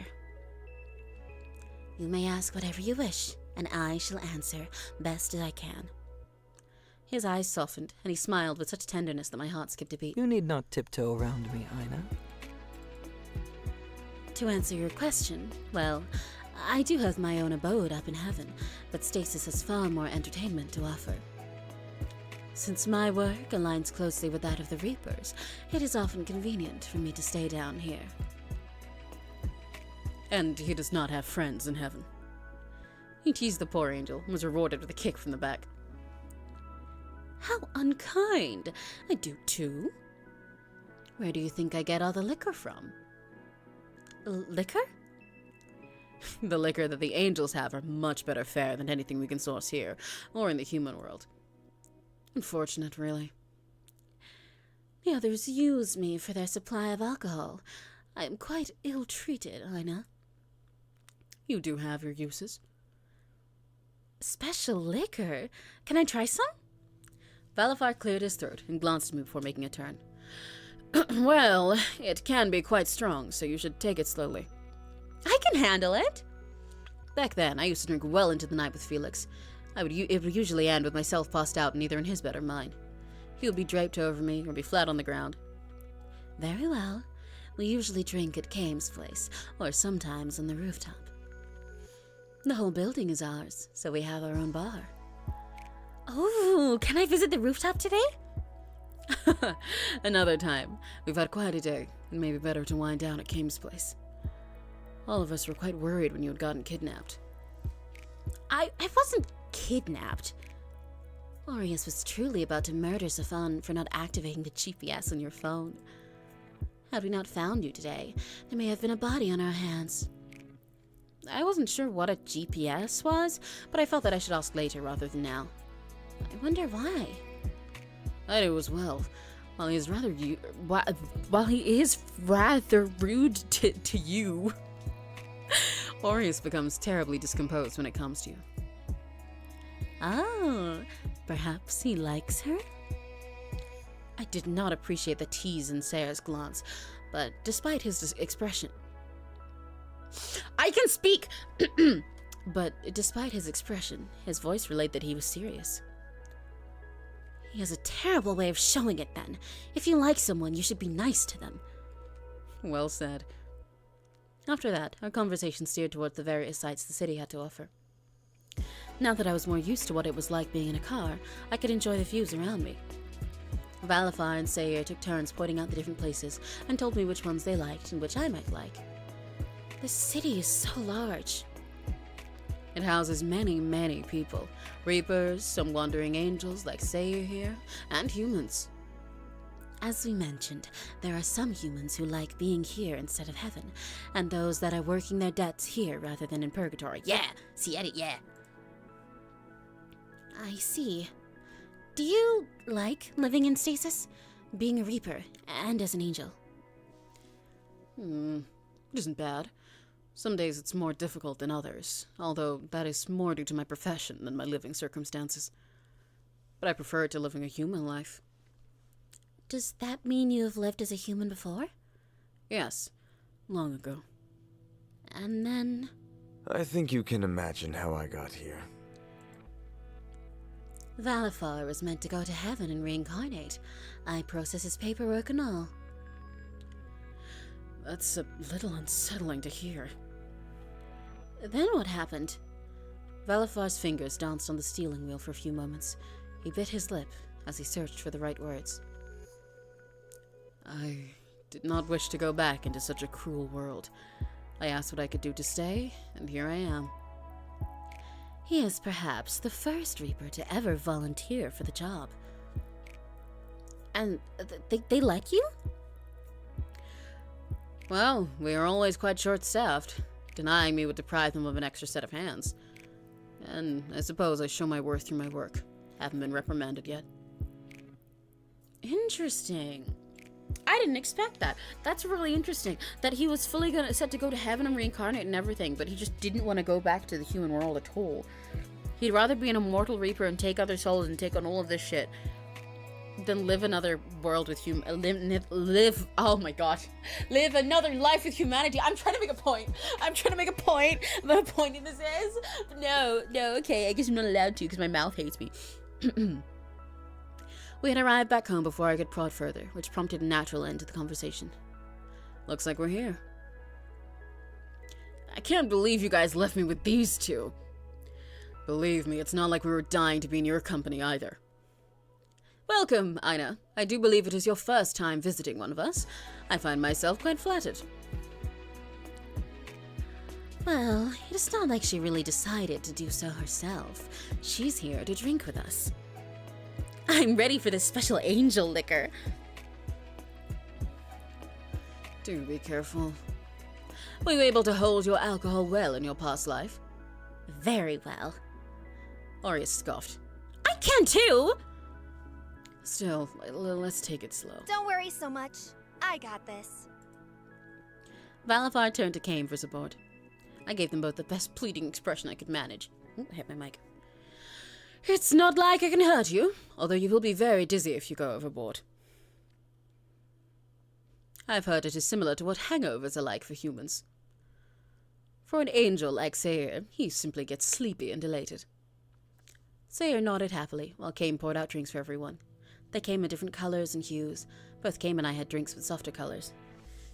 You may ask whatever you wish, and I shall answer best as I can. His eyes softened, and he smiled with such tenderness that my heart skipped a beat. You need not tiptoe around me, Ina. To answer your question, well, I do have my own abode up in heaven, but Stasis has far more entertainment to offer. Since my work aligns closely with that of the Reapers, it is often convenient for me to stay down here. And he does not have friends in heaven. He teased the poor angel and was rewarded with a kick from the back. How unkind! I do too. Where do you think I get all the liquor from? Liquor? The liquor that the angels have are much better fare than anything we can source here, or in the human world. Unfortunate, really. The others use me for their supply of alcohol. I am quite ill-treated, Ina. You do have your uses. Special liquor? Can I try some? Valafar cleared his throat and glanced at me before making a turn. Well, it can be quite strong, so you should take it slowly. I can handle it. Back then, I used to drink well into the night with Felix. It would usually end with myself passed out and either in his bed or mine. He would be draped over me or be flat on the ground. Very well. We usually drink at 𝘆ce's place, or sometimes on the rooftop. The whole building is ours, so we have our own bar. Oh, can I visit the rooftop today? Another time. We've had quite a day. It may be better to wind down at 𝘆ce's place. All of us were quite worried when you had gotten kidnapped. I wasn't kidnapped. Aureus was truly about to murder Safan for not activating the GPS on your phone. Had we not found you today, there may have been a body on our hands. I wasn't sure what a GPS was, but I felt that I should ask later rather than now. I wonder why. I do as well. While he is rather rude to you, Aureus becomes terribly discomposed when it comes to you. Oh, perhaps he likes her? I did not appreciate the tease in Sayer's glance, but despite his expression... I can speak! But despite his expression, his voice relayed that he was serious. He has a terrible way of showing it then. If you like someone, you should be nice to them. Well said. After that, our conversation steered towards the various sights the city had to offer. Now that I was more used to what it was like being in a car, I could enjoy the views around me. Valafar and Sayer took turns pointing out the different places and told me which ones they liked and which I might like. The city is so large. It houses many, many people. Reapers, some wandering angels like Sayer here, and humans. As we mentioned, there are some humans who like being here instead of heaven, and those that are working their debts here rather than in purgatory. Yeah! See, edit, yeah! I see. Do you like living in stasis? Being a Reaper, and as an angel? It isn't bad. Some days it's more difficult than others, although that is more due to my profession than my living circumstances. but I prefer it to living a human life. Does that mean you have lived as a human before? Yes, long ago. And then... I think you can imagine how I got here. Valifar was meant to go to heaven and reincarnate. I process his paperwork and all. That's a little unsettling to hear. Then what happened? Valifar's fingers danced on the steering wheel for a few moments. He bit his lip as he searched for the right words. I did not wish to go back into such a cruel world. I asked what I could do to stay, and here I am. He is perhaps the first Reaper to ever volunteer for the job. And they let you? Well, we are always quite short-staffed. Denying me would deprive them of an extra set of hands. And I suppose I show my worth through my work. Haven't been reprimanded yet. Interesting. I didn't expect that. That's really interesting. That he was fully set to go to heaven and reincarnate and everything, but he just didn't want to go back to the human world at all. He'd rather be an immortal Reaper and take other souls and take on all of this shit than live another world with oh my gosh. Live another life with humanity. I'm trying to make a point. The point in this is... No, okay, I guess I'm not allowed to because my mouth hates me. We had arrived back home before I could prod further, which prompted a natural end to the conversation. Looks like we're here. I can't believe you guys left me with these two. Believe me, it's not like we were dying to be in your company either. Welcome, Ina. I do believe it is your first time visiting one of us. I find myself quite flattered. Well, it's not like she really decided to do so herself. She's here to drink with us. I'm ready for this special angel liquor. Do be careful. Were you able to hold your alcohol well in your past life? Very well. Aries scoffed. I can too! Still, let's take it slow. Don't worry so much. I got this. Valifar turned to Cain for support. I gave them both the best pleading expression I could manage. I hit my mic. It's not like I can hurt you, although you will be very dizzy if you go overboard. I've heard it is similar to what hangovers are like for humans. For an angel like Sayer, he simply gets sleepy and elated. Sayer nodded happily, while Cain poured out drinks for everyone. They came in different colors and hues. Both Cain and I had drinks with softer colors.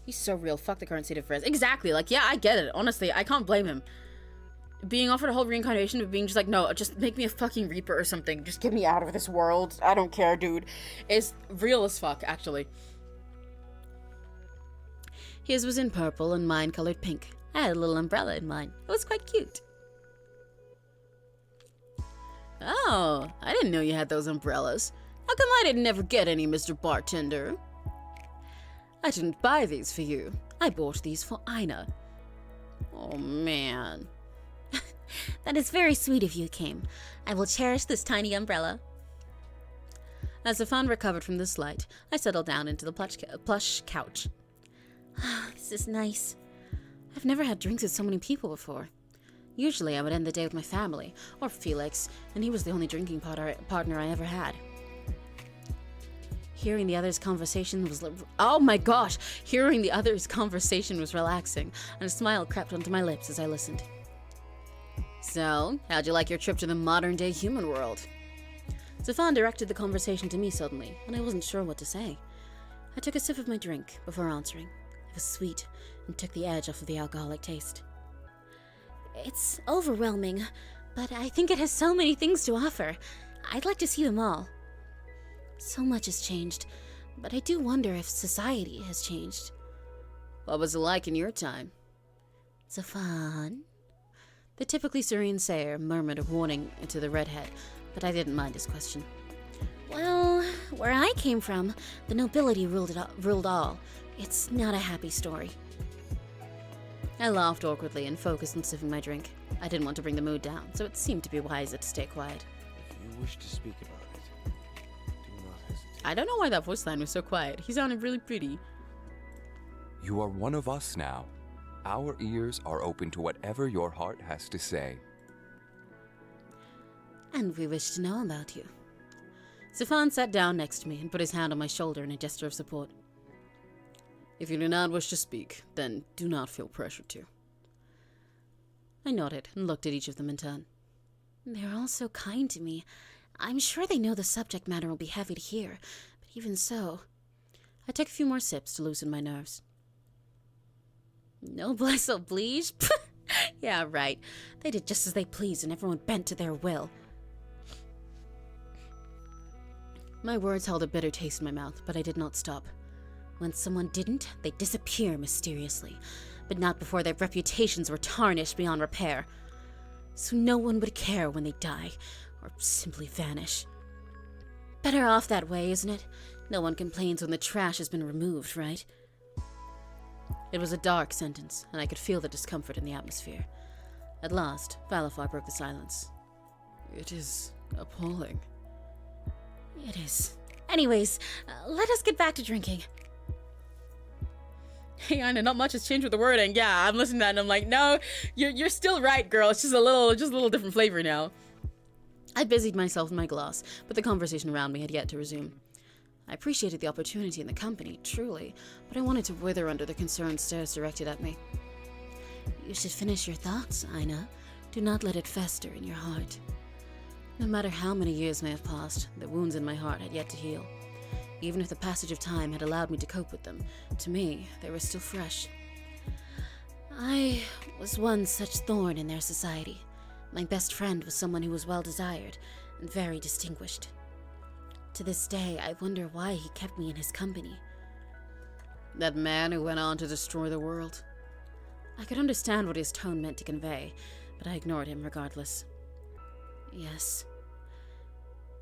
He's so real, fuck the current state of affairs. Exactly, like, yeah, I get it. Honestly, I can't blame him. Being offered a whole reincarnation of being just like, no, just make me a fucking Reaper or something. Just get me out of this world. I don't care, dude. Is real as fuck, actually. His was in purple and mine colored pink. I had a little umbrella in mine. It was quite cute. Oh, I didn't know you had those umbrellas. How come I didn't ever get any, Mr. Bartender? I didn't buy these for you. I bought these for Ina. Oh, man. That is very sweet of you, Cain. I will cherish this tiny umbrella. As the fun recovered from the slight, I settled down into the plush couch. This is nice. I've never had drinks with so many people before. Usually I would end the day with my family, or Felix, and he was the only drinking partner I ever had. Hearing the others' conversation was... Oh my gosh! Hearing the others' conversation was relaxing, and a smile crept onto my lips as I listened. So, how'd you like your trip to the modern-day human world? Zafan directed the conversation to me suddenly, and I wasn't sure what to say. I took a sip of my drink before answering. It was sweet, and took the edge off of the alcoholic taste. It's overwhelming, but I think it has so many things to offer. I'd like to see them all. So much has changed, but I do wonder if society has changed. What was it like in your time? Zafan? The typically serene Sayer murmured a warning to the redhead, but I didn't mind his question. Well, where I came from, the nobility ruled all. It's not a happy story. I laughed awkwardly and focused on sipping my drink. I didn't want to bring the mood down, so it seemed to be wiser to stay quiet. If you wish to speak about it, do not hesitate. I don't know why that voice line was so quiet. He sounded really pretty. You are one of us now. Our ears are open to whatever your heart has to say. And we wish to know about you. Stefan sat down next to me and put his hand on my shoulder in a gesture of support. If you do not wish to speak, then do not feel pressured to. I nodded and looked at each of them in turn. They're all so kind to me. I'm sure they know the subject matter will be heavy to hear, but even so... I took a few more sips to loosen my nerves. Noblesse oblige? Yeah, right. They did just as they pleased and everyone bent to their will. My words held a bitter taste in my mouth, but I did not stop. When someone didn't, they disappear mysteriously, but not before their reputations were tarnished beyond repair. So no one would care when they die, or simply vanish. Better off that way, isn't it? No one complains when the trash has been removed, right? It was a dark sentence, and I could feel the discomfort in the atmosphere. At last, Valafar broke the silence. It is appalling. It is. Anyways, let us get back to drinking. Hey, Anna, not much has changed with the wording. Yeah, I'm listening to that and I'm like, no, you're still right, girl. It's just a little different flavor now. I busied myself in my glass, but the conversation around me had yet to resume. I appreciated the opportunity and the company, truly, but I wanted to wither under the concerned stares directed at me. You should finish your thoughts, Aina. Do not let it fester in your heart. No matter how many years may have passed, the wounds in my heart had yet to heal. Even if the passage of time had allowed me to cope with them, to me, they were still fresh. I was once such thorn in their society. My best friend was someone who was well-desired and very distinguished. To this day, I wonder why he kept me in his company. That man who went on to destroy the world? I could understand what his tone meant to convey, but I ignored him regardless. Yes.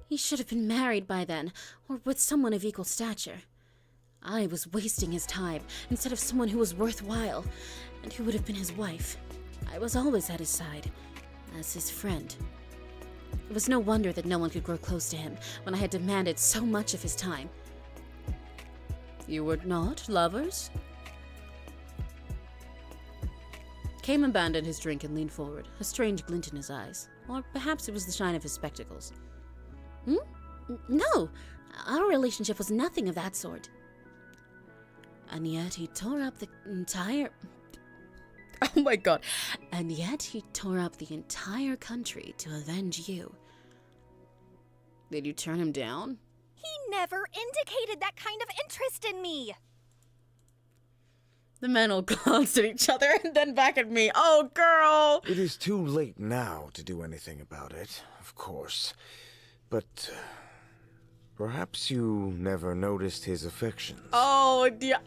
He should have been married by then, or with someone of equal stature. I was wasting his time instead of someone who was worthwhile, and who would have been his wife. I was always at his side, as his friend. It was no wonder that no one could grow close to him when I had demanded so much of his time. You were not lovers? Kame abandoned his drink and leaned forward, a strange glint in his eyes. Or perhaps it was the shine of his spectacles. No, our relationship was nothing of that sort. And yet he tore up the entire... Oh my god. And yet he tore up the entire country to avenge you. Did you turn him down? He never indicated that kind of interest in me. The men all glanced at each other and then back at me. Oh, girl! It is too late now to do anything about it, of course. But perhaps you never noticed his affections. Oh, dear.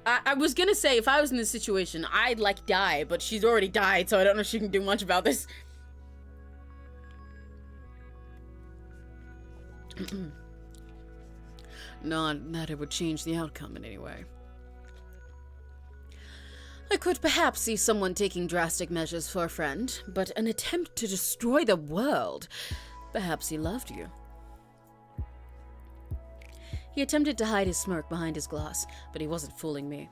I was gonna say, if I was in this situation, I'd, die, but she's already died, so I don't know if she can do much about this. Not that it would change the outcome in any way. I could perhaps see someone taking drastic measures for a friend, but an attempt to destroy the world. Perhaps he loved you. He attempted to hide his smirk behind his glass, but he wasn't fooling me.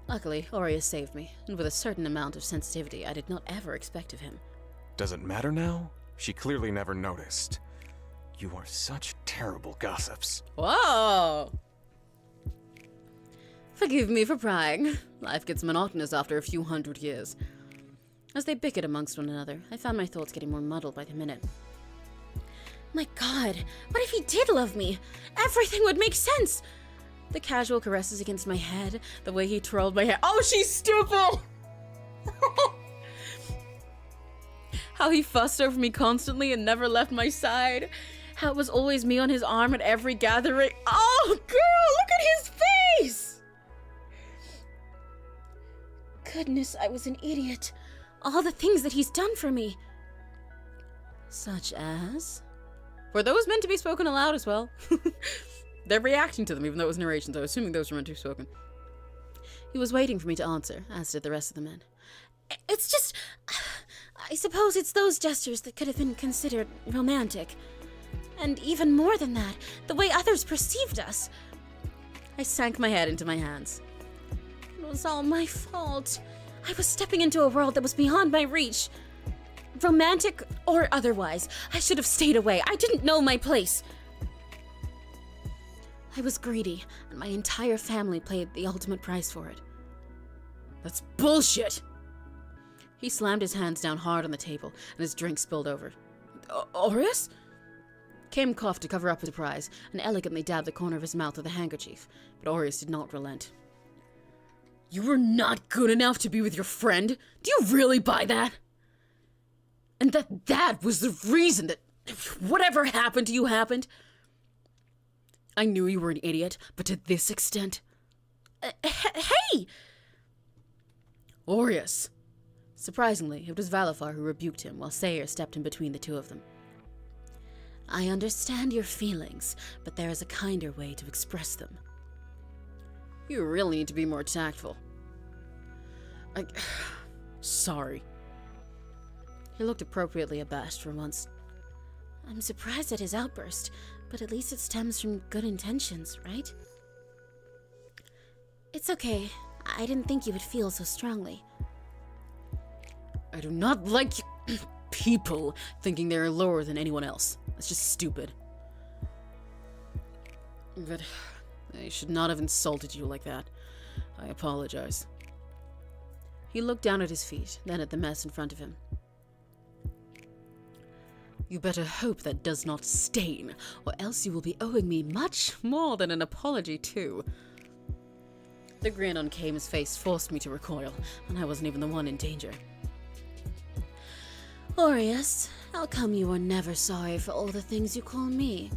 Luckily, Aureus saved me, and with a certain amount of sensitivity I did not ever expect of him. Does it matter now? She clearly never noticed. You are such terrible gossips. Whoa! Forgive me for prying. Life gets monotonous after a few 100 years. As they bickered amongst one another, I found my thoughts getting more muddled by the minute. My god, what if he did love me? Everything would make sense! The casual caresses against my head, the way he twirled my hair. Oh, she's stupid! How he fussed over me constantly and never left my side. How it was always me on his arm at every gathering. Oh, girl, look at his face! Goodness, I was an idiot. All the things that he's done for me. Such as? Were those meant to be spoken aloud as well? They're reacting to them, even though it was narration, so assuming those were meant to be spoken. He was waiting for me to answer, as did the rest of the men. It's just... I suppose it's those gestures that could have been considered romantic. And even more than that, the way others perceived us. I sank my head into my hands. It was all my fault. I was stepping into a world that was beyond my reach. Romantic or otherwise, I should have stayed away. I didn't know my place. I was greedy, and my entire family paid the ultimate price for it. That's bullshit! He slammed his hands down hard on the table, and his drink spilled over. Aureus? Kame coughed to cover up his surprise, and elegantly dabbed the corner of his mouth with a handkerchief, but Aureus did not relent. You were not good enough to be with your friend? Do you really buy that? And that was the reason that whatever happened to you happened? I knew you were an idiot, but to this extent? Hey! Aureus. Surprisingly, it was Valafar who rebuked him, while Sayer stepped in between the two of them. I understand your feelings, but there is a kinder way to express them. You really need to be more tactful. Sorry. He looked appropriately abashed for once. I'm surprised at his outburst, but at least it stems from good intentions, right? It's okay. I didn't think you would feel so strongly. I do not like people thinking they are lower than anyone else. It's just stupid. But I should not have insulted you like that. I apologize. He looked down at his feet, then at the mess in front of him. You better hope that does not stain, or else you will be owing me much more than an apology, too. The grin on Kame's face forced me to recoil, and I wasn't even the one in danger. Aureus, how come you are never sorry for all the things you call me?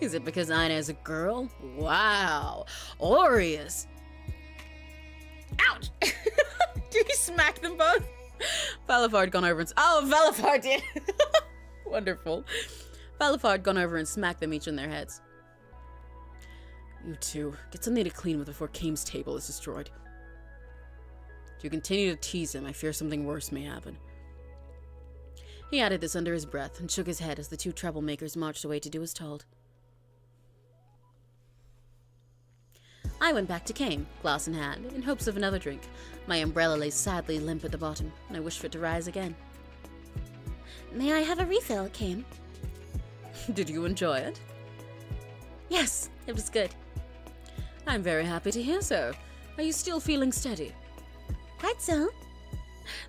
Is it because Ina is a girl? Wow. Aureus. Ouch! Did he smack them both? Valafar had gone over and... Oh, Valafar did! Wonderful. Valafar had gone over and smacked them each in their heads. You two, get something to clean with before Kame's table is destroyed. If you continue to tease him, I fear something worse may happen. He added this under his breath and shook his head as the two troublemakers marched away to do as told. I went back to Kame, glass in hand, in hopes of another drink. My umbrella lay sadly limp at the bottom, and I wished for it to rise again. May I have a refill, Kame? Did you enjoy it? Yes, it was good. I'm very happy to hear so. Are you still feeling steady? Quite so.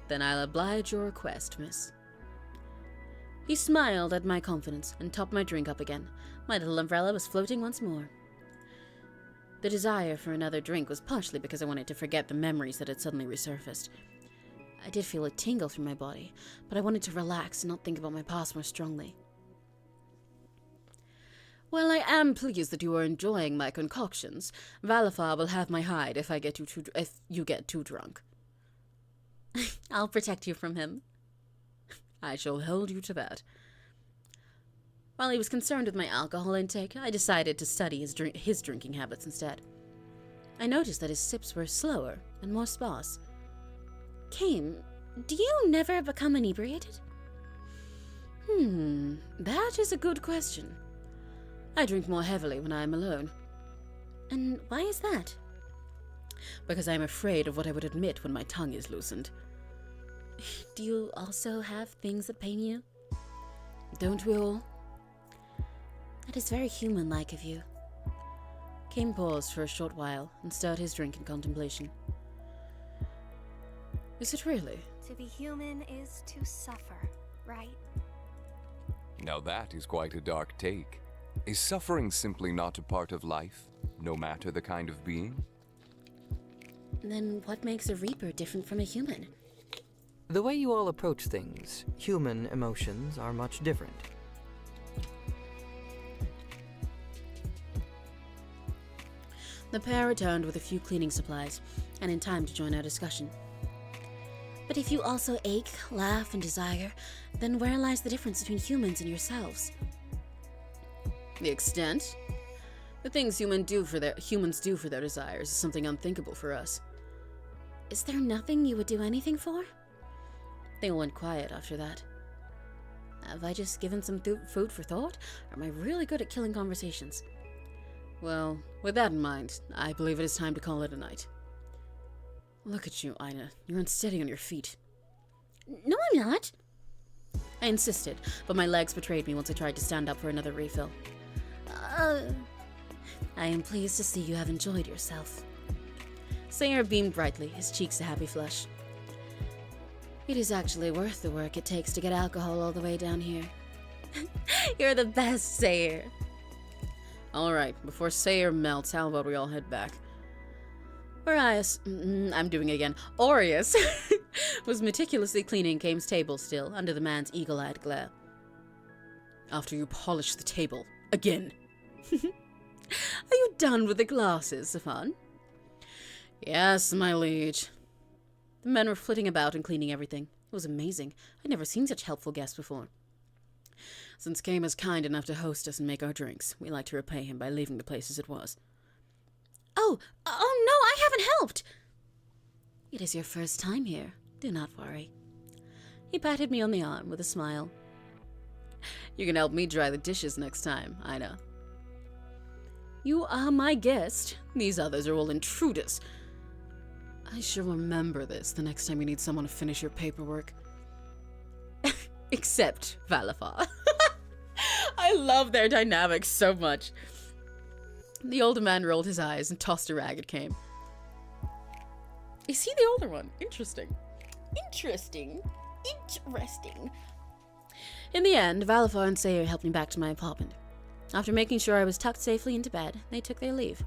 Then I'll oblige your request, miss. He smiled at my confidence and topped my drink up again. My little umbrella was floating once more. The desire for another drink was partially because I wanted to forget the memories that had suddenly resurfaced. I did feel a tingle through my body, but I wanted to relax and not think about my past more strongly. Well, I am pleased that you are enjoying my concoctions. Valafar will have my hide if you get too drunk. I'll protect you from him. I shall hold you to that. While he was concerned with my alcohol intake, I decided to study his drinking habits instead. I noticed that his sips were slower and more sparse. Kame, do you never become inebriated? That is a good question. I drink more heavily when I am alone. And why is that? Because I am afraid of what I would admit when my tongue is loosened. Do you also have things that pain you? Don't we all? That is very human-like of you. Kame paused for a short while and stirred his drink in contemplation. Is it really? To be human is to suffer, right? Now that is quite a dark take. Is suffering simply not a part of life, no matter the kind of being? Then what makes a Reaper different from a human? The way you all approach things, human emotions are much different. The pair returned with a few cleaning supplies, and in time to join our discussion. But if you also ache, laugh, and desire, then where lies the difference between humans and yourselves? The extent? The things humans do for their desires is something unthinkable for us. Is there nothing you would do anything for? They all went quiet after that. Have I just given some food for thought, or am I really good at killing conversations? Well, with that in mind, I believe it is time to call it a night. Look at you, Ina. You're unsteady on your feet. No, I'm not. I insisted, but my legs betrayed me once I tried to stand up for another refill. I am pleased to see you have enjoyed yourself. Sayer beamed brightly, his cheeks a happy flush. It is actually worth the work it takes to get alcohol all the way down here. You're the best, Sayer. Alright, before Sayer melts, how about we all head back? Arius, I'm doing it again. Aureus was meticulously cleaning Kame's table still, under the man's eagle-eyed glare. After you polish the table. Again. Are you done with the glasses, Safan? Yes, my liege. The men were flitting about and cleaning everything. It was amazing. I'd never seen such helpful guests before. Since Kame is kind enough to host us and make our drinks, we like to repay him by leaving the place as it was. Oh no, I haven't helped! It is your first time here. Do not worry. He patted me on the arm with a smile. You can help me dry the dishes next time, Ina. You are my guest. These others are all intruders. I shall remember this the next time you need someone to finish your paperwork. Except Valafar. I love their dynamics so much. The older man rolled his eyes and tossed a rag at Kame. Is he the older one? Interesting. Interesting. In the end, Valafar and Sayer helped me back to my apartment. After making sure I was tucked safely into bed, they took their leave.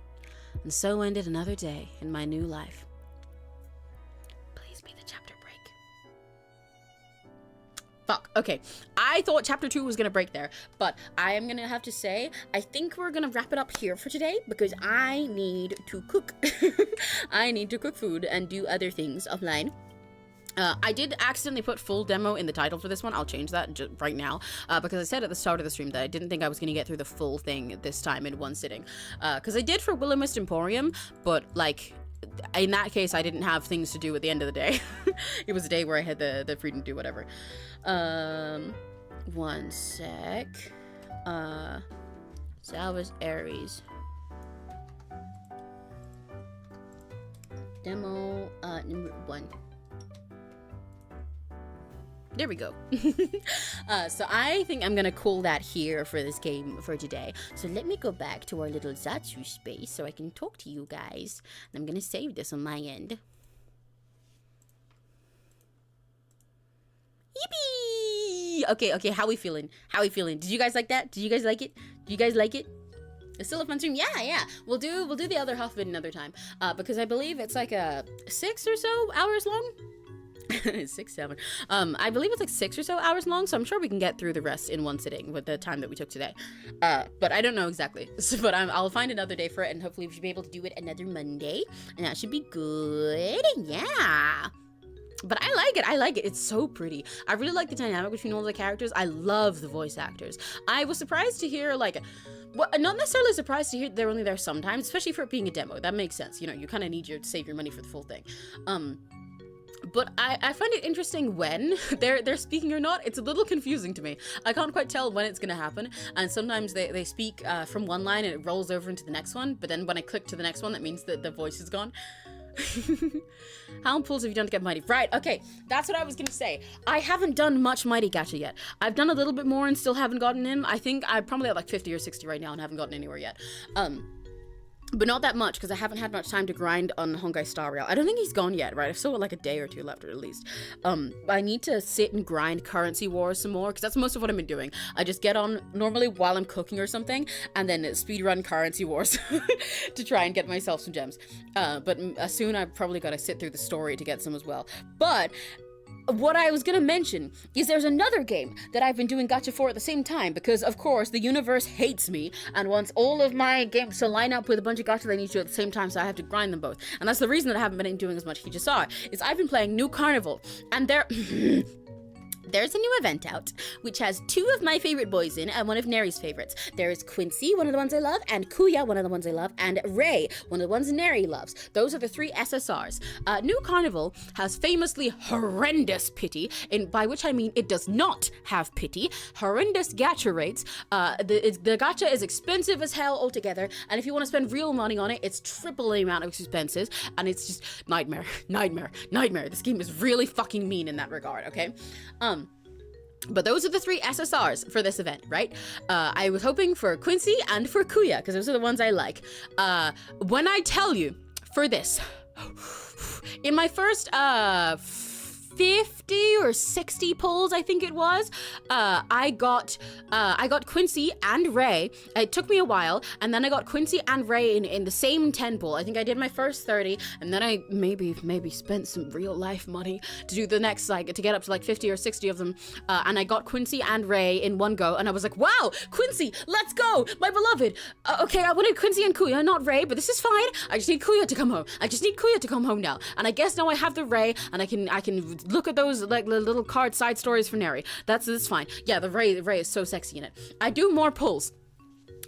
And so ended another day in my new life. Please be the chapter break. Fuck, okay. I thought chapter 2 was gonna break there, but I am gonna have to say, I think we're gonna wrap it up here for today because I need to cook. I need to cook food and do other things offline. I did accidentally put full demo in the title for this one. I'll change that just right now because I said at the start of the stream that I didn't think I was going to get through the full thing this time in one sitting. Because I did for Willamist Emporium, but like in that case I didn't have things to do at the end of the day. It was a day where I had the freedom to do whatever. One sec. Salvus Aries. Demo number 1. There we go. So I think I'm gonna call that here for this game for today. So let me go back to our little Zatsu space so I can talk to you guys. And I'm gonna save this on my end. Yippee! Okay, how we feeling? Did you guys like that? Did you guys like it? It's still a fun stream. Yeah. We'll do the other half of it another time. Because I believe it's like a 6 or so hours long. 6, 7. I believe it's like 6 or so hours long, so I'm sure we can get through the rest in one sitting with the time that we took today. But I don't know exactly. But I'll find another day for it, and hopefully we should be able to do it another Monday, and that should be good. Yeah. But I like it. It's so pretty. I really like the dynamic between all the characters. I love the voice actors. I was surprised to hear, like, well, not necessarily surprised to hear they're only there sometimes, especially for it being a demo. That makes sense. You know, you kind of need to save your money for the full thing. But I find it interesting when they're speaking or not. It's a little confusing to me. I can't quite tell when it's gonna happen, and sometimes they speak from one line and it rolls over into the next one, but then when I click to the next one, that means that the voice is gone. How many pulls have you done to get Mighty? Right, okay, that's what I was gonna say. I haven't done much Mighty Gacha yet. I've done a little bit more and still haven't gotten in. I think I'm probably at like 50 or 60 right now and haven't gotten anywhere yet. But not that much, because I haven't had much time to grind on Hongai Star Rail. I don't think he's gone yet, right? I've still got like a day or two left, or at least. I need to sit and grind Currency Wars some more, because that's most of what I've been doing. I just get on normally while I'm cooking or something, and then speedrun Currency Wars to try and get myself some gems. But soon I've probably got to sit through the story to get some as well. But what I was gonna mention is there's another game that I've been doing gacha for at the same time, because of course the universe hates me and wants all of my games to line up with a bunch of gacha they need to at the same time, so I have to grind them both. And that's the reason that I haven't been doing as much Hijisar, is I've been playing New Carnival, and there's a new event out, which has 2 of my favorite boys in and one of Neri's favorites. There is Quincy, one of the ones I love, and Kuya, one of the ones I love, and Ray, one of the ones Neri loves. Those are the 3 SSRs. New Carnival has famously horrendous pity, by which I mean it does not have pity. Horrendous gacha rates. The gacha is expensive as hell altogether, and if you want to spend real money on it, it's triple the amount of expenses, and it's just nightmare. This game is really fucking mean in that regard, okay? But those are the 3 SSRs for this event, right? I was hoping for Quincy and for Kuya, because those are the ones I like. When I tell you, for this, in my first 50 or 60 pulls, I think it was, I got Quincy and Ray. It took me a while, and then I got Quincy and Ray in the same 10 pull. I think I did my first 30, and then I maybe spent some real life money to do the next, like, to get up to like 50 or 60 of them, and I got Quincy and Ray in one go, and I was like, wow, Quincy, let's go, my beloved. Okay, I wanted Quincy and Kuya, not Ray, but this is fine. I just need Kuya to come home. I just need Kuya to come home now, and I guess now I have the Ray, and I can look at those like little card side stories for Neri. That's fine. Yeah, the Ray is so sexy in it. I do more pulls.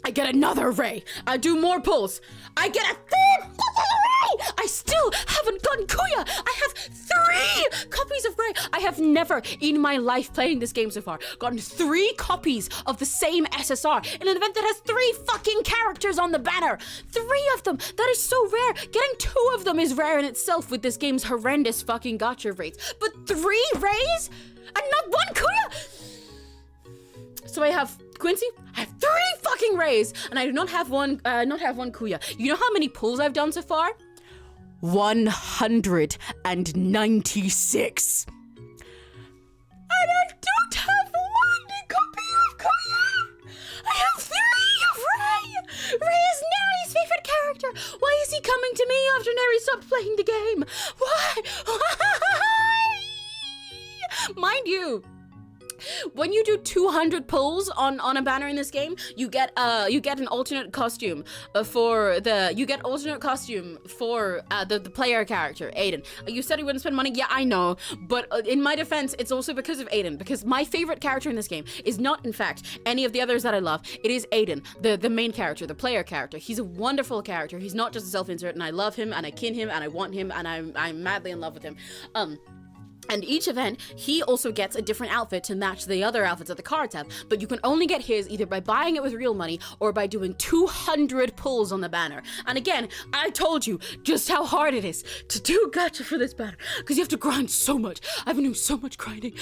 I get another Ray. I do more pulls. I get a 3rd fucking Ray. I still haven't gotten Kuya. I have 3 copies of Ray. I have never in my life playing this game so far gotten 3 copies of the same SSR in an event that has 3 fucking characters on the banner. 3 of them. That is so rare. Getting 2 of them is rare in itself with this game's horrendous fucking gacha rates. But 3 Rays and not 1 Kuya. So I have Quincy, I have 3 fucking Rays, and I do not have one Kuya. You know how many pulls I've done so far? 196. And I don't have 1 copy of Kuya. I have 3 of Ray. Ray is Neri's favorite character. Why is he coming to me after Neri stopped playing the game? Why? Mind you, when you do 200 pulls on a banner in this game, you get an alternate costume for the player character, Aiden. You said he wouldn't spend money. Yeah, I know, but in my defense, it's also because of Aiden, because my favorite character in this game is not, in fact, any of the others that I love. It is Aiden, the main character, the player character. He's a wonderful character. He's not just a self-insert, and I love him, and I kin him, and I want him, and I'm madly in love with him. And each event, he also gets a different outfit to match the other outfits that the cards have. But you can only get his either by buying it with real money or by doing 200 pulls on the banner. And again, I told you just how hard it is to do gacha for this banner, because you have to grind so much. I've been doing so much grinding.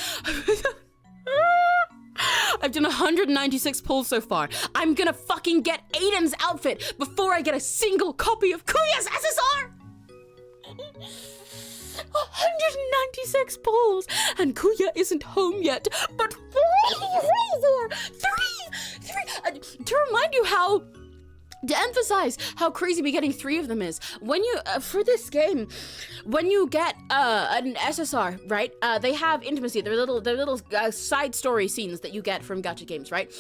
I've done 196 pulls so far. I'm gonna fucking get Aiden's outfit before I get a single copy of Kuya's SSR! 196 pulls, and Kuya isn't home yet, but 3 to remind you how, to emphasize how crazy me getting 3 of them is. When you, for this game, when you get an SSR, right, they have intimacy. They're little side story scenes that you get from gacha games, right?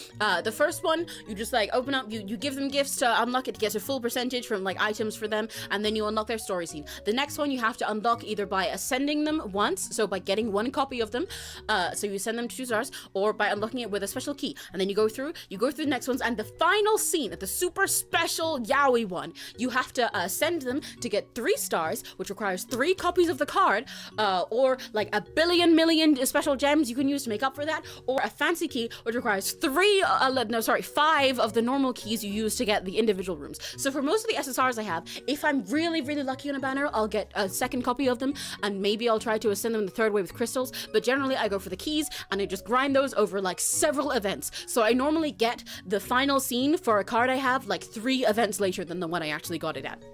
The first one, you just like open up, you give them gifts to unlock it to get a full percentage from like items for them, and then you unlock their story scene. The next one you have to unlock either by ascending them once, so by getting 1 copy of them, so you send them to 2 stars, or by unlocking it with a special key. And then you go through the next ones, and the final scene, the super special yaoi one, you have to send them to get 3 stars, which requires 3 copies of the card, or like a million special gems you can use to make up for that, or a fancy key, which requires 5 of the normal keys you use to get the individual rooms. So for most of the SSRs I have, if I'm really lucky on a banner, I'll get a 2nd copy of them, and maybe I'll try to ascend them the 3rd way with crystals, but generally I go for the keys, and I just grind those over like several events. So I normally get the final scene for a card I have like 3 events later than the one I actually got it at.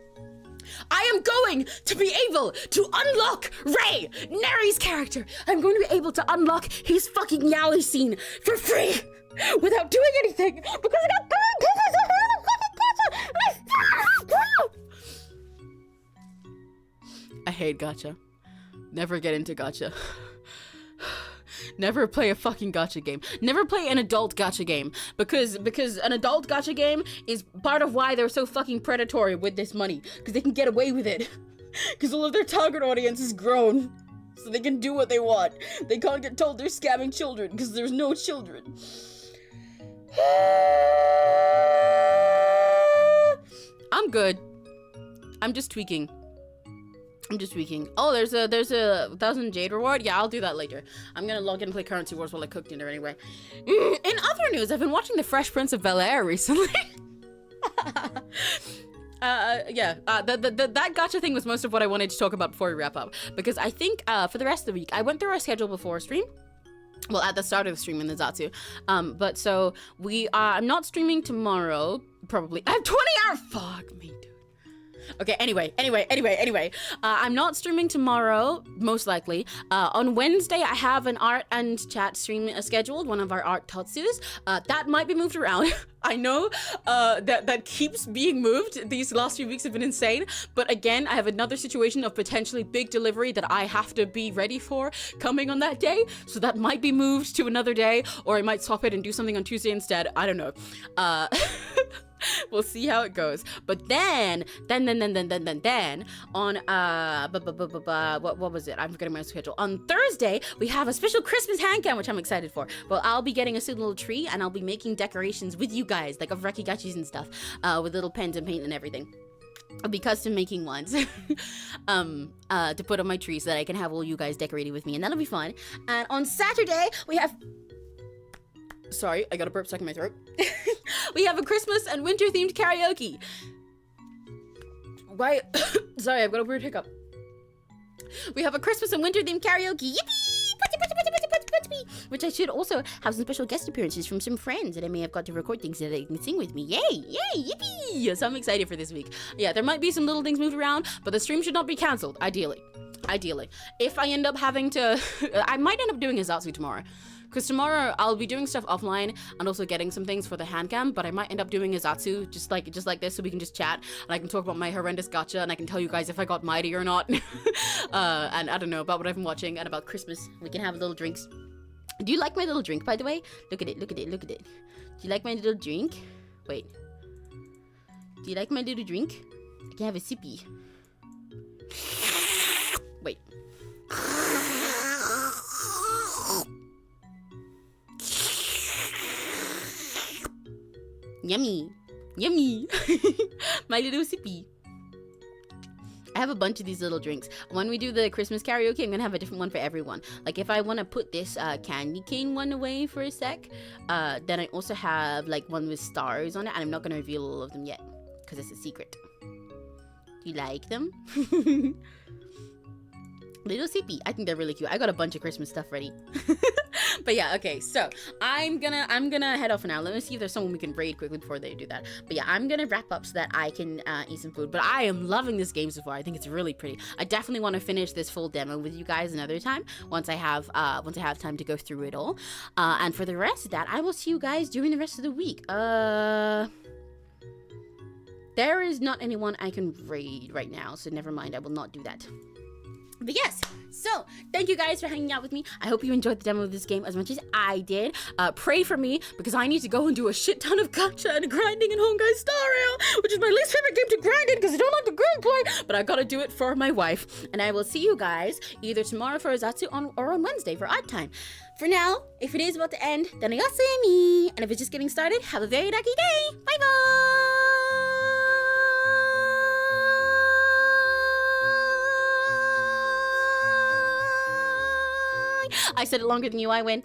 I am going to be able to unlock Ray, Neri's character. I'm going to be able to unlock his fucking yaoi scene for free without doing anything because I got 3 copies. I hate gacha. Never get into gacha. Never play a fucking gacha game. Never play an adult gacha game. Because an adult gacha game is part of why they're so fucking predatory with this money. Because they can get away with it. Because all of their target audience is grown. So they can do what they want. They can't get told they're scamming children because there's no children. I'm good. I'm just tweaking. Oh, there's a 1,000 jade reward. Yeah, I'll do that later. I'm gonna log in and play Currency Wars while I cook dinner anyway. In other news, I've been watching The Fresh Prince of Bel-Air recently. That gacha thing was most of what I wanted to talk about before we wrap up, because I think for the rest of the week I went through our schedule before stream. Well, at the start of the stream in the Zatsu. But so we are, I'm not streaming tomorrow, probably. I have 20 hours, fuck me, dude. Okay, anyway, I'm not streaming tomorrow, most likely. On Wednesday, I have an art and chat stream scheduled, one of our art tatsus. That might be moved around. I know that keeps being moved. These last few weeks have been insane. But again, I have another situation of potentially big delivery that I have to be ready for coming on that day. So that might be moved to another day, or I might swap it and do something on Tuesday instead. I don't know. We'll see how it goes. But then on what was it? I'm forgetting my schedule. On Thursday, we have a special Christmas hand cam, which I'm excited for. Well, I'll be getting a silly little tree, and I'll be making decorations with you guys, like of rakigachis and stuff, with little pens and paint and everything. I'll be custom making ones to put on my tree so that I can have all you guys decorating with me, and that'll be fun. And on Saturday, we have... Sorry, I got a burp stuck in my throat. We have a Christmas and winter themed karaoke. Why? Sorry, I've got a weird hiccup. We have a Christmas and winter themed karaoke. Yippee! Putty, which I should also have some special guest appearances from some friends that I may have got to record things so that they can sing with me. Yay! Yippee! So I'm excited for this week. Yeah, there might be some little things moved around, but the stream should not be cancelled, ideally. If I end up having to... I might end up doing a Zatsu tomorrow. Because tomorrow I'll be doing stuff offline and also getting some things for the hand cam, but I might end up doing a Zatsu just like this, so we can just chat and I can talk about my horrendous gacha and I can tell you guys if I got mighty or not. And I don't know, about what I've been watching and about Christmas. We can have little drinks. Do you like my little drink, by the way? Look at it. Do you like my little drink? Wait. Do you like my little drink? I can have a sippy. Wait. Yummy. My little sippy. I have a bunch of these little drinks. When we do the Christmas karaoke, I'm gonna have a different one for everyone. Like if I want to put this candy cane one away for a sec, then I also have like one with stars on it, and I'm not gonna reveal all of them yet because it's a secret. Do you like them? Little sippy. I think they're really cute. I got a bunch of Christmas stuff ready. But yeah, okay, so I'm gonna head off for now. Let me see if there's someone we can raid quickly before they do that. But yeah, I'm gonna wrap up so that I can eat some food. But I am loving this game so far. I think it's really pretty. I definitely want to finish this full demo with you guys another time once I have time to go through it all. And for the rest of that, I will see you guys during the rest of the week. There is not anyone I can raid right now, so never mind. I will not do that. But yes, so thank you guys for hanging out with me. I hope you enjoyed the demo of this game as much as I did. Pray for me because I need to go and do a shit ton of gacha and grinding in Honkai Star Rail, which is my least favorite game to grind in because I don't like the gameplay, but I gotta do it for my wife. And I will see you guys either tomorrow for Azatsu or on Wednesday for Odd Time. For now, if it is about to end, then me. And if it's just getting started, have a very lucky day. Bye bye. I said it longer than you, I win.